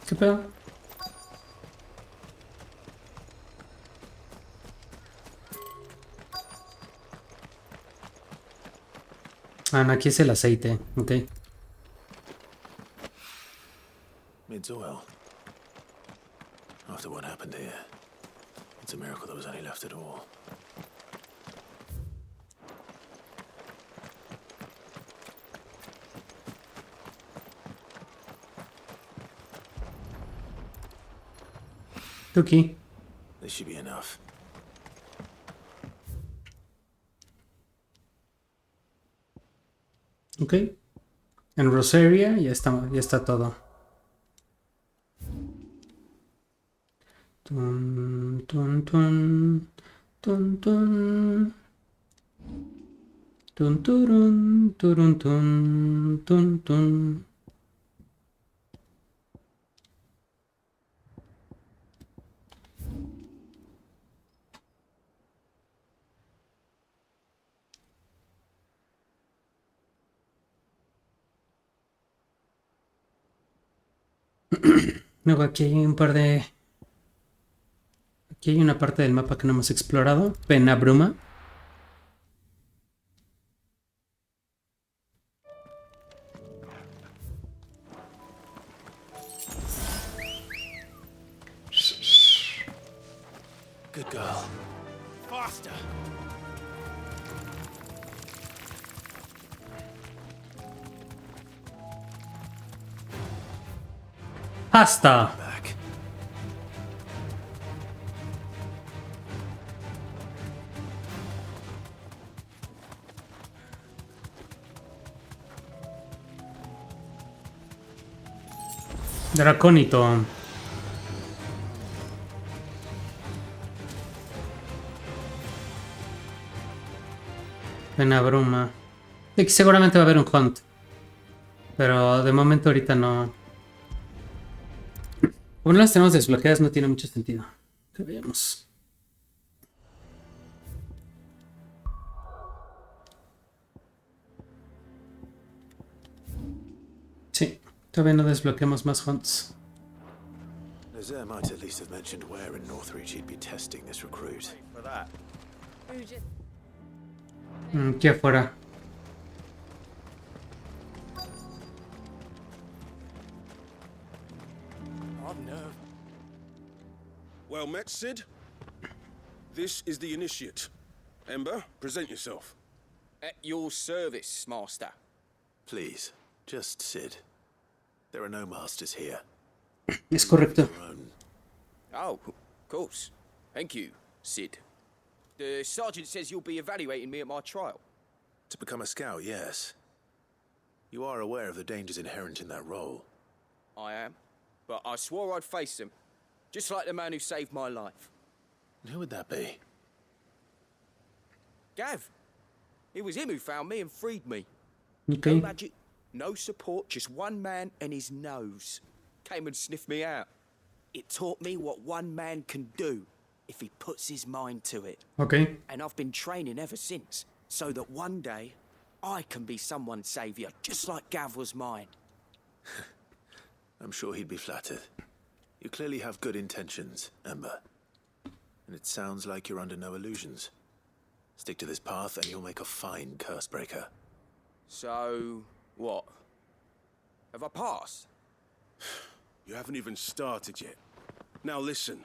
¿Qué pedo? Ah, no, aquí es el aceite, ok. It's well. After what happened here, it's a miracle there was any left at all. Tuki. This should be enough. Ok. En Rosaria ya está todo. Tun, tun, tun, tun, tun. Tun, turun, turun, tun, tun, tun. Luego aquí hay un par de... Aquí hay una parte del mapa que no hemos explorado. Pena Bruma. Good girl. Faster. Hasta. Dracónito. Pena Bruma. Sí, seguramente va a haber un hunt. Pero de momento ahorita no. Como no las tenemos desbloqueadas, no tiene mucho sentido. Que veamos. Sí, todavía no desbloqueamos más hunts. Nazir might at least have mentioned where in Northreach he'd be testing this recruit. For that. Aquí afuera. Well met, Sid. This is the initiate. Ember, present yourself. At your service, Master. Please, just Sid. There are no masters here. Es correcto. Oh, of course. Thank you, Sid. The sergeant says you'll be evaluating me at my trial. To become a scout, yes. You are aware of the dangers inherent in that role. I am. But I swore I'd face them. Just like the man who saved my life. And who would that be? Gav. It was him who found me and freed me. Okay. No magic, no support, just one man and his nose. Came and sniffed me out. It taught me what one man can do if he puts his mind to it. Okay. And I've been training ever since, so that one day I can be someone's savior, just like Gav was mine. I'm sure he'd be flattered. You clearly have good intentions, Ember. And it sounds like you're under no illusions. Stick to this path and you'll make a fine curse breaker. So, what? Have I passed? You haven't even started yet. Now listen.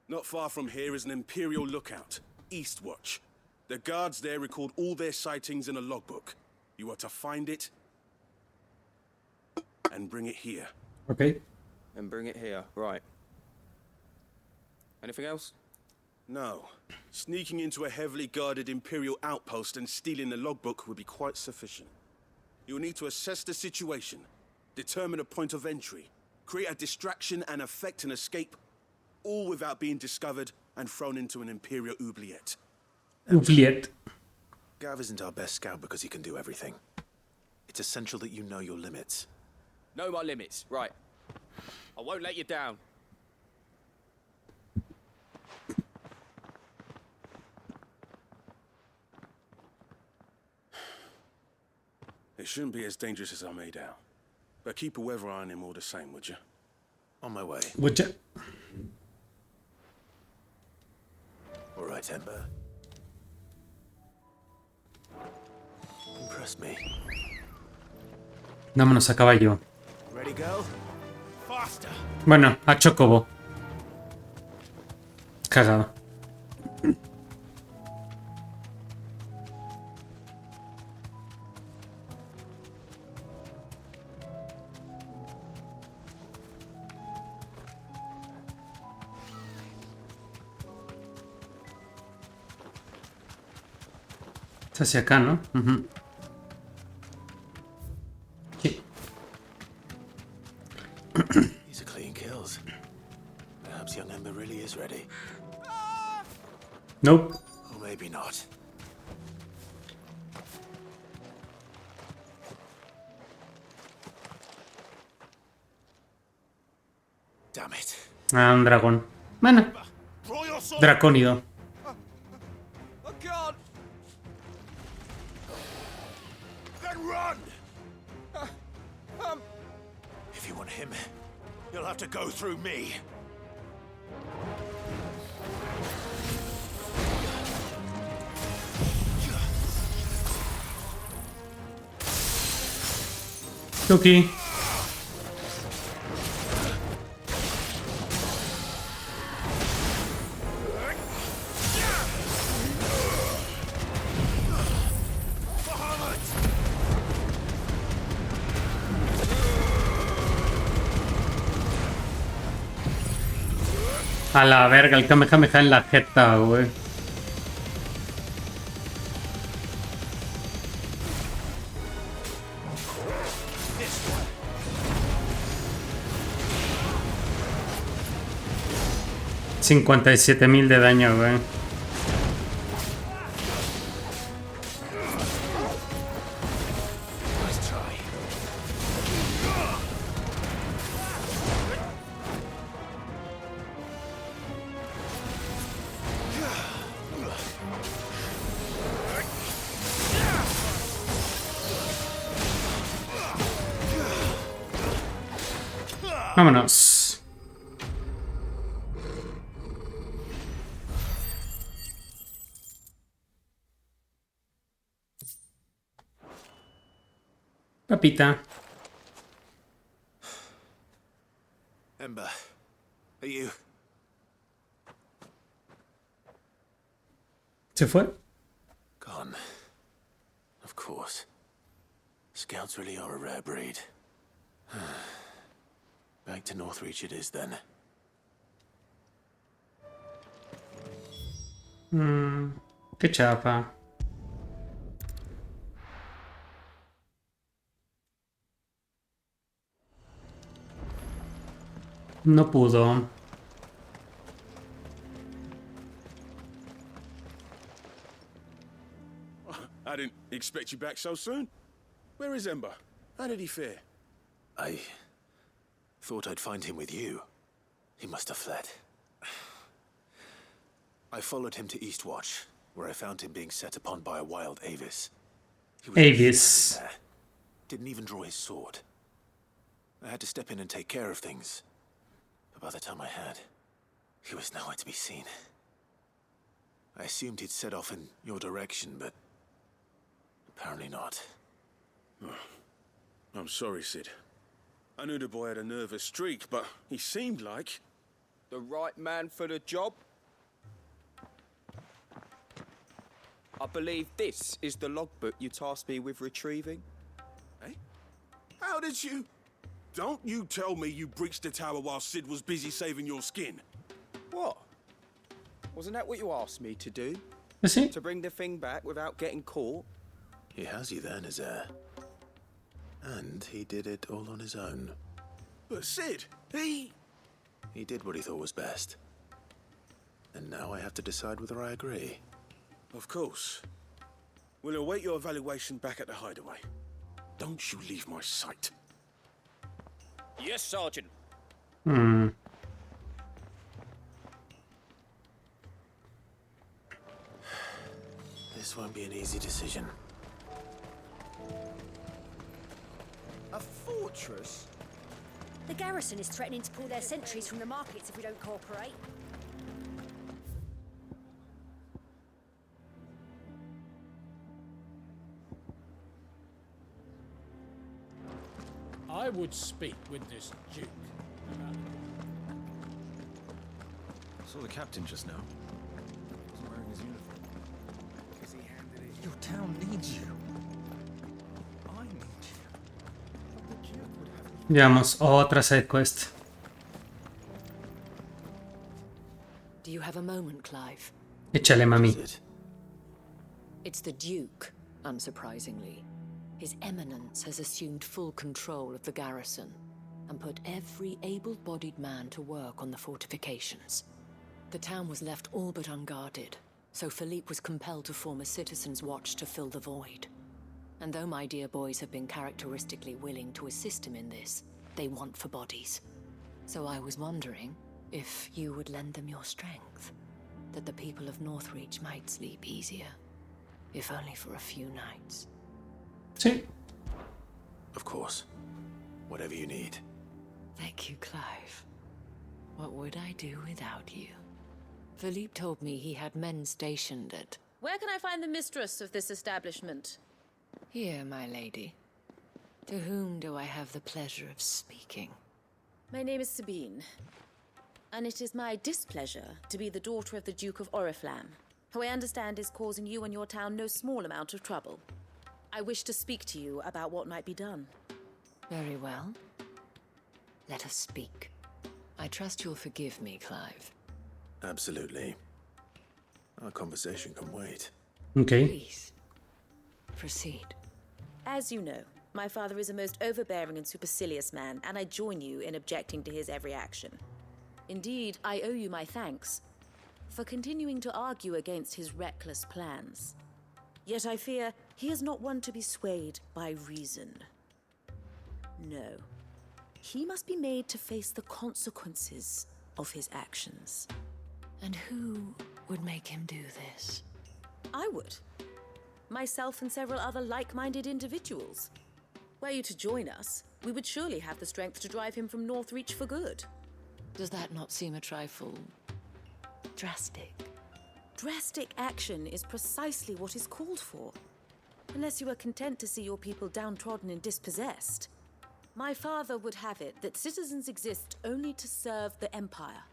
Not far from here is an Imperial lookout, Eastwatch. The guards there record all their sightings in a logbook. You are to find it and bring it here. Okay. And bring it here, right. Anything else? No. Sneaking into a heavily guarded Imperial outpost and stealing the logbook would be quite sufficient. You'll need to assess the situation, determine a point of entry, create a distraction and effect an escape, all without being discovered and thrown into an Imperial oubliette. Oubliette. Gav isn't our best scout because he can do everything. It's essential that you know your limits. Know my limits, right. I won't let you down. It shouldn't be as dangerous as I made out. But keep a weather eye on him all the same, would you? On my way. Would you? All right, Ember. Impress me. Vámonos a caballo. Ready, go? Faster. Bueno, a Chocobo. Cagado. Es hacia acá, ¿no? Sí. These are clean kills. Perhaps young Ember really is ready. Nope. Or maybe not. Damn it. Ah, un dragón. Bueno. Dracónido. I can't. Then run! If you want him, you'll have to go through me. Tuki. A la verga, el Kamehameha en la jeta, güey. $57,000 de daño, güey. Vámonos. Papita. Ember, are you... ¿Se fue? Gone. Of course. Scouts really are a rare breed. Back to Northreach it is then. Qué chapa. No pudo. I didn't expect you back so soon. Where is Ember? How did he fare? I thought I'd find him with you. He must have fled. I followed him to Eastwatch, where I found him being set upon by a wild Avis. He was Avis. there. Didn't even draw his sword. I had to step in and take care of things. But by the time I had, he was nowhere to be seen. I assumed he'd set off in your direction, but apparently not. I'm sorry, Sid. I knew the boy had a nervous streak, but he seemed like... The right man for the job? I believe this is the logbook you tasked me with retrieving. Eh? How did you... Don't you tell me you breached the tower while Sid was busy saving your skin. What? Wasn't that what you asked me to do? ¿Sí? To bring the thing back without getting caught? He has you there, Nazaire. And he did it all on his own. But Sid, he did what he thought was best. And now I have to decide whether I agree. Of course. We'll await your evaluation back at the hideaway. Don't you leave my sight. Yes, Sergeant. This won't be an easy decision. A fortress? The garrison is threatening to pull their sentries from the markets if we don't cooperate. I would speak with this Duke about... Saw the captain just now. Wasn't wearing his uniform. Because he handed it. Your town needs you. I need you. But the Duke would have... Veamos otra Sidequest. Do you have a moment, Clive? Échale, mami. It's the Duke, unsurprisingly. His Eminence has assumed full control of the garrison and put every able-bodied man to work on the fortifications. The town was left all but unguarded, so Philippe was compelled to form a citizens' watch to fill the void. And though my dear boys have been characteristically willing to assist him in this, they want for bodies. So I was wondering if you would lend them your strength, that the people of Northreach might sleep easier, if only for a few nights. Sí. Of course. Whatever you need. Thank you, Clive. What would I do without you? Philippe told me he had men stationed at... Where can I find the mistress of this establishment? Here, my lady. To whom do I have the pleasure of speaking? My name is Sabine, and it is my displeasure to be the daughter of the Duke of Oriflamme, who I understand is causing you and your town no small amount of trouble. I wish to speak to you about what might be done. Very well. Let us speak. I trust you'll forgive me, Clive. Absolutely. Our conversation can wait. Okay. Please, proceed. As you know, my father is a most overbearing and supercilious man, and I join you in objecting to his every action. Indeed, I owe you my thanks for continuing to argue against his reckless plans. Yet I fear he is not one to be swayed by reason. No. He must be made to face the consequences of his actions. And who would make him do this? I would. Myself and several other like-minded individuals. Were you to join us, we would surely have the strength to drive him from Northreach for good. Does that not seem a trifle drastic? Drastic action is precisely what is called for. Unless you are content to see your people downtrodden and dispossessed. My father would have it that citizens exist only to serve the Empire.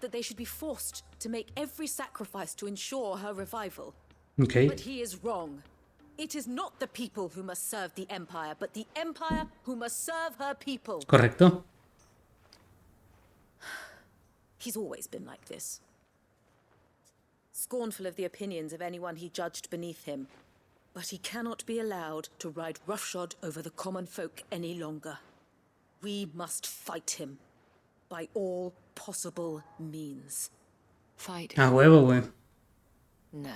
That they should be forced to make every sacrifice to ensure her revival. Okay. But he is wrong. It is not the people who must serve the Empire, but the Empire who must serve her people. Correcto. He's always been like this. Scornful of the opinions of anyone he judged beneath him. But he cannot be allowed to ride roughshod over the common folk any longer. We must fight him. By all possible means. Fight A huevo, güey. No.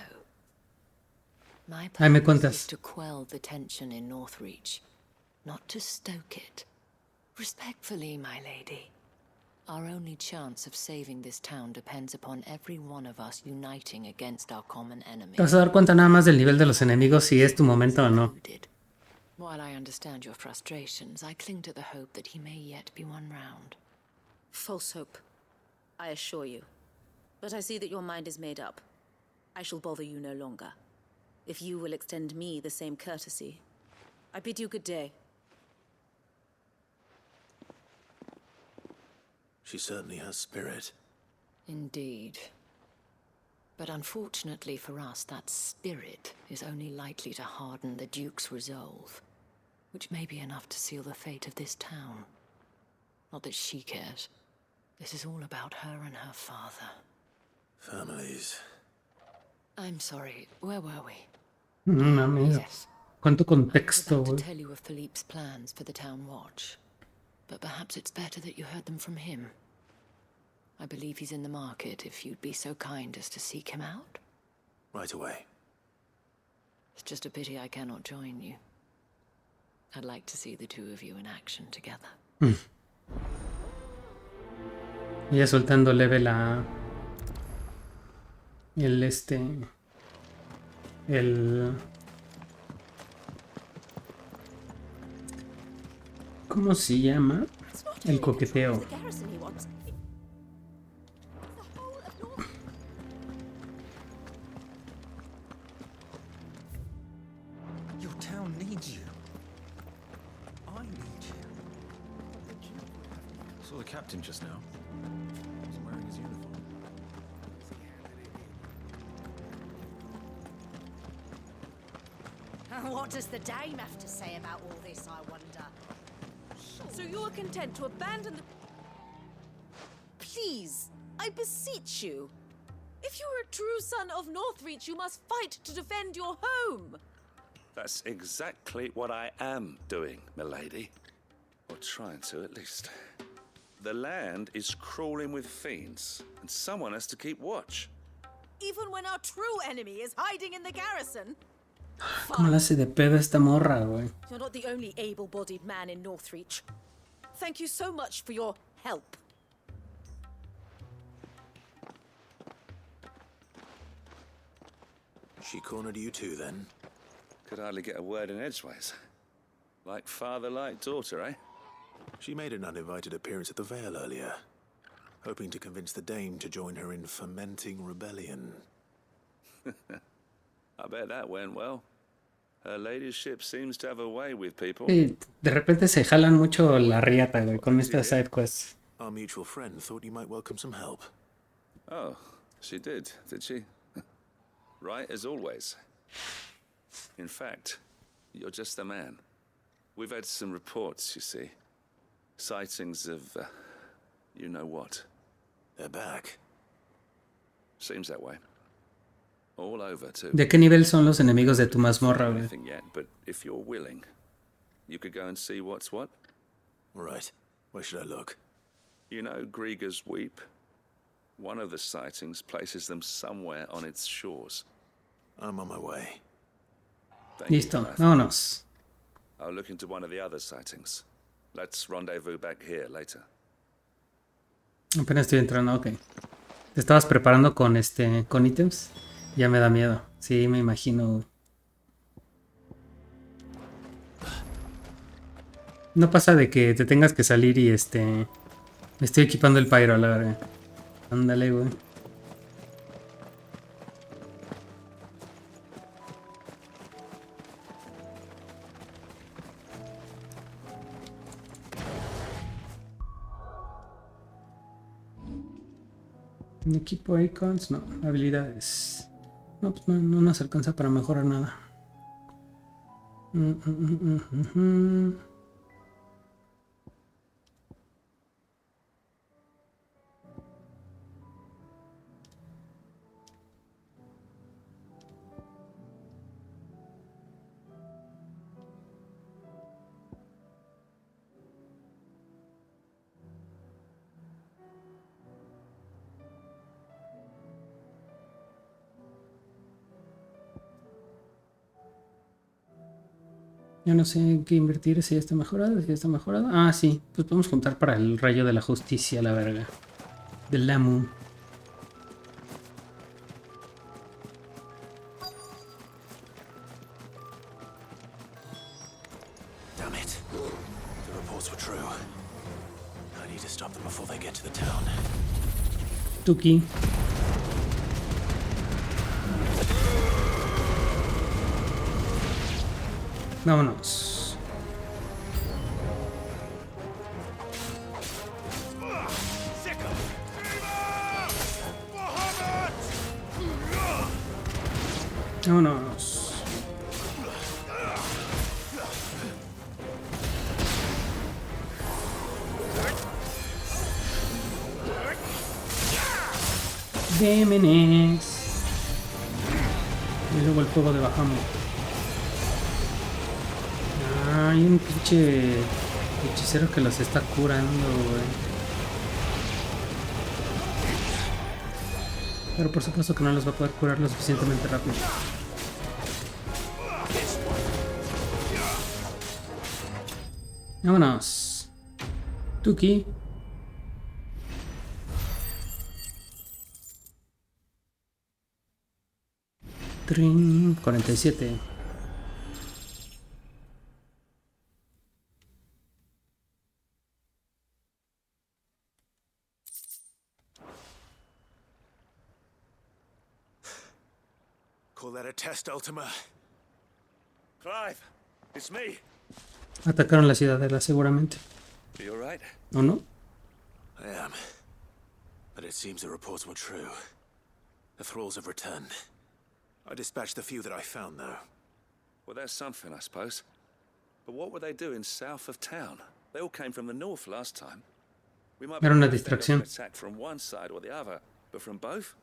My Ahí me purpose cuentas. is to quell the tension in Northreach, not to stoke it. Respectfully, my lady. Our only chance of saving this town depends upon every one of us uniting against our common enemy. Te vas a dar cuenta nada más del nivel de los enemigos si es tu momento o no. While I understand your frustrations, I cling to the hope that he may yet be won round. False hope, I assure you. But I see that your mind is made up. I shall bother you no longer. If you will extend me the same courtesy, I bid you good day. She certainly has spirit. Indeed. But unfortunately for us, that spirit is only likely to harden the Duke's resolve, which may be enough to seal the fate of this town. Not that she cares. This is all about her and her father. Families. I'm sorry, where were we? Mames. Yes. Cuánto contexto, To güey. tell you of Philippe's plans for the town watch. But perhaps it's better that you heard them from him. I believe he's in the market, if you'd be so kind as to seek him out. Right away. It's just a pity I cannot join you. I'd like to see the two of you in action together. Ya soltando level a... ¿Cómo se llama? El coqueteo. Your town needs you. I need you. Saw the captain just now. He wasn't wearing his uniform. What does the dame have to say about all this, I wonder? So you are content to abandon the... Please, I beseech you. If you are a true son of Northreach, you must fight to defend your home. That's exactly what I am doing, milady. Or trying to, at least. The land is crawling with fiends, and someone has to keep watch. Even when our true enemy is hiding in the garrison. ¿Cómo la hace de pedo esta morra, güey? You're not the only able-bodied man in Northreach. Thank you so much for your help. She cornered you too, then? Could hardly get a word in edgeways. Like father, like daughter, eh? She made an uninvited appearance at the Vale earlier, hoping to convince the Dame to join her in fomenting rebellion. I bet that went well. Her ladyship seems to have a way with people. Sí, de repente se jalan mucho la riata, güey, con estas sidequests. Our mutual friend thought you might welcome some help. Oh, she did she? Right as always. In fact, you're just the man. We've had some reports, you see. Sightings of, you know what. They're back. Seems that way. All over, too. ¿De qué nivel son los enemigos de tu mazmorra, güey? Nothing yet, but if you're willing, you could go and see what's what. Right. Where should I look? You know Grieger's Weep? One of the sightings places them somewhere on its shores. I'm on my way. Listo, vámonos. I'll look into one of the other sightings. Let's rendezvous back here later. Apenas estoy entrando, ok. ¿Te estabas preparando con con ítems? Ya me da miedo. Sí, me imagino. No pasa de que te tengas que salir y me estoy equipando el pyro a la verga. Ándale, güey. Equipo icons, no, habilidades. No, pues no nos alcanza para mejorar nada. Yo no sé en qué invertir, si ya está mejorado, si ya está mejorado. Ah, sí, pues podemos juntar para el rayo de la justicia, la verga. Del Lamu. Damn it. The reports were true. I need to stop them before they get to the town. Tuki. Vámonos. Vámonos. Démenes. Y luego el fuego de bajamos. Hay un pinche hechicero que los está curando, güey. Pero por supuesto que no los va a poder curar lo suficientemente rápido. Vámonos. Tuki. Trin 47. Call that a test, Ultima? Clive, it's me. Atacaron la ciudadela seguramente. You all right? ¿O no? I am. But it seems the reports were true. The thralls have returned. I dispatched the few that I found, though. Well, that's something, I suppose. But what were they doing south of town? They all came from the north last time. We might be Era una distracción. attacked from one side or the other, but from both?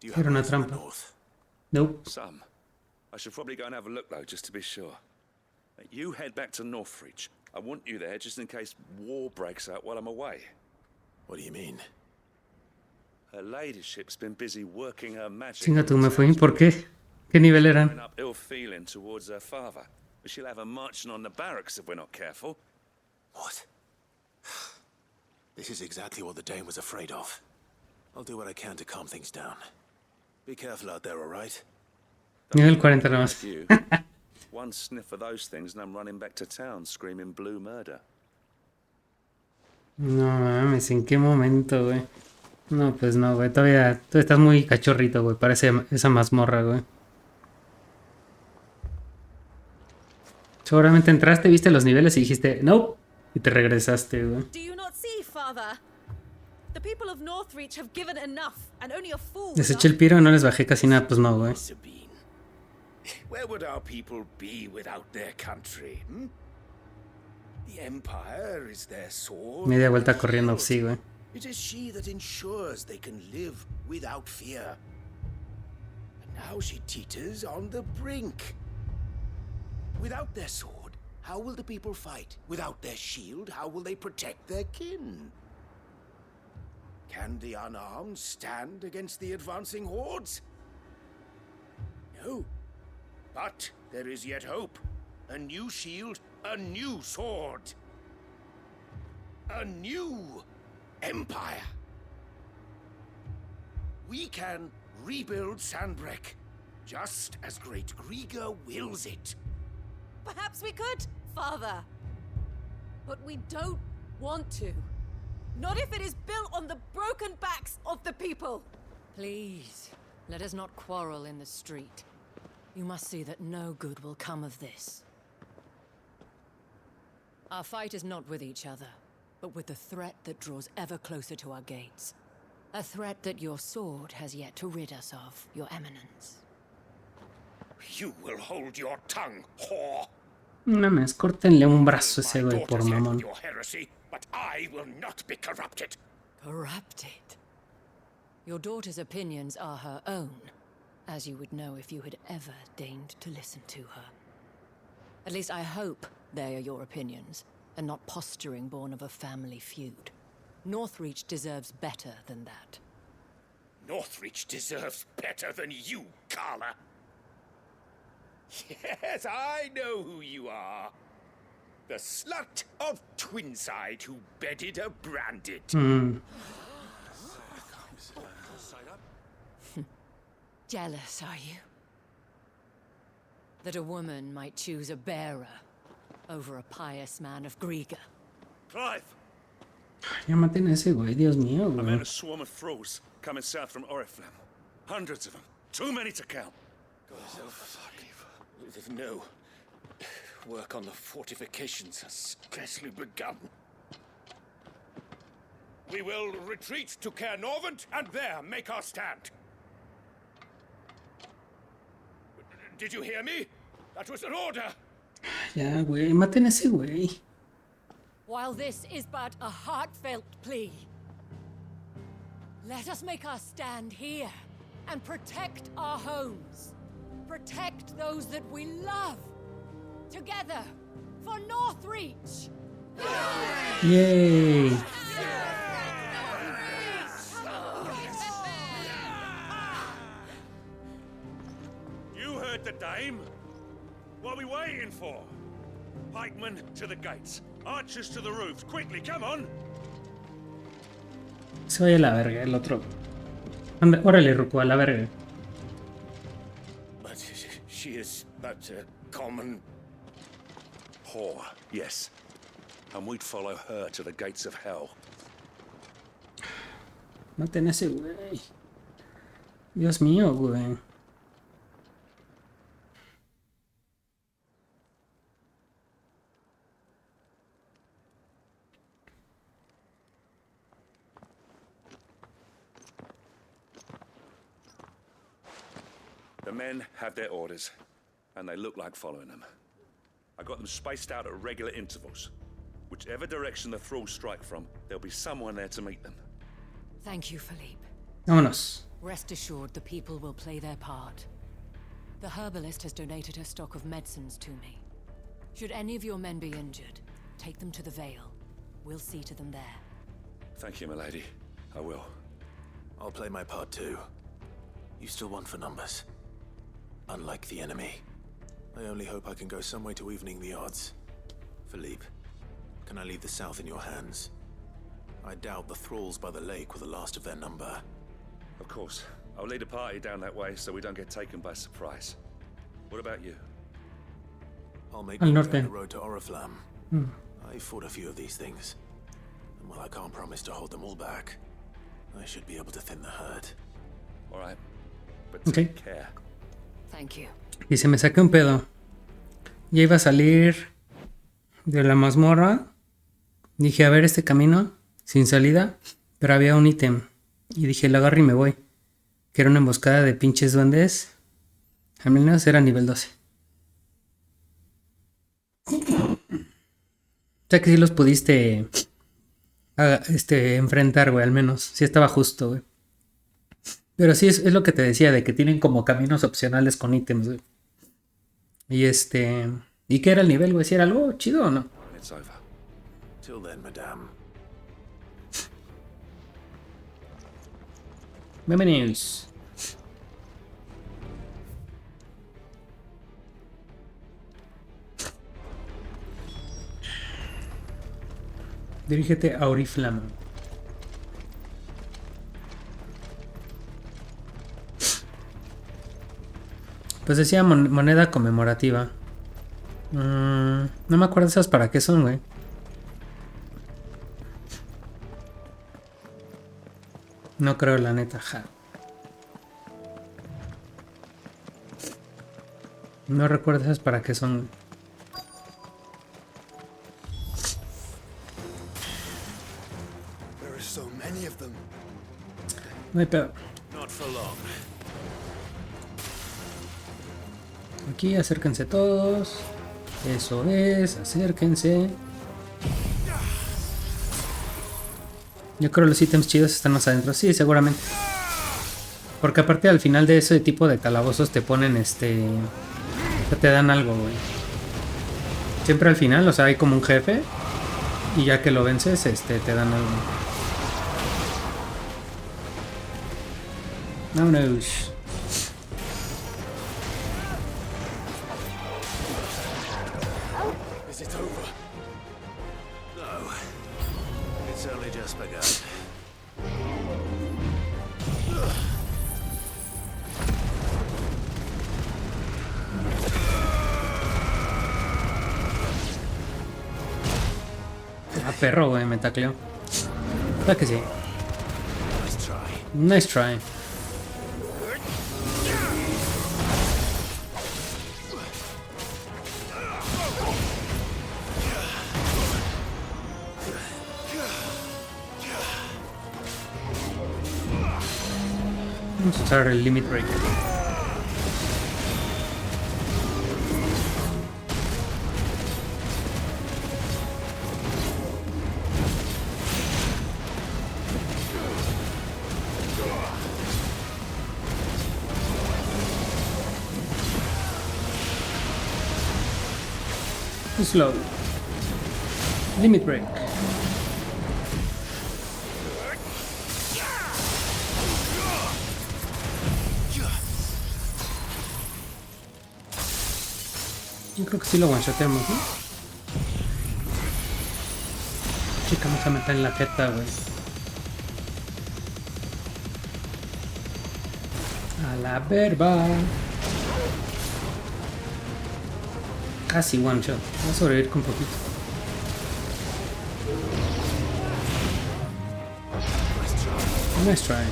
Do you Era have una eyes on the trampa. north? Nope. Some. I should probably go and have a look, though, just to be sure. You head back to Northreach. I want you there just in case war breaks out while I'm away. What do you mean? Her ladyship's been busy working her magic. Chinga tú, me fui. ¿Por qué? ¿Qué nivel eran? Up ill feeling towards her father. But she'll have her marching on the barracks if we're not careful. What? This is exactly what the Dane was afraid of. I'll do what I can to calm things down. Be careful out there, all right? Nivel 40 nada más. One sniff of those things and I'm running back to town screaming blue murder. No mames, ¿en qué momento, güey? No, pues no, güey. Todavía tú estás muy cachorrito, güey. Parece esa mazmorra, güey. Seguramente entraste, viste los niveles y dijiste, no. Y te regresaste, güey. Do you not see, father? The people of Northreach have given enough, and only a fool. Les eché el piro y no les bajé casi nada, pues no, güey. Where would our people be without their country? The Empire is their sword. Media vuelta corriendo, sí, güey. It is she that ensures they can live without fear. And now she teeters on the brink. Without their sword, how will the people fight? Without their shield, how will they protect their kin? Can the unarmed stand against the advancing hordes? No. But there is yet hope. A new shield, a new sword. A new empire. We can rebuild Sandbreck, just as Great Grieger wills it. Perhaps we could, father. But we don't want to. Not if it is built on the broken backs of the people. Please, let us not quarrel in the street. You must see that no good will come of this. Our fight is not with each other, but with the threat that draws ever closer to our gates. A threat that your sword has yet to rid us of, Your Eminence. You will hold your tongue, whore. No me córtenle un brazo a ese güey por mamón. Your heresy, but I will not be corrupted. Corrupted? Your daughter's opinions are her own, as you would know if you had ever deigned to listen to her. At least I hope they are your opinions, and not posturing born of a family feud. Northreach deserves better than that. Northreach deserves better than you, Carla. Yes, I know who you are. The slut of Twinside who bedded a branded. Jealous, are you? That a woman might choose a bearer over a pious man of Griega. Clive! Ya maten a ese güey, Dios mío, I met güey. a swarm of thralls coming south from Oriflamme. Hundreds of them. Too many to count. No. Work on the fortifications has scarcely begun. We will retreat to Caer Norvent and there make our stand. Did you hear me? That was an order. Ya, güey, maten a ese güey. While this is but a heartfelt plea, let us make our stand here and protect our homes. Protect those that we love. Together, for Northreach! Yay! You heard the dame. What are we waiting for? Pikemen to the gates. Archers to the roofs. Quickly, come on! Se vaya a la verga el otro. Anda, órale, Ruko, a la verga. But she is but a common whore, yes. And we'd follow her to the gates of hell. Maten a ese güey. Dios mío, güey. The men have their orders, and they look like following them. I got them spaced out at regular intervals. Whichever direction the thralls strike from, there'll be someone there to meet them. Thank you, Philippe. Vámonos. Rest assured the people will play their part. The herbalist has donated her stock of medicines to me. Should any of your men be injured, take them to the Vale. We'll see to them there. Thank you, milady. I will. I'll play my part too. You still want for numbers. Unlike the enemy. I only hope I can go some way to evening the odds. Philippe, can I leave the south in your hands? I doubt the thralls by the lake were the last of their number. Of course. I'll lead a party down that way so we don't get taken by surprise. What about you? I'll make Al my way norte. on the road to Oriflamme. Hmm. I fought a few of these things. And while I can't promise to hold them all back, I should be able to thin the herd. All right. But Okay. take care. Thank you. Y se me saca un pedo. Ya iba a salir de la mazmorra. Dije, a ver este camino, sin salida. Pero había un ítem. Y dije, lo agarro y me voy. Que era una emboscada de pinches duendes. Al menos era nivel 12. O sea que sí los pudiste enfrentar, güey, al menos. Sí estaba justo, güey. Pero sí es lo que te decía, de que tienen como caminos opcionales con ítems, güey. Y ¿y qué era el nivel, güey? ¿Si era algo chido o no? It's over. Till then, madame. Bienvenidos. Dirígete a Oriflamme. Pues decía moneda conmemorativa. No me acuerdo esas para qué son, güey. No creo, la neta, ja. No recuerdo esas para qué son. No hay pedo. Aquí acérquense todos. Eso es, acérquense. Yo creo que los ítems chidos están más adentro. Sí, seguramente. Porque aparte al final de ese tipo de calabozos te ponen te dan algo, güey. Siempre al final, o sea, hay como un jefe. Y ya que lo vences, te dan algo. Vámonos. Is it over? No. It's only just begun. Ah, perro, güey, me tacleó. ¿Verdad que sí? Nice try. Vamos a usar el limit break. Slow. Limit break. Yo creo que sí lo one-shoteamos, ¿no? Chica, vamos a meter en la jeta, güey. A la verba. Casi one shot. Voy a sobrevivir con poquito. Nice try.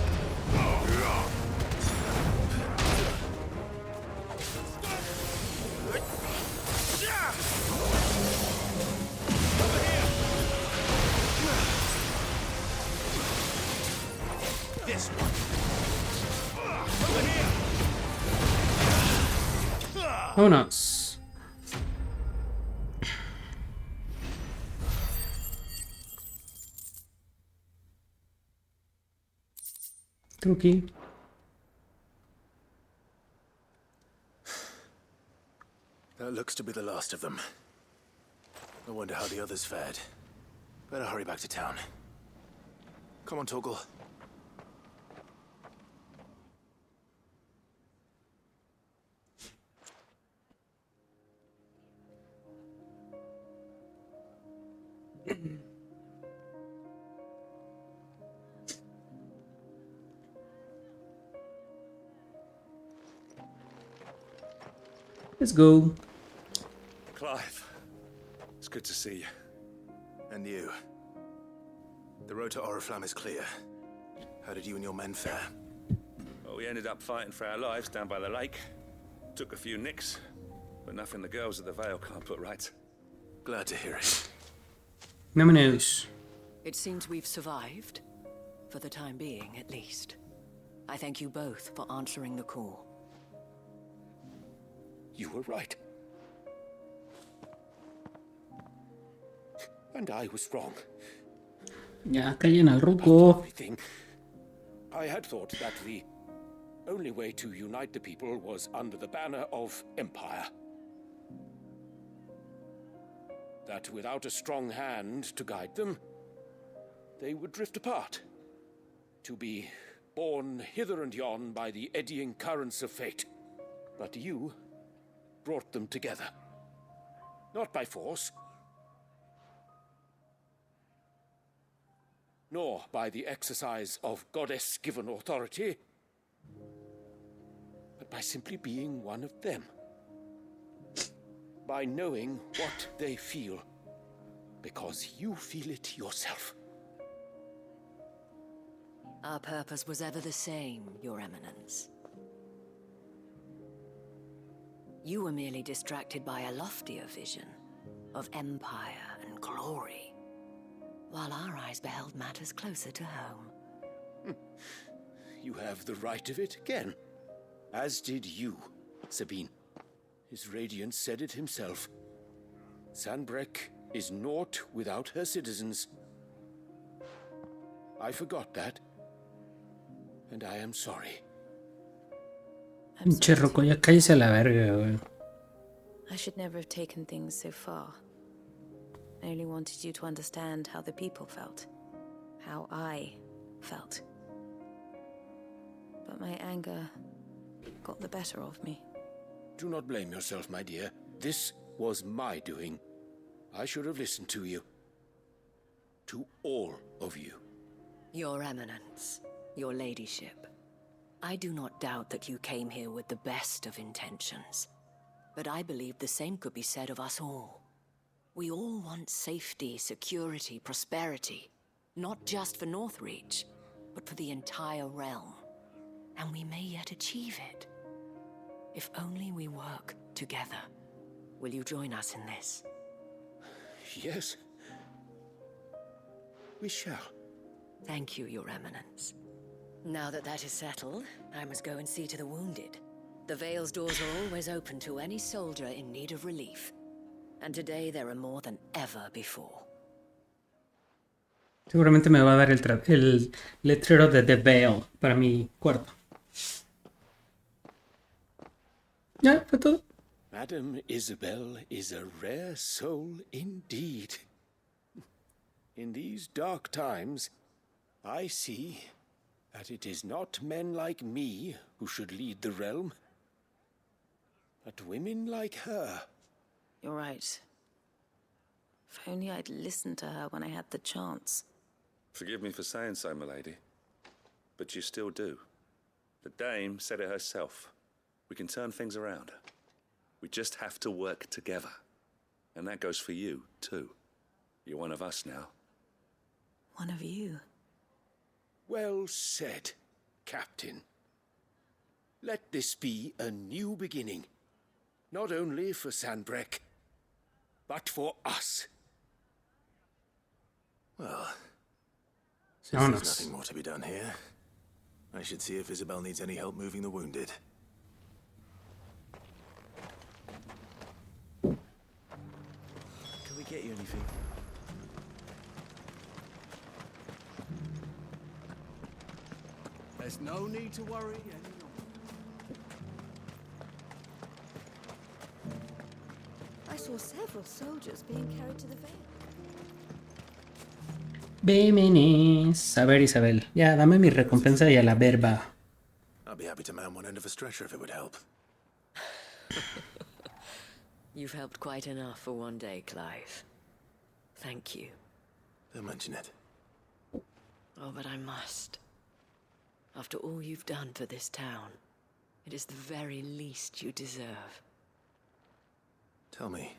Vámonos. Truqui. That looks to be the last of them. I wonder how the others fared. Better hurry back to town. Come on, Torgal. Let's go. Clive, it's good to see you. And you. The road to Oriflamme is clear. How did you and your men fare? Well, we ended up fighting for our lives down by the lake. Took a few nicks, but nothing the girls of the Vale can't put right. Glad to hear it. Vámonos. It seems we've survived. For the time being, at least. I thank you both for answering the call. You were right. And I was wrong. Ya, callen al ruco. I had thought that the only way to unite the people was under the banner of Empire. That without a strong hand to guide them, they would drift apart. To be borne hither and yon by the eddying currents of fate. But you brought them together. Not by force, nor by the exercise of goddess-given authority, but by simply being one of them. By knowing what they feel, because you feel it yourself. Our purpose was ever the same, Your Eminence. You were merely distracted by a loftier vision of empire and glory, while our eyes beheld matters closer to home. You have the right of it again. As did you, Sabine. His Radiance said it himself. Sanbreque is naught without her citizens. I forgot that. And I am sorry. Pinche Rocco, ya cállese a la verga, güey. I should never have taken things so far. I only wanted you to understand how the people felt. How I felt. But my anger got the better of me. Do not blame yourself, my dear. This was my doing. I should have listened to you. To all of you. Your Eminence, your Ladyship, I do not doubt that you came here with the best of intentions. But I believe the same could be said of us all. We all want safety, security, prosperity. Not just for Northreach, but for the entire realm. And we may yet achieve it. If only we work together. Will you join us in this? Yes. We shall. Thank you, Your Eminence. Now that that is settled, I must go and see to the wounded. The Vale's doors are always open to any soldier in need of relief. And today there are more than ever before. Seguramente me va a dar el letrero de The Veil para mi cuarto. Ya, fue todo. Madame Isabel is a rare soul indeed. In these dark times, I see that it is not men like me who should lead the realm, but women like her. You're right. If only I'd listened to her when I had the chance. Forgive me for saying so, my lady, but you still do. The dame said it herself. We can turn things around. We just have to work together. And that goes for you, too. You're one of us now. One of you? Well said, Captain. Let this be a new beginning. Not only for Sanbreque, but for us. Well, since there's nothing more to be done here, I should see if Isabel needs any help moving the wounded. Can we get you anything? There's no need to worry any longer. I saw several soldiers being carried to the Vale. Vémenes. A ver, Isabel. Ya, dame mi recompensa y a la verba. I'd be happy to man one end of a stretcher if it would help. You've helped quite enough for one day, Clive. Thank you. Don't mention it. Oh, but I must. After all you've done for this town, it is the very least you deserve. Tell me,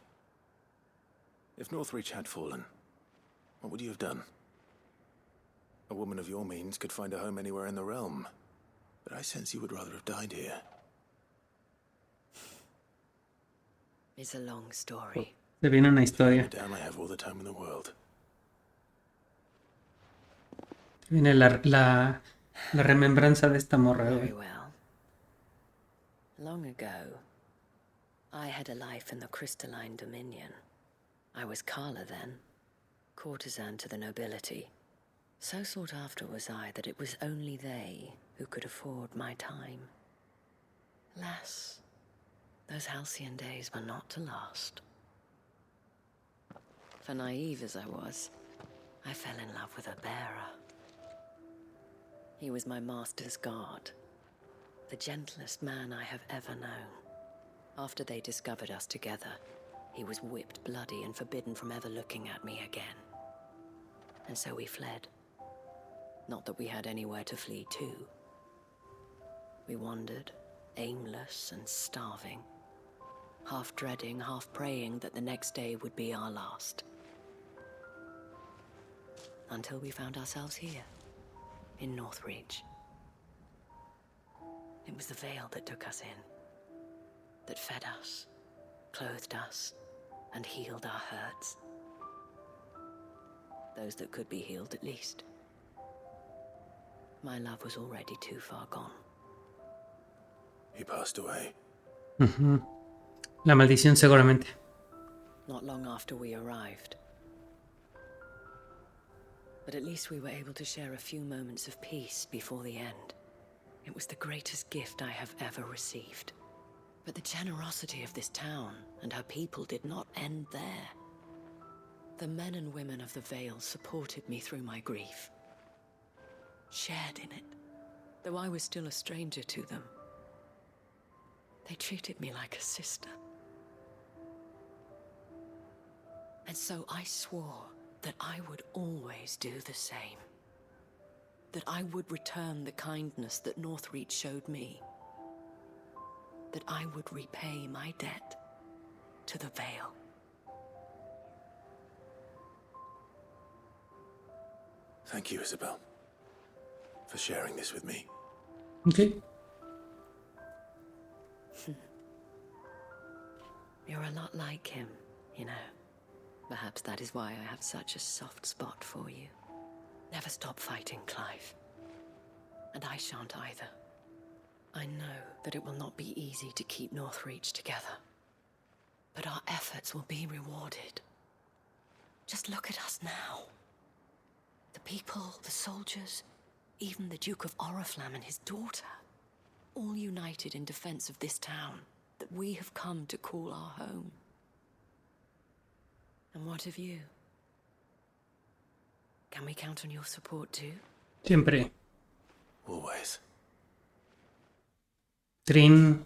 if Northreach had fallen, what would you have done? A woman of your means could find a home anywhere in the realm, but I sense you would rather have died here. It's a long story. Se viene una historia. Damn, I have all the time in the world. Viene la remembranza de esta morra. Very well. Long ago, I had a life in the crystalline dominion. I was Carla then, courtesan to the nobility. So sought after was I that it was only they who could afford my time. Alas, those halcyon days were not to last. For naive as I was, I fell in love with a bearer. He was my master's guard, the gentlest man I have ever known. After they discovered us together, he was whipped bloody and forbidden from ever looking at me again. And so we fled. Not that we had anywhere to flee to. We wandered, aimless and starving, half dreading, half praying that the next day would be our last. Until we found ourselves here, in Northreach. It was the veil that took us in, that fed us, clothed us, and healed our hurts. Those that could be healed, at least. My love was already too far gone. He passed away. La maldición seguramente. Not long after we arrived. But at least we were able to share a few moments of peace before the end. It was the greatest gift I have ever received. But the generosity of this town and her people did not end there. The men and women of the Vale supported me through my grief. Shared in it, though I was still a stranger to them. They treated me like a sister. And so I swore that I would always do the same. That I would return the kindness that Northreach showed me. That I would repay my debt to the Vale. Thank you, Isabel, for sharing this with me. Okay. You're a lot like him, you know. Perhaps that is why I have such a soft spot for you. Never stop fighting, Clive. And I shan't either. I know that it will not be easy to keep Northreach together. But our efforts will be rewarded. Just look at us now. The people, the soldiers, even the Duke of Oriflamme and his daughter. All united in defense of this town that we have come to call our home. And what of you? Can we count on your support too? Siempre. Always. Trin.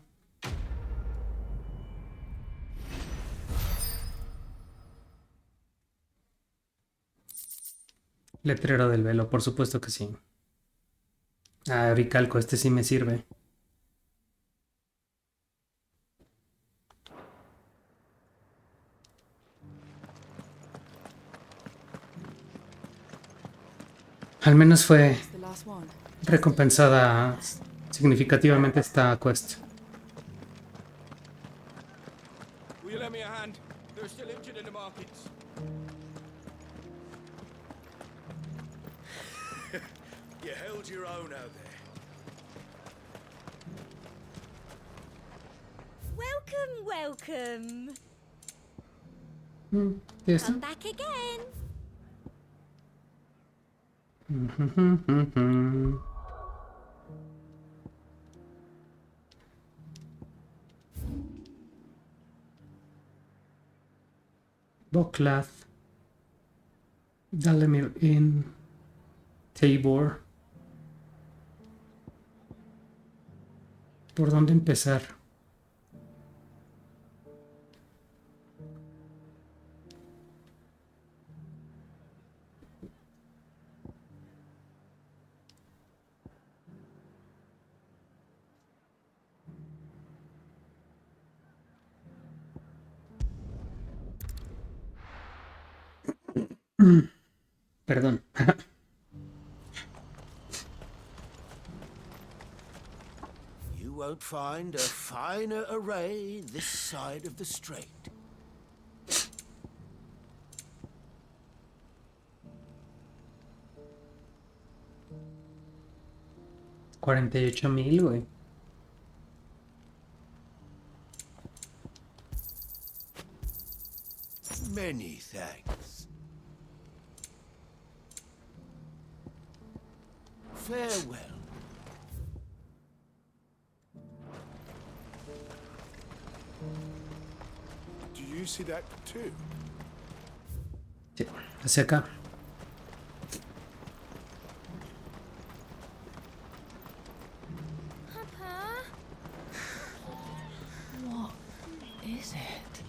Letrero del velo, por supuesto que sí. Ah, Ricalco, este sí me sirve. Al menos fue recompensada significativamente esta quest. Will you lend me a hand? They're still injured in the markets. You held your own out there. Welcome, welcome. Yes. Come back again. Boklath, Dalemir Inn, Tabor. ¿Por dónde empezar? Perdón. You won't find a finer array this side of the strait. $48,000, güey. Many thanks. Farewell. Do you see that too? Sí, hacia acá. What is it?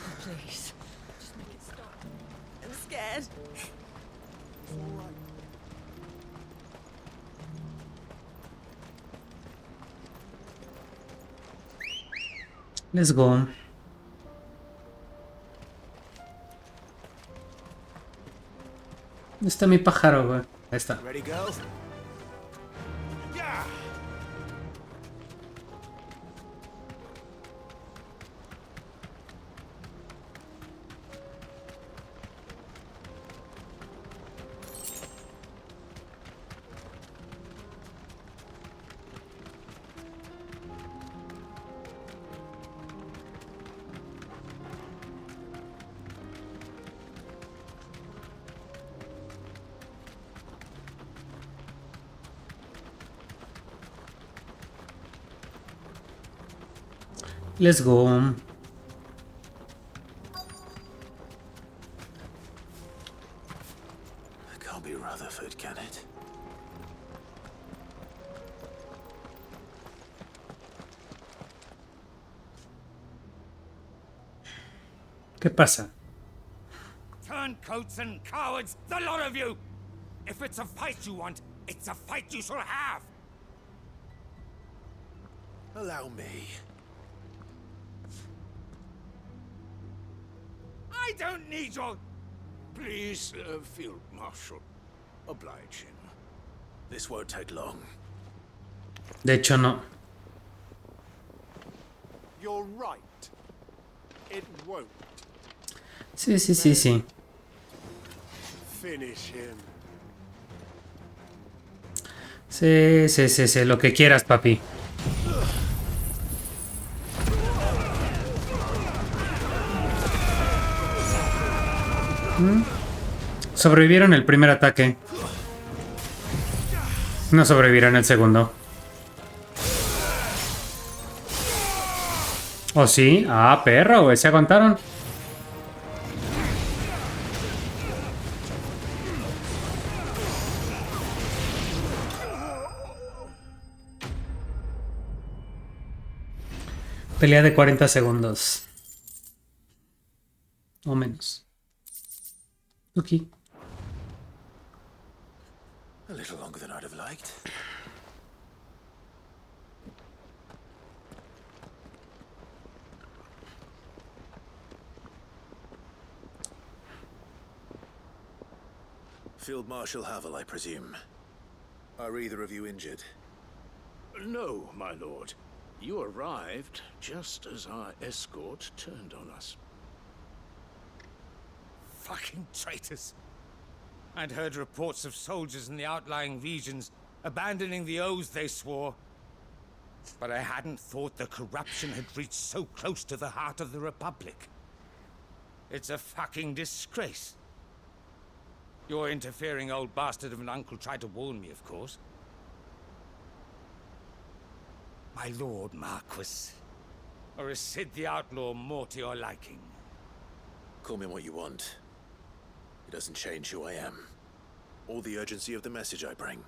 Oh, please, just make it stop. I'm scared. It's all right. Let's go. ¿Dónde está mi pájaro, güey? Ahí está. Ready, girls? Let's go. Can't be Rutherford, can it? ¿Qué pasa? Turncoats and cowards, the lot of you! If it's a fight you want, it's a fight you shall have! Allow me. I don't need your... Please, Field Marshal, oblige him. This won't take long. De hecho, no. You're right. It won't. Sí, sí, sí, sí. Finish him. Sí, sí, sí, sí, lo que quieras, papi. Sobrevivieron el primer ataque. No sobrevivirán el segundo. ¿Oh, sí? Ah, perro, güey, se aguantaron. Pelea de 40 segundos. O menos. Ok. A little longer than I'd have liked. Field Marshal Havel, I presume. Are either of you injured? No, my lord. You arrived just as our escort turned on us. Fucking traitors. I'd heard reports of soldiers in the outlying regions abandoning the oaths they swore. But I hadn't thought the corruption had reached so close to the heart of the Republic. It's a fucking disgrace. Your interfering old bastard of an uncle tried to warn me, of course. My lord Marquis. Or is Sid the Outlaw more to your liking? Call me what you want. It doesn't change who I am, or the urgency of the message I bring.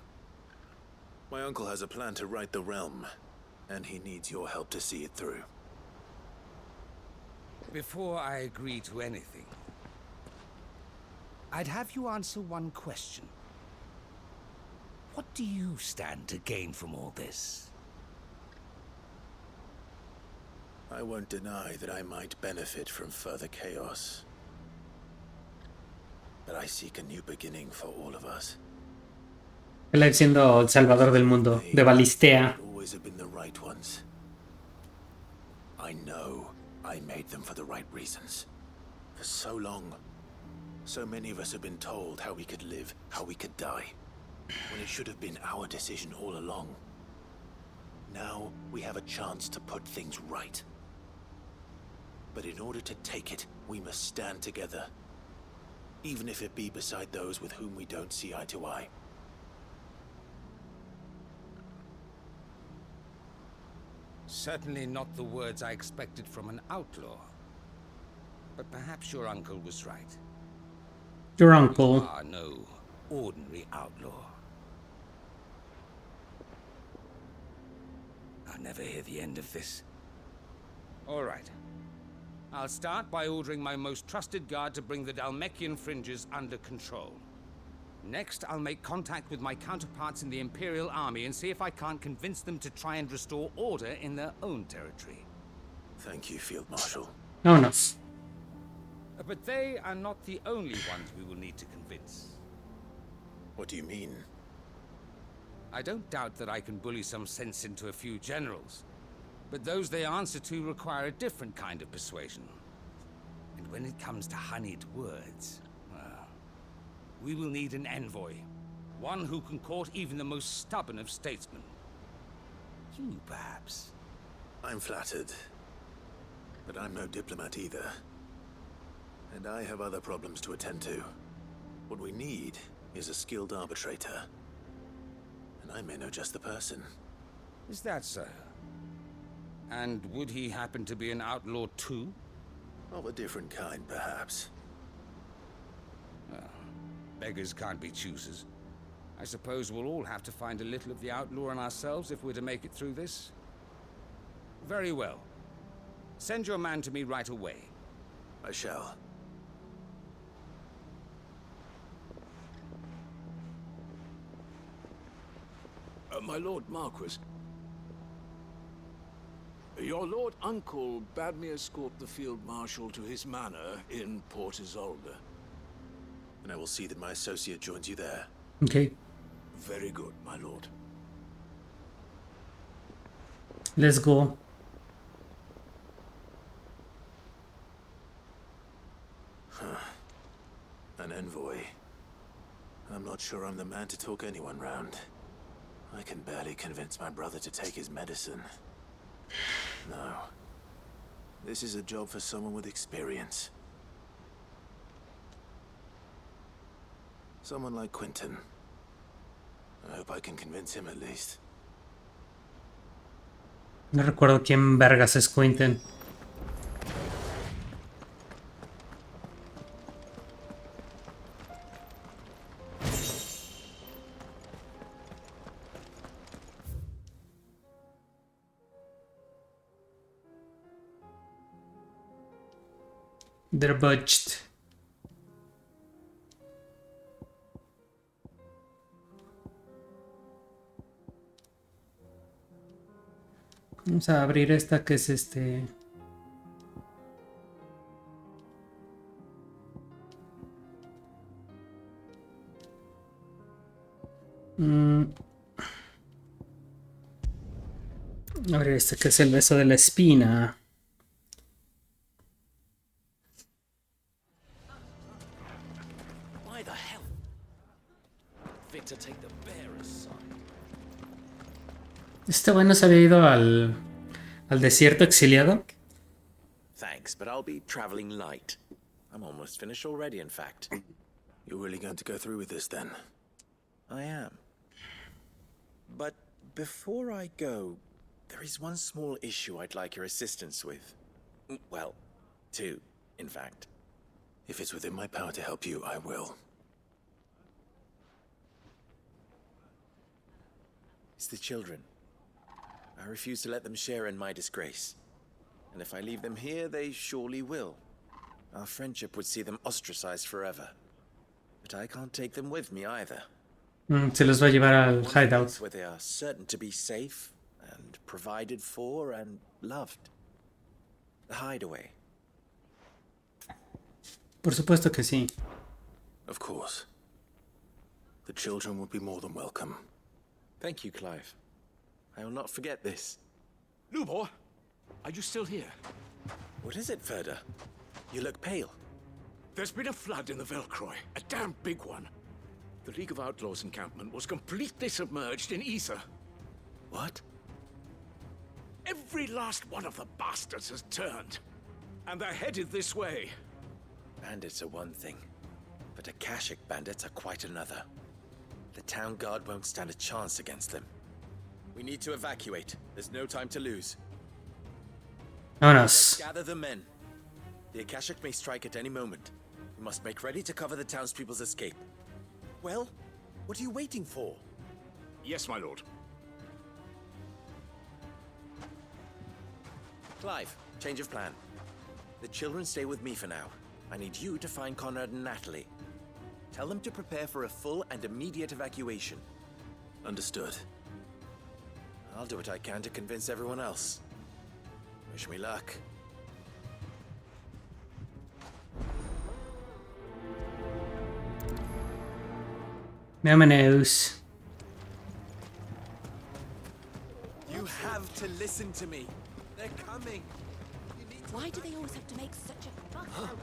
My uncle has a plan to right the realm, and he needs your help to see it through. Before I agree to anything, I'd have you answer one question. What do you stand to gain from all this? I won't deny that I might benefit from further chaos. But I seek a new beginning for all of us. Él siendo el salvador del mundo, de Valisthea. Always have been the right ones. I know I made them for the right reasons. For so long, so many of us have been told how we could live, how we could die, when it should have been our decision all along. Now we have a chance to put things right. But in order to take it, we must stand together. Even if it be beside those with whom we don't see eye to eye. Certainly not the words I expected from an outlaw. But perhaps your uncle was right. Your uncle. You are no ordinary outlaw. I'll never hear the end of this. All right. I'll start by ordering my most trusted guard to bring the Dhalmekian fringes under control. Next, I'll make contact with my counterparts in the Imperial Army and see if I can't convince them to try and restore order in their own territory. Thank you, Field Marshal. Vámonos. But they are not the only ones we will need to convince. What do you mean? I don't doubt that I can bully some sense into a few generals. But those they answer to require a different kind of persuasion. And when it comes to honeyed words, well, we will need an envoy. One who can court even the most stubborn of statesmen. You, perhaps. I'm flattered. But I'm no diplomat either. And I have other problems to attend to. What we need is a skilled arbitrator. And I may know just the person. Is that so? And would he happen to be an outlaw too? Of a different kind, perhaps. Well, beggars can't be choosers. I suppose we'll all have to find a little of the outlaw in ourselves if we're to make it through this. Very well. Send your man to me right away. I shall. My Lord Marquis. Your Lord Uncle bade me escort the Field Marshal to his manor in Port Isolde. And I will see that my associate joins you there. Okay. Very good, my lord. Let's go. An envoy. I'm not sure I'm the man to talk anyone round. I can barely convince my brother to take his medicine. No. This is a job for someone with experience. Someone like Quentin. I hope I can convince him at least. No recuerdo quién vergas es Quentin. They're budged. Vamos a abrir esta que es este. Abrir este que es el beso de la espina. Este güey no se había ido al desierto exiliado. Thanks, but I'll be traveling light. I'm almost finished already, in fact. You're really going to go through with this, then? I am. But before I go, there is one small issue I'd like your assistance with. Well, two, in fact. If it's within my power to help you, I will. It's the children. I refuse to let them share in my disgrace. And if I leave them here, they surely will. Our friendship would see them ostracized forever. But I can't take them with me either. Se los va a llevar al hideout. Where they are certain to be safe and provided for and loved. The hideaway. Por supuesto que sí. Of course. The children would be more than welcome. Thank you, Clive. I will not forget this. Lubor, are you still here? What is it, Ferda? You look pale. There's been a flood in the Velcroy, a damn big one. The League of Outlaws encampment was completely submerged in ether. What? Every last one of the bastards has turned. And they're headed this way. Bandits are one thing, but Akashic bandits are quite another. The town guard won't stand a chance against them. We need to evacuate. There's no time to lose. Vámonos. Gather the men. The Akashic may strike at any moment. We must make ready to cover the townspeople's escape. Well, what are you waiting for? Yes, my lord. Clive, change of plan. The children stay with me for now. I need you to find Conrad and Natalie. Tell them to prepare for a full and immediate evacuation. Understood. I'll do what I can to convince everyone else. Wish me luck. Vámonos. You have to listen to me. They're coming. Why do they always have to make such a fuss outside?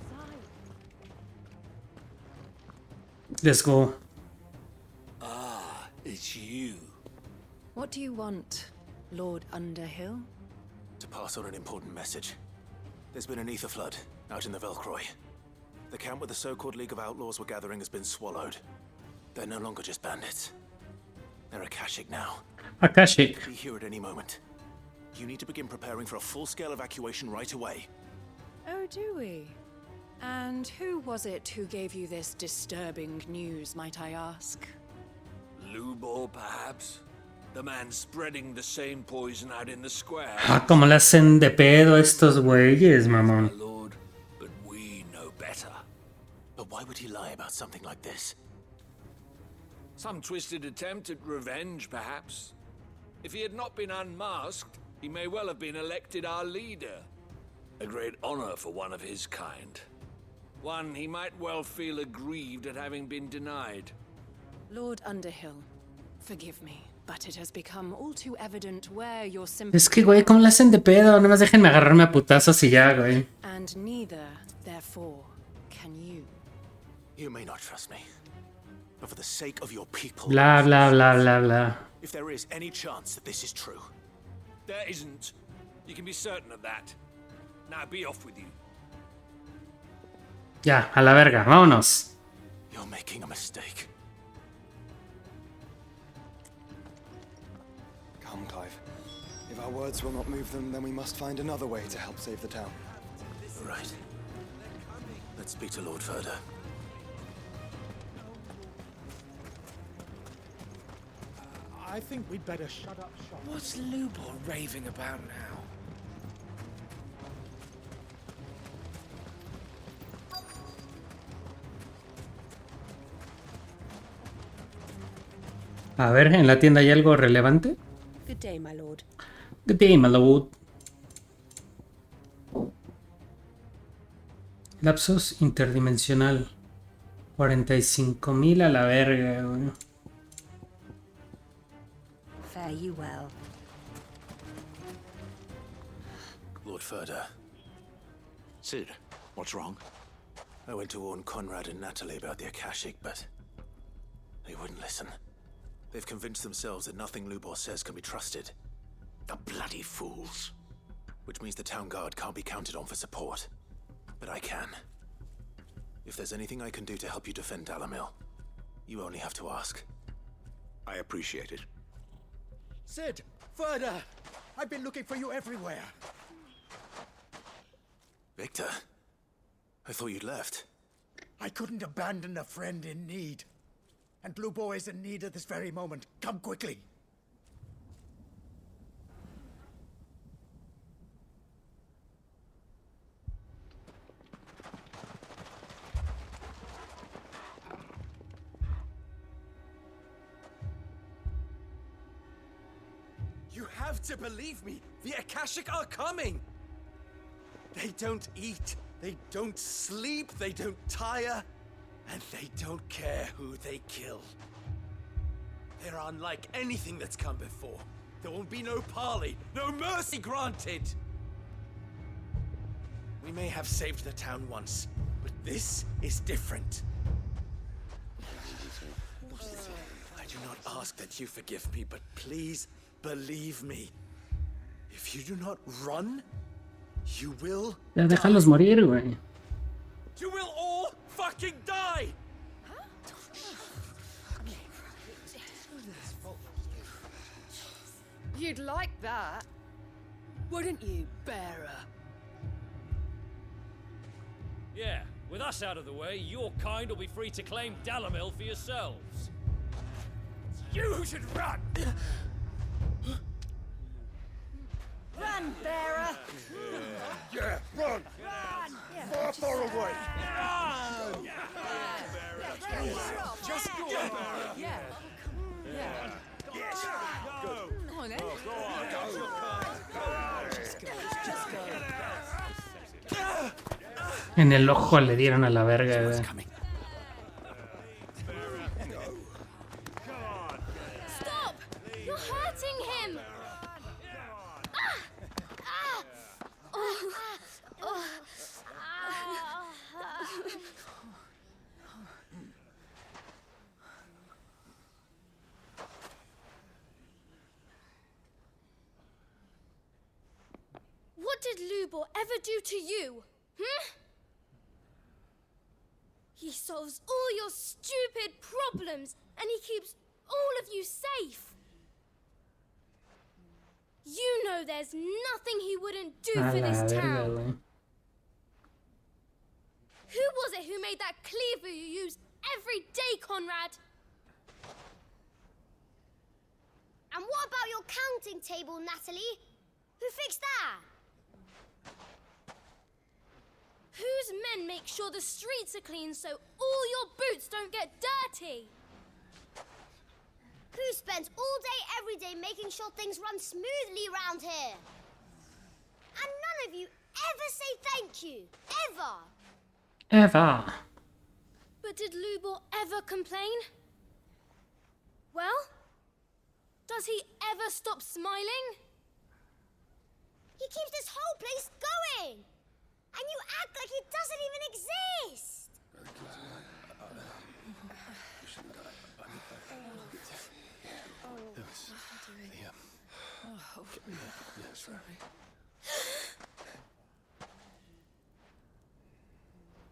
Let's go. Ah, it's you. What do you want, Lord Underhill? To pass on an important message. There's been an ether flood out in the Velcroy. The camp where the so-called League of Outlaws were gathering has been swallowed. They're no longer just bandits. They're Akashic now. Akashic. Be here at any moment. You need to begin preparing for a full-scale evacuation right away. Oh, do we? And who was it who gave you this disturbing news, might I ask? Lubor, perhaps? The man spreading the same poison out in the square. Ah, como le hacen de pedo estos güeyes, mamón. My lord, but we know better. But why would he lie about something like this? Some twisted attempt at revenge, perhaps. If he had not been unmasked, he may well have been elected our leader. A great honor for one of his kind. One he might well feel aggrieved at having been denied. Lord Underhill, forgive me, but it has become all too evident where your sympathy... Es que, güey, ¿cómo le hacen de pedo? Nada más déjenme agarrarme a putazos y ya, güey. And neither, therefore, can you. You may not trust me, but for the sake of your people... Bla, bla, bla, bla, bla. If there is any chance that this is true... There isn't. You can be certain of that. Now be off with you. Ya, a la verga, vámonos. You're making a mistake. Come, Clive. If our words will not move them, then we must find another way to help save the town. Right. Let's speak to Lord Ferda. I think we'd better shut up shop. What's Lubor raving about now? A ver, ¿en la tienda hay algo relevante? Good day, my lord. Good day, my lord. Lapsos interdimensional. 45,000 a la verga, güey. Fare you well. Lord Ferda. Sid, what's wrong? I went to warn Conrad and Natalie about the Akashic, but they wouldn't listen. They've convinced themselves that nothing Lubor says can be trusted. The bloody fools. Which means the town guard can't be counted on for support. But I can. If there's anything I can do to help you defend Dalamil, you only have to ask. I appreciate it. Sid! Ferda! I've been looking for you everywhere. Victor? I thought you'd left. I couldn't abandon a friend in need. And Lubor is in need at this very moment. Come quickly. You have to believe me. The Akashic are coming. They don't eat. They don't sleep. They don't tire. And they don't care who they kill. They're unlike anything that's come before. There won't be no parley, no mercy granted. We may have saved the town once, but this is different. I do not ask that you forgive me, but please believe me. If you do not run, you will. Ya déjalos morir, güey. You will all fucking die! You'd like that, wouldn't you, bearer? Yeah, with us out of the way, your kind will be free to claim Dalamil for yourselves. It's you who should run! Run, bearer! Yeah, run! Run! Far, far away! Run! Just go! Yeah. Yeah. Yes! Go! Come on, then. Go on! Just go. En el ojo le dieron a la verga, güey. Stop! You're hurting him! What did Lubor ever do to you? He solves all your stupid problems, and he keeps all of you safe. You know there's nothing he wouldn't do A for la this verga, town. güey. Who was it who made that cleaver you use every day, Conrad? And what about your counting table, Natalie? Who fixed that? Whose men make sure the streets are clean so all your boots don't get dirty? Who spends all day, every day making sure things run smoothly around here? And none of you ever say thank you. Ever. Eva. But did Lubor ever complain? Well, does he ever stop smiling? He keeps this whole place going. And you act like it doesn't even exist.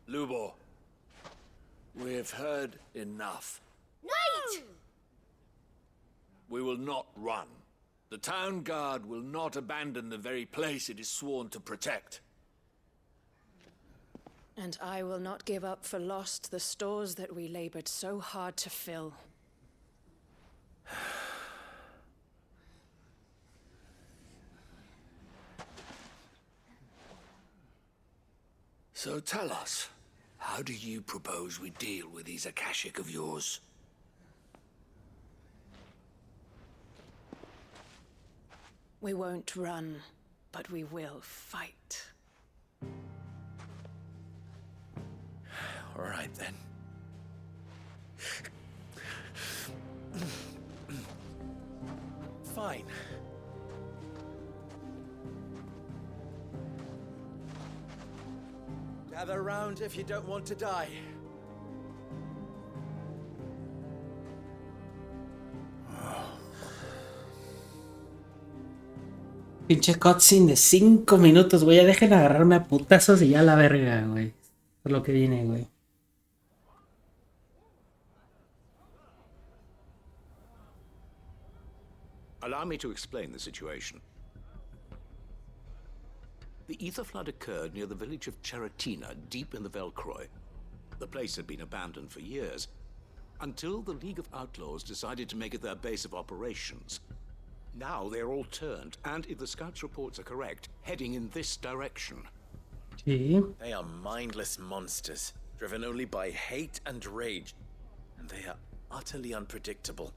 Lubor, we've heard enough. Wait! We will not run. The town guard will not abandon the very place it is sworn to protect. And I will not give up for lost the stores that we labored so hard to fill. So tell us, how do you propose we deal with these Akashic of yours? We won't run, but we will fight. All right, then. Fine. Gather round if you don't want to die. Pinche cutscene de 5 minutos, güey. Ya dejen agarrarme a putazos y ya la verga, güey. Es lo que viene, güey. Allow me to explain the situation. The ether flood occurred near the village of Cheratina, deep in the Velcroy. The place had been abandoned for years, until the League of Outlaws decided to make it their base of operations. Now they're all turned, and if the scouts' reports are correct, heading in this direction. Sí. They are mindless monsters, driven only by hate and rage. And they are utterly unpredictable.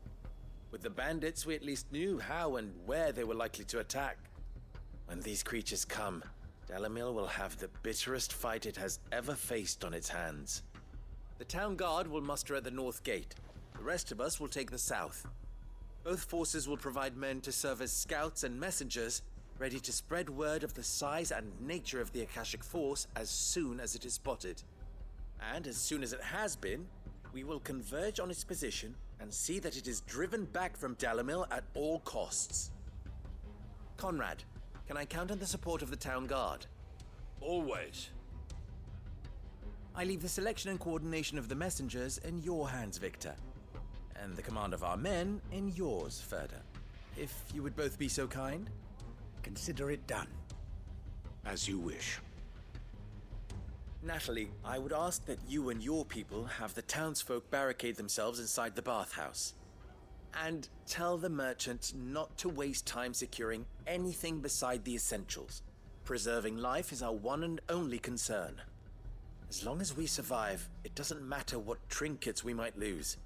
With the bandits, we at least knew how and where they were likely to attack. When these creatures come, Dalamil will have the bitterest fight it has ever faced on its hands. The town guard will muster at the north gate. The rest of us will take the south. Both forces will provide men to serve as scouts and messengers, ready to spread word of the size and nature of the Akashic force as soon as it is spotted. And as soon as it has been, we will converge on its position and see that it is driven back from Dalamil at all costs. Conrad, can I count on the support of the town guard? Always. I leave the selection and coordination of the messengers in your hands, Victor. And the command of our men in yours, Ferda. If you would both be so kind. Consider it done. As you wish. Natalie, I would ask that you and your people have the townsfolk barricade themselves inside the bathhouse. And tell the merchant not to waste time securing anything beside the essentials. Preserving life is our one and only concern. As long as we survive, it doesn't matter what trinkets we might lose.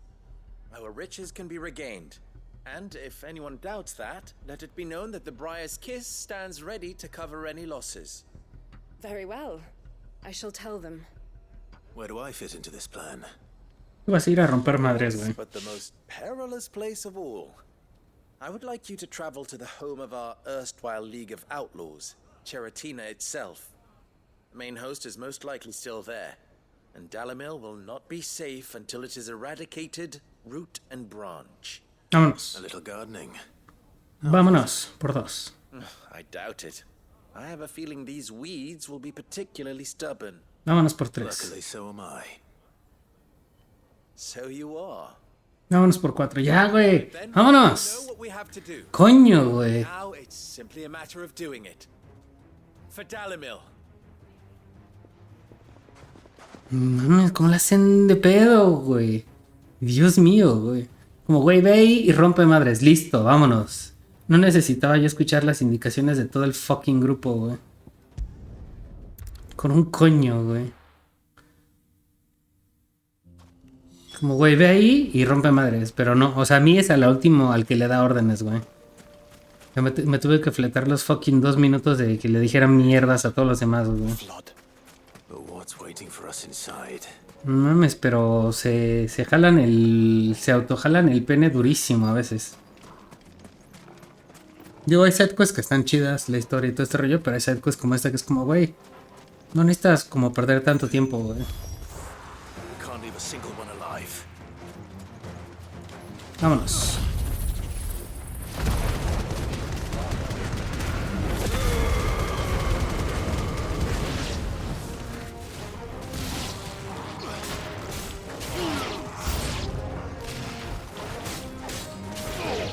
Our riches can be regained. And if anyone doubts that, let it be known that the Briar's Kiss stands ready to cover any losses. Very well. I shall tell them. Where do I fit into this plan? Vas a ir a romper madres, güey. But the most perilous place of all. I would like you to travel to the home of our erstwhile League of Outlaws, Cheratina itself. The main host is most likely still there, and Dalamil will not be safe until it is eradicated, root and branch. Vámonos. A little gardening. Vámonos, por dos. I doubt it. I have a feeling these weeds will be particularly stubborn. Vámonos por tres. Luckily, so am I. So you are. Vámonos por 4. Ya, güey. Vámonos. Know what we have to do. Coño, güey. Now it's simply a matter of doing it. For Dalimil. Mames, ¿cómo la hacen de pedo, güey? Dios mío, güey. Como, güey, ve ahí y rompe madres. Listo, vámonos. No necesitaba yo escuchar las indicaciones de todo el fucking grupo, güey. Con un coño, güey. Como, güey, ve ahí y rompe madres. Pero no, o sea, a mí es a la última al que le da órdenes, güey. Me tuve que fletar los fucking 2 minutos de que le dijeran mierdas a todos los demás, güey. No mames, pero se jalan se autojalan el pene durísimo a veces. Digo, hay sidequests que están chidas, la historia y todo este rollo, pero hay sidequests como esta que es como, güey, no necesitas como perder tanto tiempo, güey. Vámonos.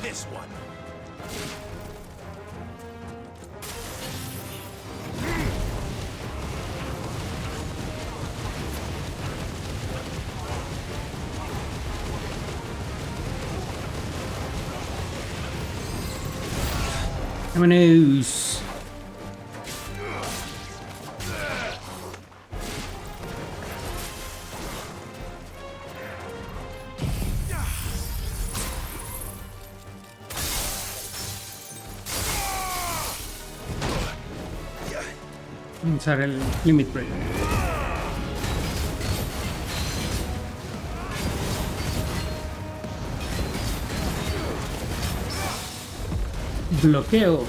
This one. Vámonos. Vamos a usar el limit break. Bloqueo.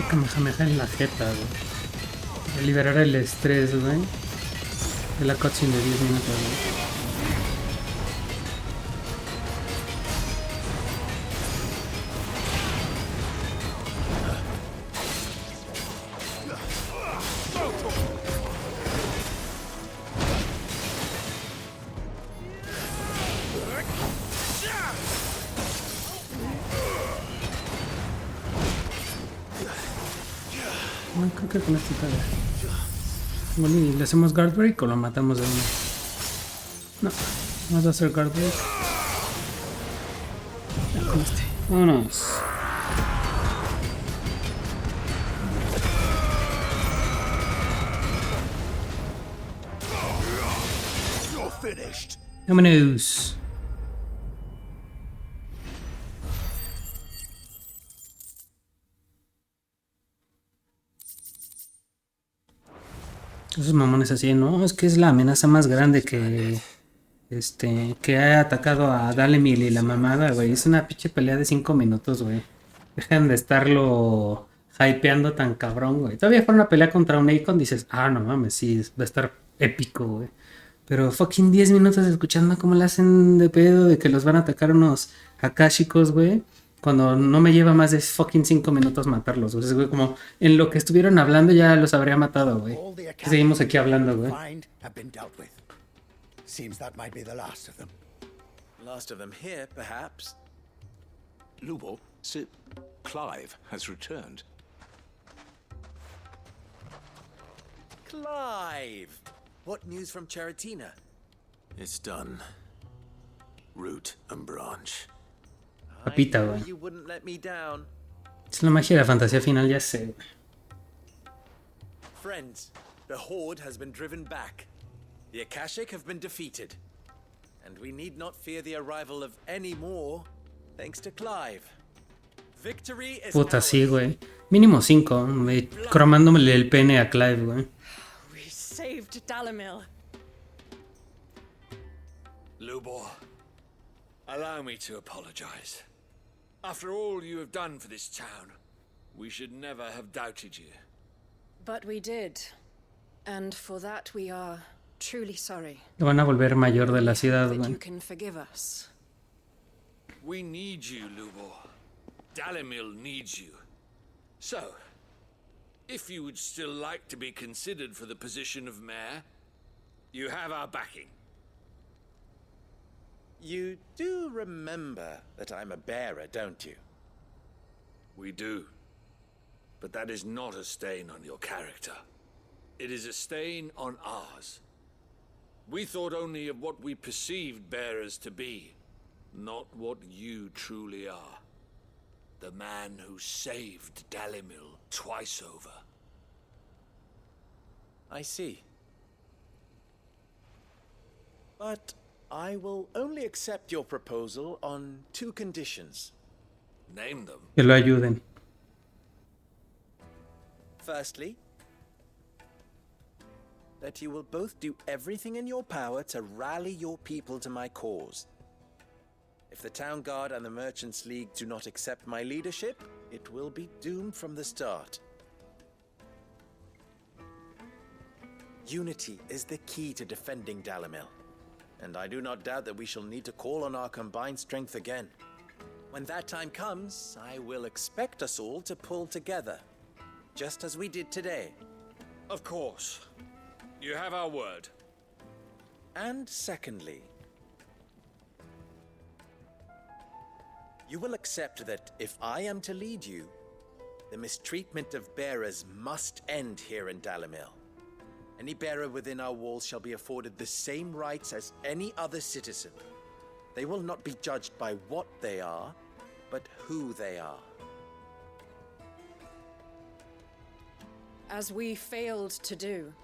Kamehameha en la jeta, güey. De liberar el estrés, güey. De la cutscene de 10 minutos, güey. No, creo que con este caga. Bueno, y le hacemos guard break o lo matamos de uno. No, vamos a hacer guard break. Ya con este. Vámonos. Vámonos. Esos mamones así, no, es que es la amenaza más grande que ha atacado a Dalimil y la mamada, güey. Es una pinche pelea de 5 minutos, güey. Dejan de estarlo hypeando tan cabrón, güey. Todavía fuera una pelea contra un Akon, dices, ah, no mames, sí, va a estar épico, güey. Pero fucking 10 minutos escuchando cómo le hacen de pedo de que los van a atacar unos akashicos, güey. Cuando no me lleva más de fucking 5 minutos matarlos, güey. Es güey, como en lo que estuvieron hablando ya los habría matado, güey. Seguimos aquí hablando, güey. Seems that might be the last of them. Last of them here, perhaps. Lubo, Clive has returned. Clive! What news from Charatina? It's done. Root and branch. Papita, güey. You wouldn't let me down. Es la magia de la fantasía final, ya sé, güey. Friends, the Horde has been driven back. The Akashic have been defeated. And we need not fear the arrival of any more, thanks to Clive. Victory is Puta, sí, güey. Mínimo 5, cromándome el pene a Clive, güey. We saved Dalimil. Lubor, allow me to apologize. After all you have done for this town, we should never have doubted you. But we did. And for that we are truly sorry. Lo van a volver mayor de la ciudad, That güey. you can forgive us. We need you, Lubor. Dalimil needs you. So, if you would still like to be considered for the position of mayor, you have our backing. You do remember that I'm a bearer, don't you? We do. But that is not a stain on your character. It is a stain on ours. We thought only of what we perceived bearers to be, not what you truly are. The man who saved Dalimil twice over. I see. But I will only accept your proposal on 2 conditions. Name them. Que lo ayuden. Firstly, that you will both do everything in your power to rally your people to my cause. If the Town Guard and the Merchants League do not accept my leadership, it will be doomed from the start. Unity is the key to defending Dalimil, and I do not doubt that we shall need to call on our combined strength again. When that time comes, I will expect us all to pull together, just as we did today. Of course. You have our word. And secondly, you will accept that if I am to lead you, the mistreatment of bearers must end here in Dalimil. Any bearer within our walls shall be afforded the same rights as any other citizen. They will not be judged by what they are, but who they are. As we failed to do,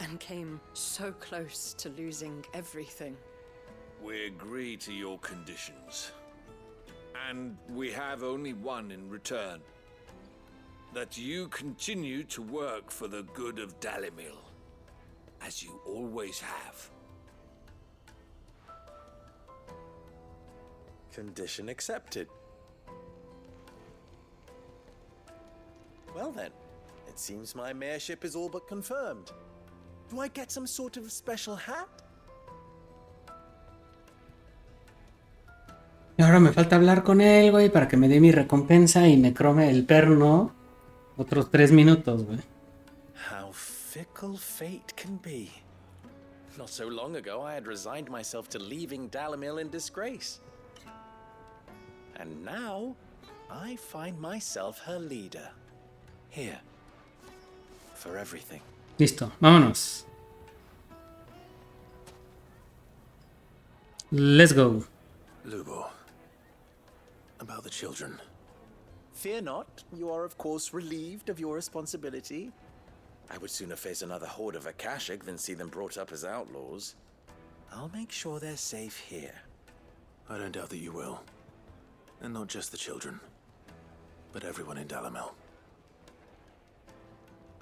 and came so close to losing everything. We agree to your conditions. And we have only one in return. That you continue to work for the good of Dalimil, as you always have. Condition accepted. Well then, it seems my mayorship is all but confirmed. Do I get some sort of special hat? Y ahora me falta hablar con él, güey, para que me dé mi recompensa y me crome el perno otros 3 minutos, güey. How fickle fate can be. Not so long ago, I had resigned myself to leaving Dalimil in disgrace. And now, I find myself her leader. Here. For everything. Listo, vámonos. Let's go. Lubo, about the children. Fear not, you are of course relieved of your responsibility. I would sooner face another horde of Akashic than see them brought up as outlaws. I'll make sure they're safe here. I don't doubt that you will. And not just the children, but everyone in Dalimil.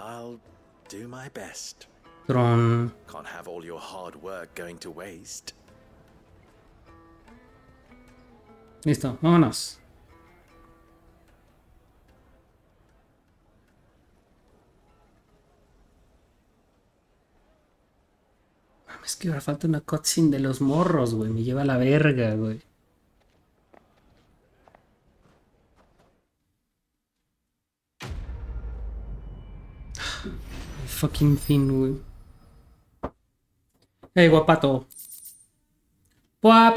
I'll do my best. Tron. Can't have all your hard work going to waste. Listo, vámonos. Es que ahora falta una cutscene de los morros, güey. Me lleva a la verga, güey. Fucking fin, güey. Hey, guapato. Guap.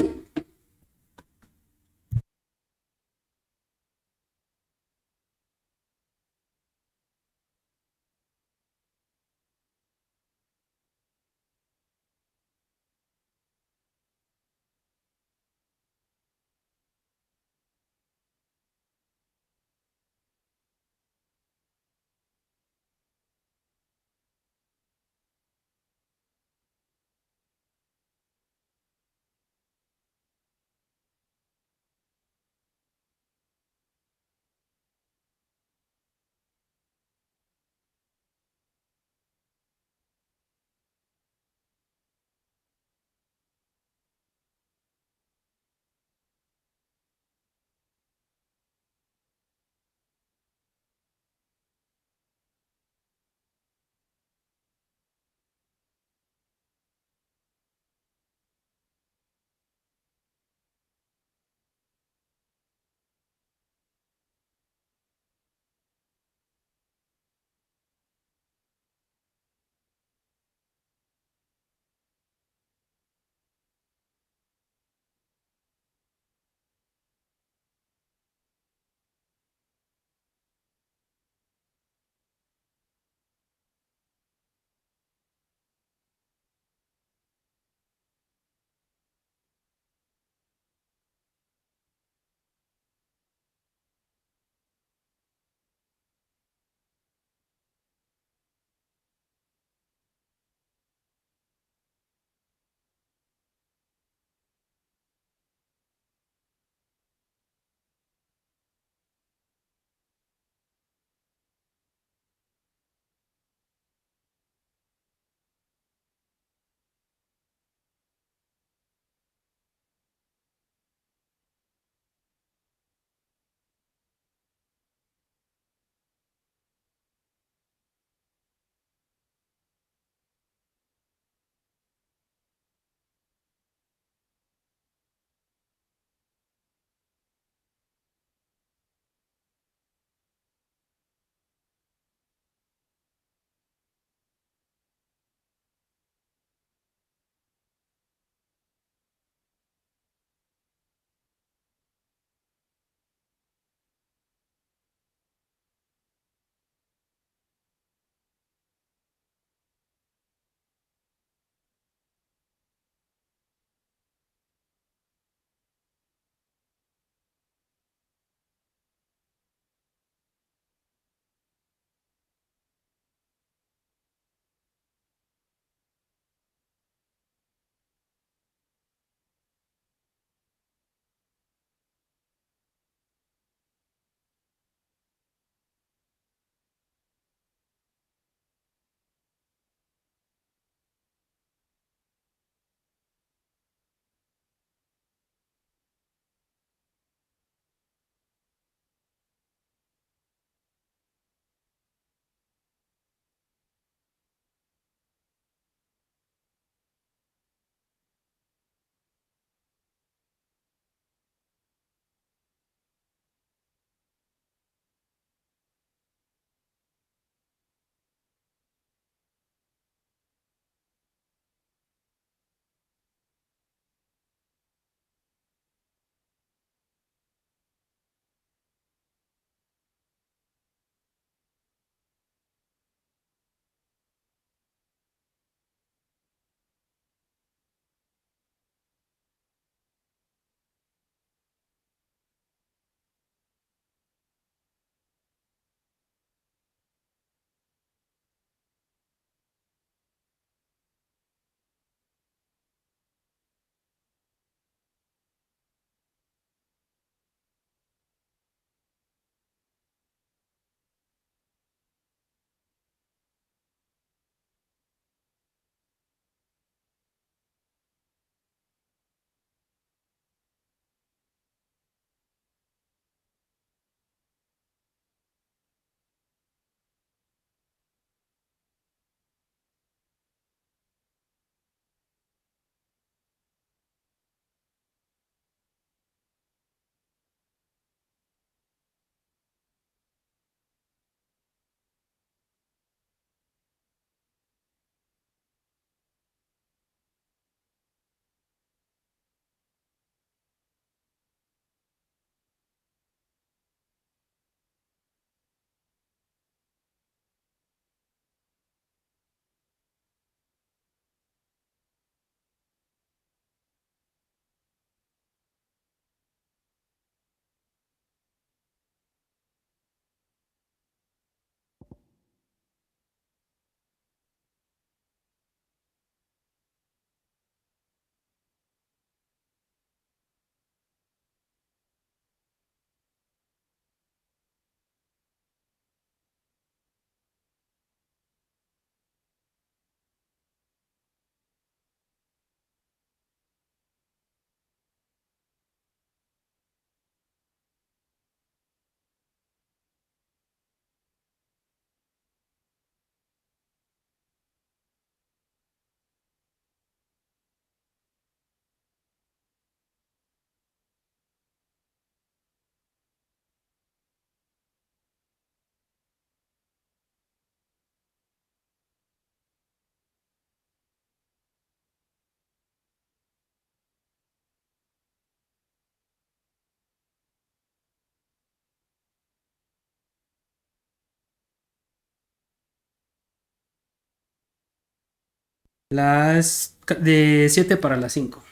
Las de 7 para las 5.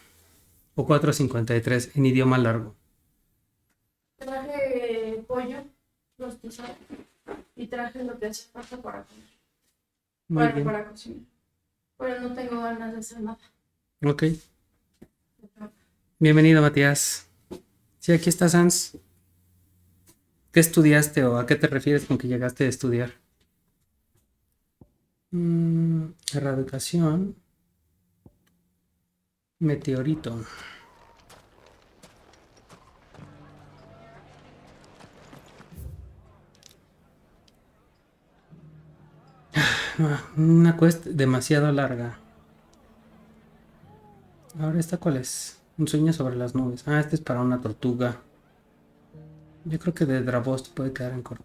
O 4:53 en idioma largo. Traje pollo rostizado y traje lo que hace falta para comer. Muy bien. Para cocinar. Pero no tengo ganas de hacer nada. Ok. Bienvenido, Matías. Sí, aquí está Sans. ¿Qué estudiaste o a qué te refieres con que llegaste a estudiar? Erradicación. Meteorito. Una quest demasiado larga. Ahora, ¿esta cuál es? Un sueño sobre las nubes. Ah, este es para una tortuga. Yo creo que de Drabost puede quedar en corto.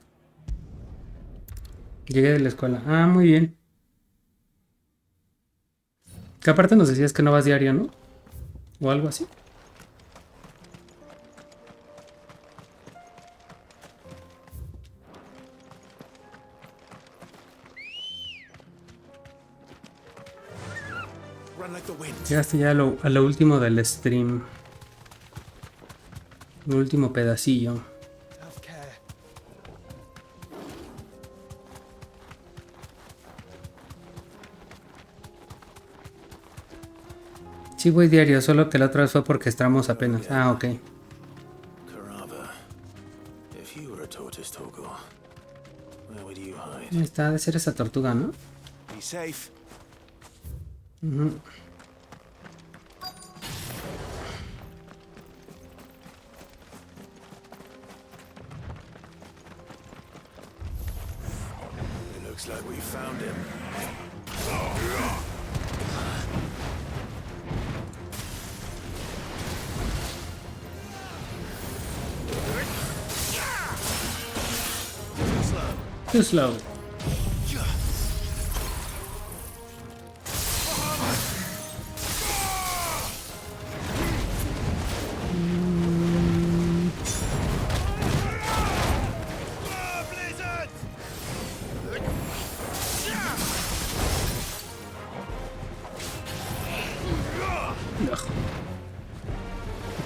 Llegué de la escuela. Ah, muy bien. Que aparte nos decías que no vas diario, ¿no? O algo así. Llegaste ya a lo último del stream. El último pedacillo. Sí voy diario, solo que la otra vez fue porque estamos apenas. Ah, ok. Está de ser esa tortuga, ¿no? Ujú. Looks like we found him. Too slow.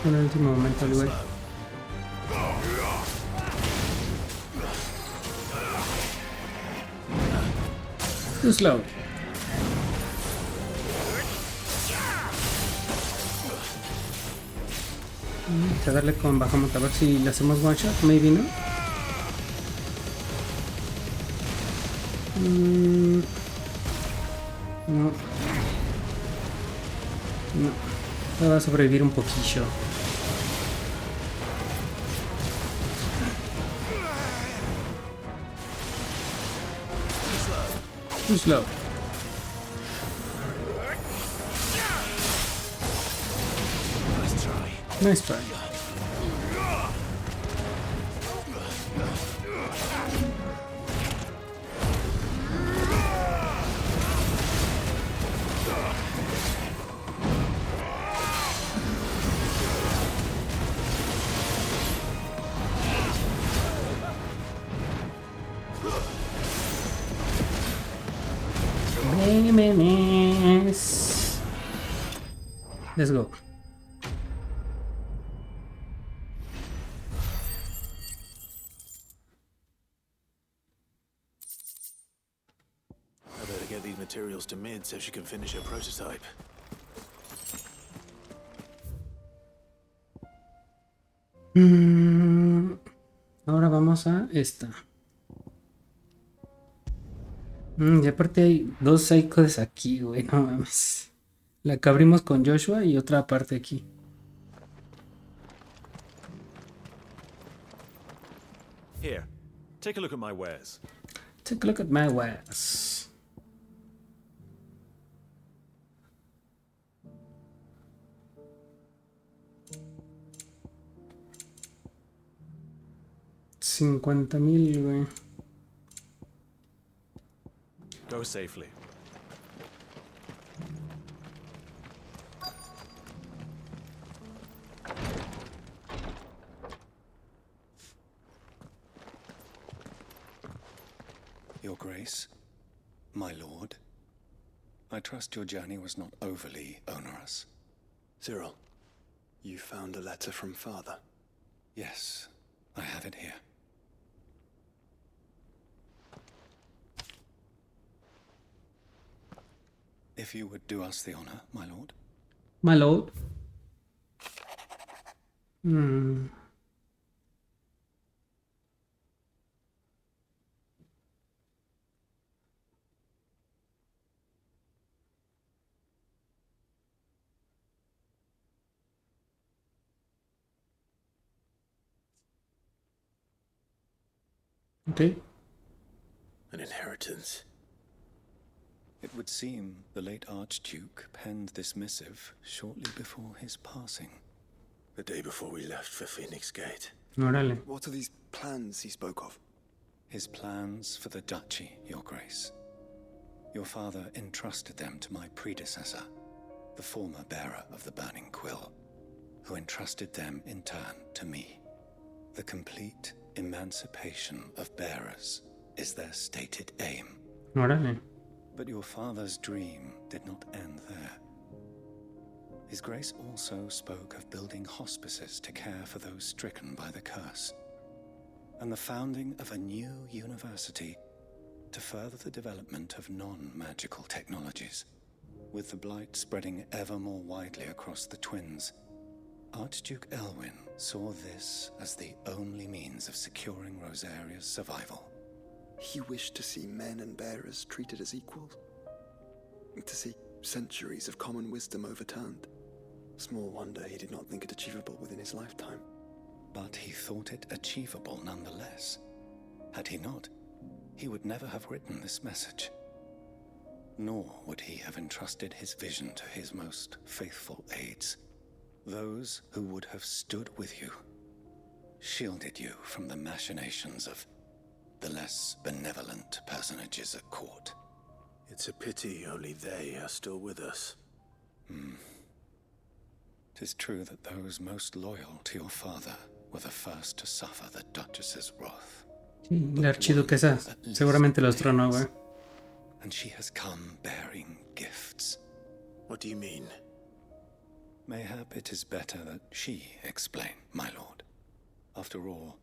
En el último momento, el güey. Too slow. Vamos a darle con bajamos a ver si le hacemos one shot, maybe, ¿no? No. No. Va a sobrevivir un poquillo. Too slow. Nice try. Let's go. I better get these materials to Mid so she can finish her prototype. Ahora vamos a esta. Y aparte hay dos Sidequests aquí, güey, no mames. La que abrimos con Joshua y otra parte aquí. Here, take a look at my wares. Take a look at my wares. $50,000, güey. Go safely. Your Grace, my lord, I trust your journey was not overly onerous. Cyril, you found a letter from Father? Yes, I have it here. If you would do us the honor, my lord. My lord. Okay. An inheritance. It would seem the late Archduke penned this missive shortly before his passing. The day before we left for Phoenix Gate. Órale. What are these plans he spoke of? His plans for the duchy, Your Grace. Your father entrusted them to my predecessor, the former bearer of the Burning Quill, who entrusted them in turn to me. The complete emancipation of bearers is their stated aim. Órale. But your father's dream did not end there. His Grace also spoke of building hospices to care for those stricken by the curse, and the founding of a new university to further the development of non-magical technologies. With the blight spreading ever more widely across the twins, Archduke Elwyn saw this as the only means of securing Rosaria's survival. He wished to see men and bearers treated as equals. To see centuries of common wisdom overturned. Small wonder he did not think it achievable within his lifetime. But he thought it achievable nonetheless. Had he not, he would never have written this message. Nor would he have entrusted his vision to his most faithful aides, those who would have stood with you, shielded you from the machinations of the less benevolent personages at court. It's a pity only they are still with us. 'Tis true that those most loyal to your father were the first to suffer the Duchess's wrath. Sí, la archiduquesa seguramente los tronó, güey. And she has come bearing gifts. What do you mean? Mayhap it is better that she explain, my lord. After all,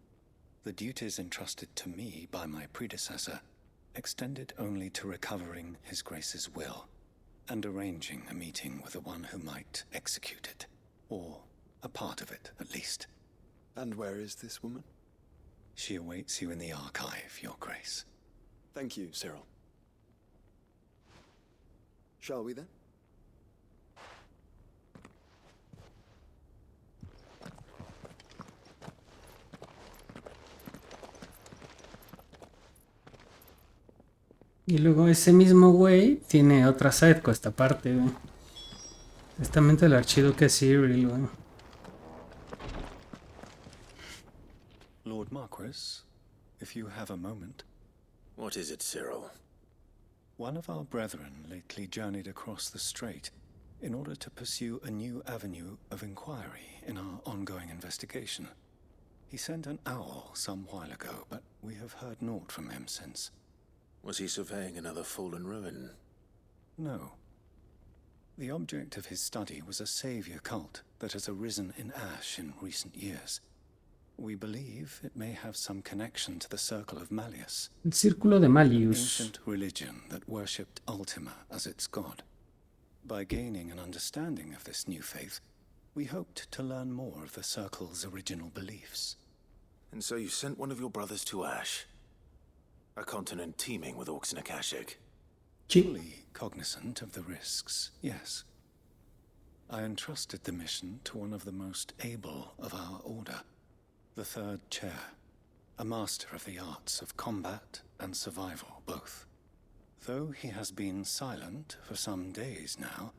the duties entrusted to me by my predecessor extended only to recovering His Grace's will and arranging a meeting with the one who might execute it, or a part of it at least. And where is this woman? She awaits you in the archive, Your Grace. Thank you, Cyril. Shall we then? Y luego ese mismo güey tiene otra sidequest aparte, güey. Testamento del archiduque Cyril, güey. Lord Marquis, if you have a moment. What is it, Cyril? One of our brethren lately journeyed across the strait in order to pursue a new avenue of inquiry in our ongoing investigation. He sent an owl some while ago, but we have heard naught from him since. Was he surveying another fallen ruin? No. The object of his study was a savior cult that has arisen in Ash in recent years. We believe it may have some connection to the Circle of Malleus. El Círculo de Malleus. An ancient religion that worshipped Artema as its god. By gaining an understanding of this new faith, we hoped to learn more of the Circle's original beliefs. And so you sent one of your brothers to Ash? A continent teeming with orcs and Akashic. Fully cognizant of the risks, yes. I entrusted the mission to one of the most able of our order, the third chair, a master of the arts of combat and survival both. Though he has been silent for some days now,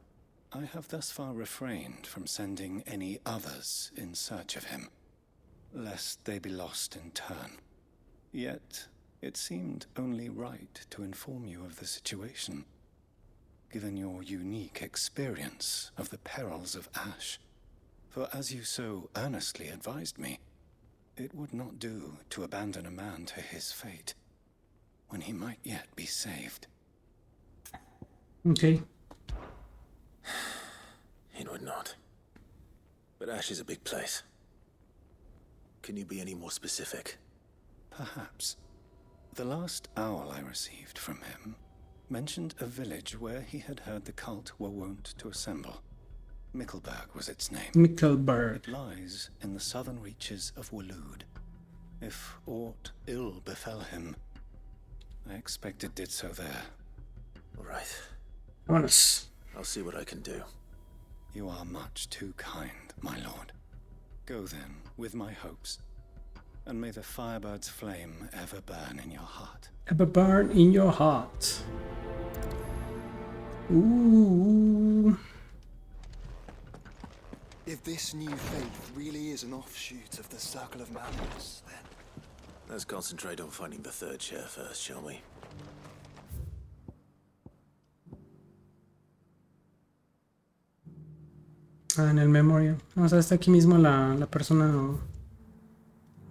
I have thus far refrained from sending any others in search of him, lest they be lost in turn. Yet, it seemed only right to inform you of the situation, given your unique experience of the perils of Ash. For as you so earnestly advised me, it would not do to abandon a man to his fate, when he might yet be saved. Ok. would not. But Ash is a big place. Can you be any more specific? Perhaps. The last owl I received from him mentioned a village where he had heard the cult were wont to assemble. Mickleburg was its name. Mickleburg. It lies in the southern reaches of Waloed. If aught ill befell him, I expect it did so there. All right. Vámonos. I'll see what I can do. You are much too kind, my lord. Go then, with my hopes, and may the firebird's flame ever burn in your heart. Ever burn in your heart. Ooh. If this new faith really is an offshoot of the Circle of Madness, then... Let's concentrate on finding the third chair first, shall we? En el memoria. O sea, está aquí mismo la persona o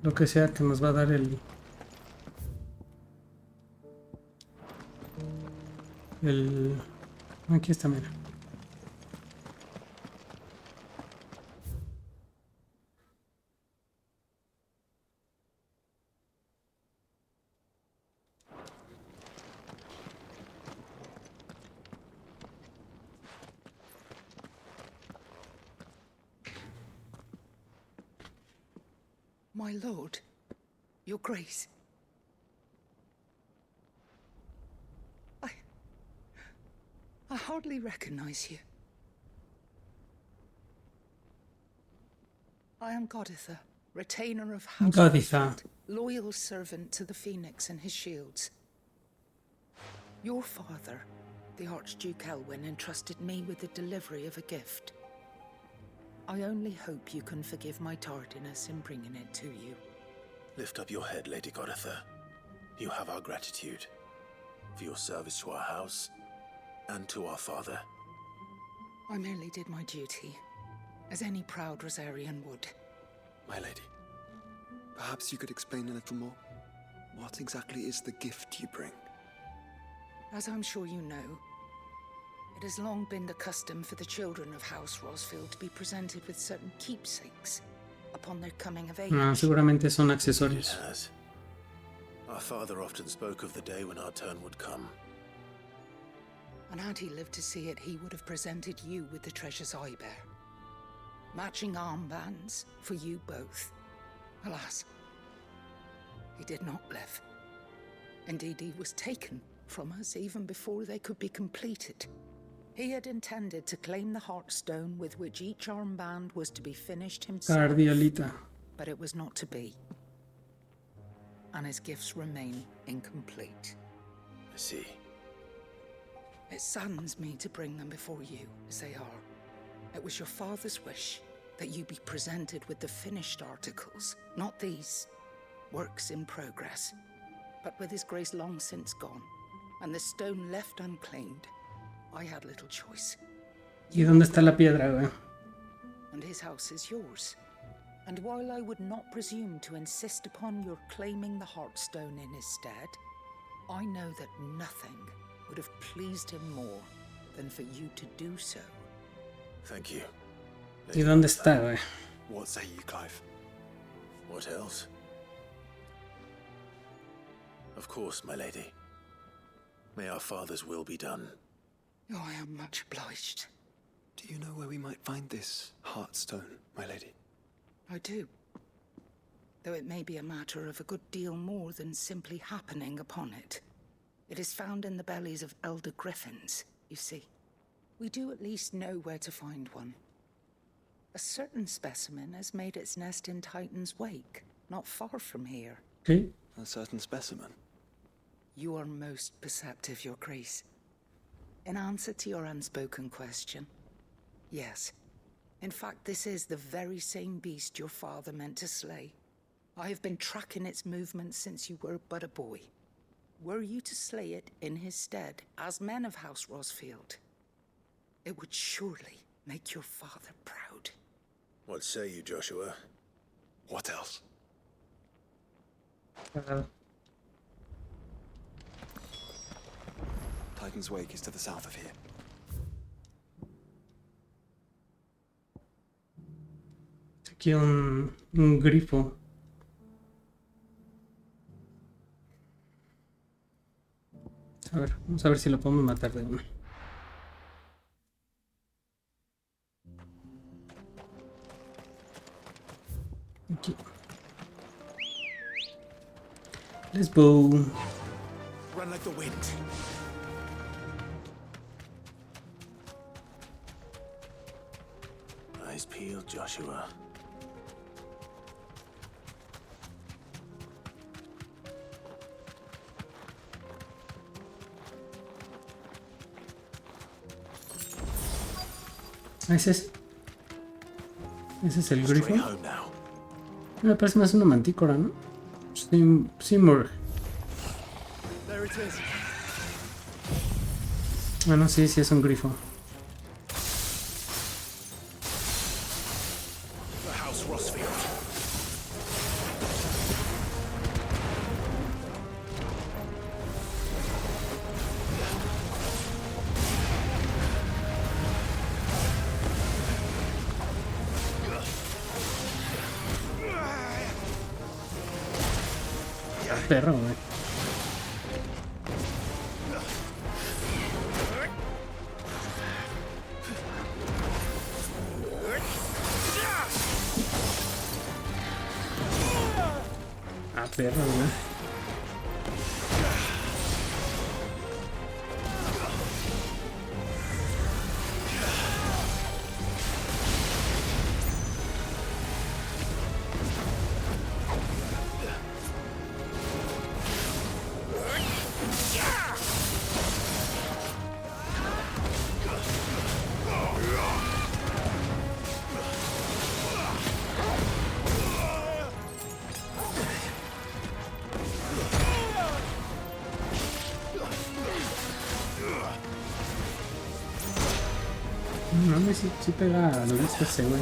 lo que sea que nos va a dar el aquí está, mira. My lord, your grace. I hardly recognize you. I am Goditha, retainer of House Goditha. Rosfield, loyal servant to the Phoenix and his shields. Your father, the Archduke Elwyn, entrusted me with the delivery of a gift. I only hope you can forgive my tardiness in bringing it to you. Lift up your head, Lady Goditha. You have our gratitude for your service to our house and to our father. I merely did my duty, as any proud Rosarian would. My lady, perhaps you could explain a little more? What exactly is the gift you bring? As I'm sure you know, it has long been the custom for the children of House Rosfield to be presented with certain keepsakes upon their coming of age. Seguramente son accesorios. It has. Our father often spoke of the day when our turn would come. And had he lived to see it, he would have presented you with the treasures I bear. Matching armbands for you both. Alas, he did not live. Indeed, he was taken from us even before they could be completed. He had intended to claim the Heartstone with which each armband was to be finished himself. Cardiolita. But it was not to be. And his gifts remain incomplete. I see. It saddens me to bring them before you, as they are. It was your father's wish that you be presented with the finished articles, not these works in progress. But with his grace long since gone, and the stone left unclaimed, I had little choice. ¿Y dónde está la piedra, güey? And his house is yours. And while I would not presume to insist upon your claiming the Heartstone in his stead, I know that nothing would have pleased him more than for you to do so. Thank you. ¿Y dónde está, güey? What say you, Clive? What else? Of course, my lady. May our father's will be done. Oh, I am much obliged. Do you know where we might find this Heartstone, my lady? I do. Though it may be a matter of a good deal more than simply happening upon it. It is found in the bellies of elder griffins, you see. We do at least know where to find one. A certain specimen has made its nest in Titan's Wake, not far from here. Okay. A certain specimen? You are most perceptive, Your Grace. In answer to your unspoken question, yes. In fact, this is the very same beast your father meant to slay. I have been tracking its movements since you were but a boy. Were you to slay it in his stead, as men of House Rosfield, it would surely make your father proud. What say you, Joshua? What else? Titan's Wake is to the south of here. Aquí un grifo. A ver, vamos a ver si lo podemos matar de una. Aquí. Let's go. Run like the wind. Eyes peeled, Joshua. ¿Es ese? Ese es el grifo. Me parece más una mantícora, ¿no? Simur. There it is. Bueno, sí es un grifo. The House Rossfield. Perro, güey. Ah, perro, güey. No mames, sí pega a lo visto ese, güey.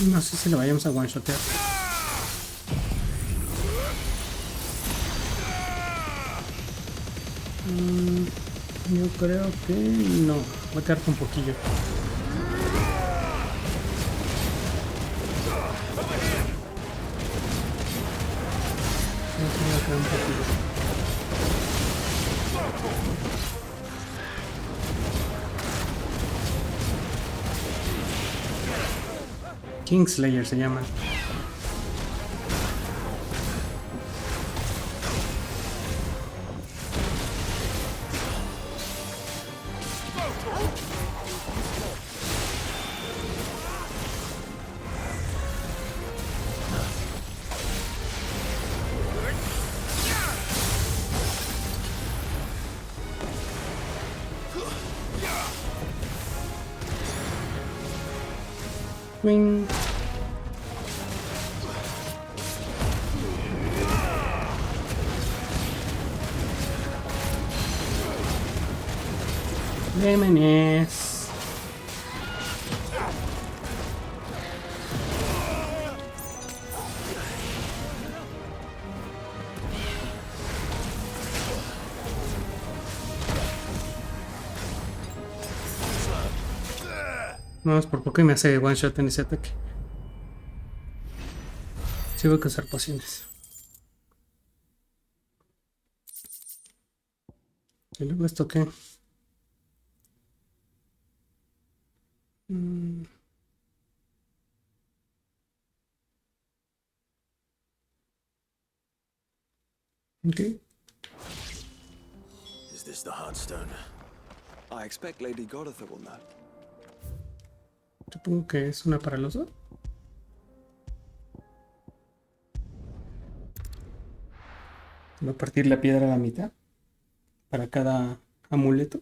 No sé si lo vayamos a one-shotear. Yo creo que no. Voy a quedar con un poquillo. Voy a quedar un poquillo. Kingslayer se llama. Wing. Démenes. No, es por poco y me hace one shot en ese ataque. Sí, voy a usar pociones. ¿Y luego esto qué? Okay. Is this the Heartstone? I expect Lady Godotha will know. Supongo que es una para los dos. Voy a partir la piedra a la mitad para cada amuleto.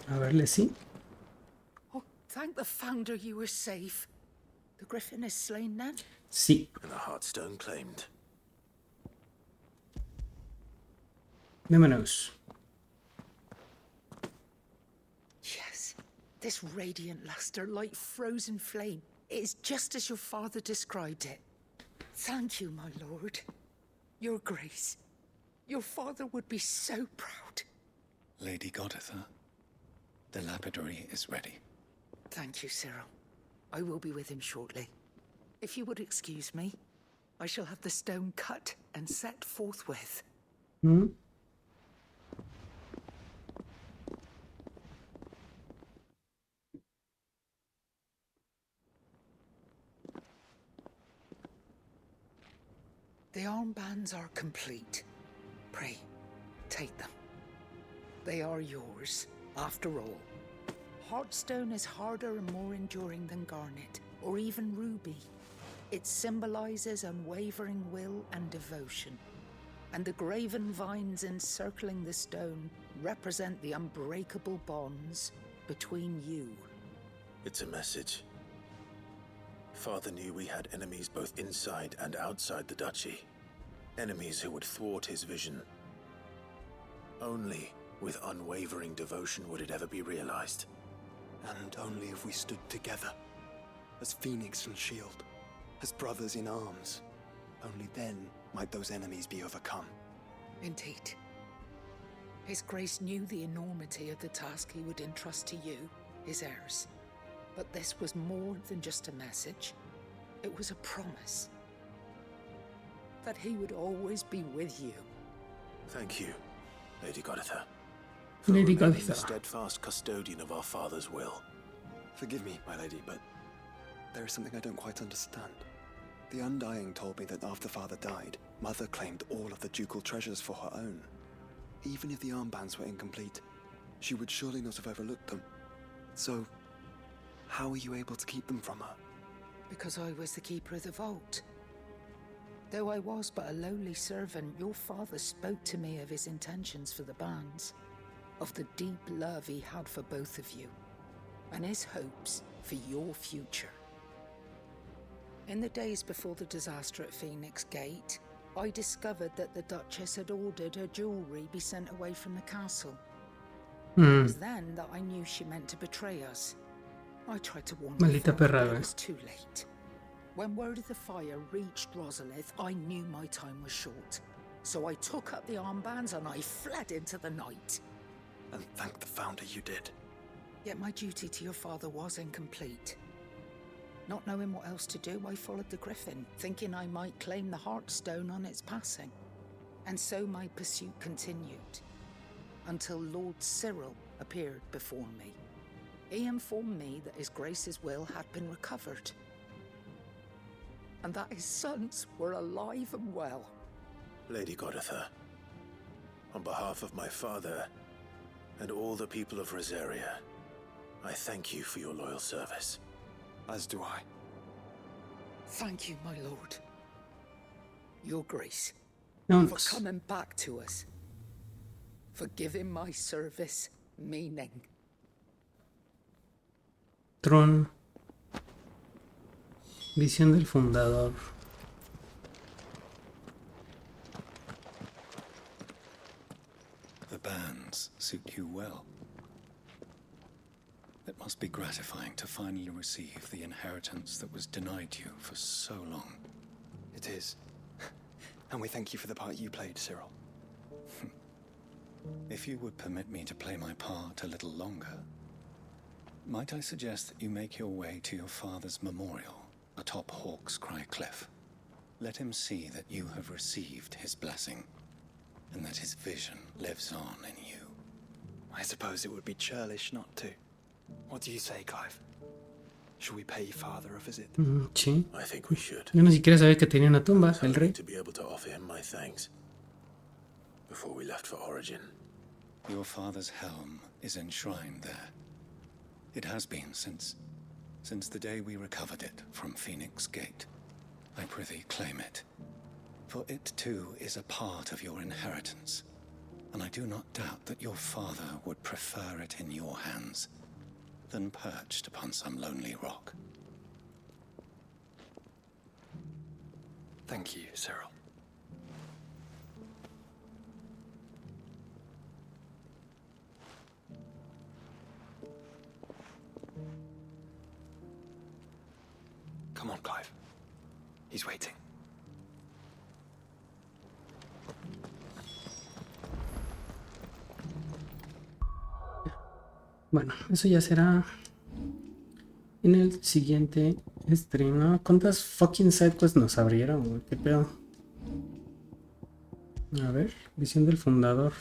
A verle, sí. Oh, thank the founder you were safe. The griffin is slain then? Sí. And the Heartstone claimed. Vámonos. Yes. This radiant luster like frozen flame. It is just as your father described it. Thank you, my lord. Your grace. Your father would be so proud. Lady Goditha, the lapidary is ready. Thank you, Cyril. I will be with him shortly. If you would excuse me, I shall have the stone cut and set forthwith. Hmm. The armbands are complete. Pray, take them. They are yours, after all. Heartstone is harder and more enduring than garnet, or even ruby. It symbolizes unwavering will and devotion. And the graven vines encircling the stone represent the unbreakable bonds between you. It's a message. Father knew we had enemies both inside and outside the duchy. Enemies who would thwart his vision. Only with unwavering devotion would it ever be realized. And only if we stood together, as Phoenix and Shield, as brothers in arms, only then might those enemies be overcome. Indeed. His Grace knew the enormity of the task he would entrust to you, his heirs. But this was more than just a message. It was a promise. That he would always be with you. Thank you, Lady Goditha. Lady The Goditha. steadfast custodian of our father's will. Forgive me, my lady, but there is something I don't quite understand. The Undying told me that after Father died, Mother claimed all of the ducal treasures for her own. Even if the armbands were incomplete, she would surely not have overlooked them. So, how were you able to keep them from her? Because I was the keeper of the vault. Though I was but a lowly servant, your father spoke to me of his intentions for the bands, of the deep love he had for both of you, and his hopes for your future. In the days before the disaster at Phoenix Gate, I discovered that the Duchess had ordered her jewelry be sent away from the castle. It was then that I knew she meant to betray us. I tried to warn Maldita you, but perra, it was too late. When word of the fire reached Rosalith, I knew my time was short. So I took up the armbands and I fled into the night. And thank the Founder you did. Yet my duty to your father was incomplete. Not knowing what else to do, I followed the Griffin, thinking I might claim the Heartstone on its passing. And so my pursuit continued, until Lord Cyril appeared before me. He informed me that His Grace's will had been recovered, and that his sons were alive and well. Lady Goditha, on behalf of my father and all the people of Rosaria, I thank you for your loyal service. As do I. Thank you, my lord. Your Grace, Thanks. for coming back to us. For giving my service meaning. Tron. Visión del fundador. The bands suit you well. It must be gratifying to finally receive the inheritance that was denied you for so long. It is. And we thank you for the part you played, Cyril. If you would permit me to play my part a little longer, might I suggest that you make your way to your father's memorial atop Hawk's Cry Cliff? Let him see that you have received his blessing, and that his vision lives on in you. I suppose it would be churlish not to. What do you say, Clive? Should we pay Father a visit? Sí. I think we should. Yo ni siquiera sabía que tenía una tumba, el rey. To be able to offer him my thanks before we left for Origin. Your father's helm is enshrined there. It has been since the day we recovered it from Phoenix Gate. I prithee claim it, for it too is a part of your inheritance, and I do not doubt that your father would prefer it in your hands than perched upon some lonely rock. Thank you, Cyril. Come on, Clive. He's waiting. Bueno, eso ya será en el siguiente stream, ¿no? ¿Cuántas fucking sidequests nos abrieron, güey? ¿Qué pedo? A ver, visión del fundador.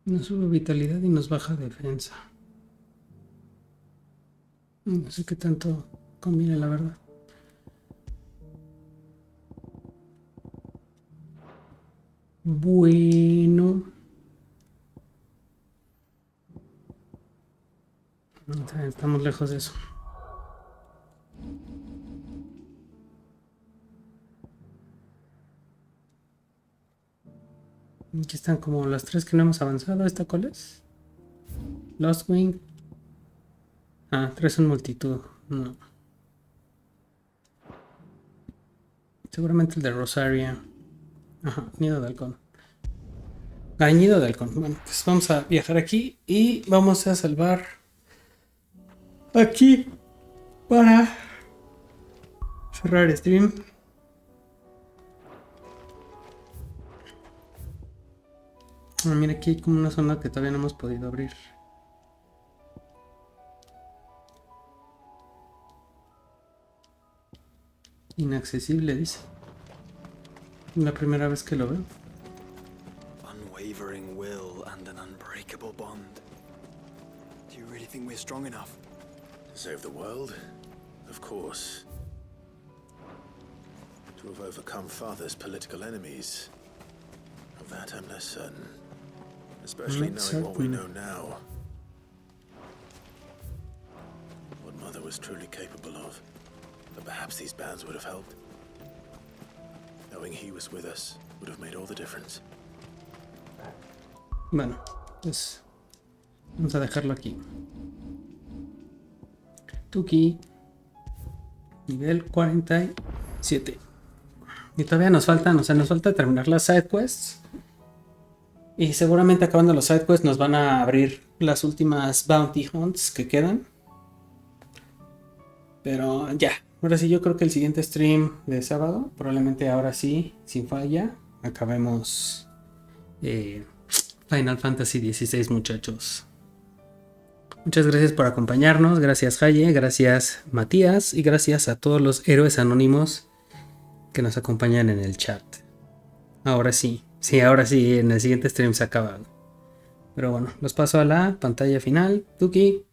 Nos sube vitalidad y nos baja defensa. No sé qué tanto conviene, la verdad. Bueno. Estamos lejos de eso. Aquí están como las tres que no hemos avanzado. ¿Esta cuál es? Lost Wing. Ah, tres son multitud. No. Seguramente el de Rosaria. Ajá, nido de halcón. Ah, nido de halcón. Bueno, pues vamos a viajar aquí y vamos a salvar aquí para cerrar el stream. Ah, mira, aquí hay como una zona que todavía no hemos podido abrir. Inaccesible, dice. Es la primera vez que lo veo. Unwavering will and an unbreakable bond. Do you really think we're strong enough? To save the world? Of course. To have overcome Father's political enemies? Of that I'm less certain. Especially knowing what we know now. What Mother was truly capable of. But perhaps these bands would have helped. Knowing he was with us would have made all the difference. Bueno, pues vamos a dejarlo aquí. Tuki, nivel 47. Y todavía nos faltan, o sea, nos falta terminar las sidequests. Y seguramente acabando los sidequests nos van a abrir las últimas bounty hunts que quedan. Pero ya, ahora sí yo creo que el siguiente stream de sábado, probablemente ahora sí, sin falla, acabemos Final Fantasy XVI, muchachos. Muchas gracias por acompañarnos, gracias Jaye, gracias Matías y gracias a todos los héroes anónimos que nos acompañan en el chat. Ahora sí, ahora sí, en el siguiente stream se acaba. Pero bueno, los paso a la pantalla final. Tuki.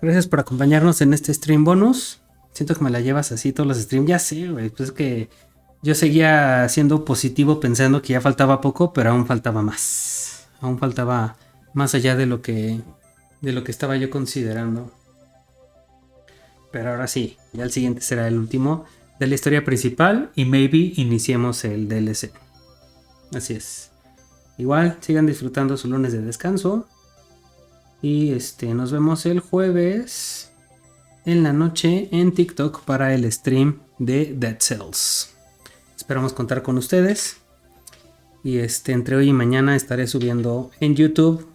Gracias por acompañarnos en este stream bonus. Siento que me la llevas así todos los streams. Ya sé, güey, pues es que yo seguía siendo positivo pensando que ya faltaba poco, pero aún faltaba más. Aún faltaba más allá de lo que estaba yo considerando. Pero ahora sí, ya el siguiente será el último de la historia principal y maybe iniciemos el DLC. Así es. Igual, sigan disfrutando su lunes de descanso. Y nos vemos el jueves en la noche en TikTok para el stream de Dead Cells. Esperamos contar con ustedes. Y entre hoy y mañana estaré subiendo en YouTube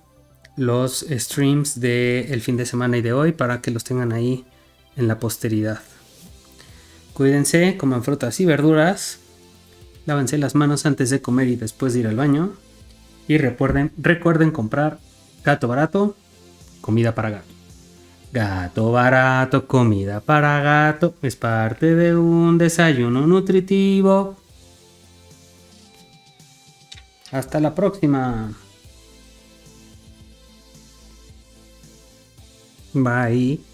los streams del fin de semana y de hoy para que los tengan ahí en la posteridad. Cuídense, coman frutas y verduras. Lávense las manos antes de comer y después de ir al baño. Y recuerden comprar gato barato, comida para gato. Gato barato, comida para gato, es parte de un desayuno nutritivo. Hasta la próxima. Bye.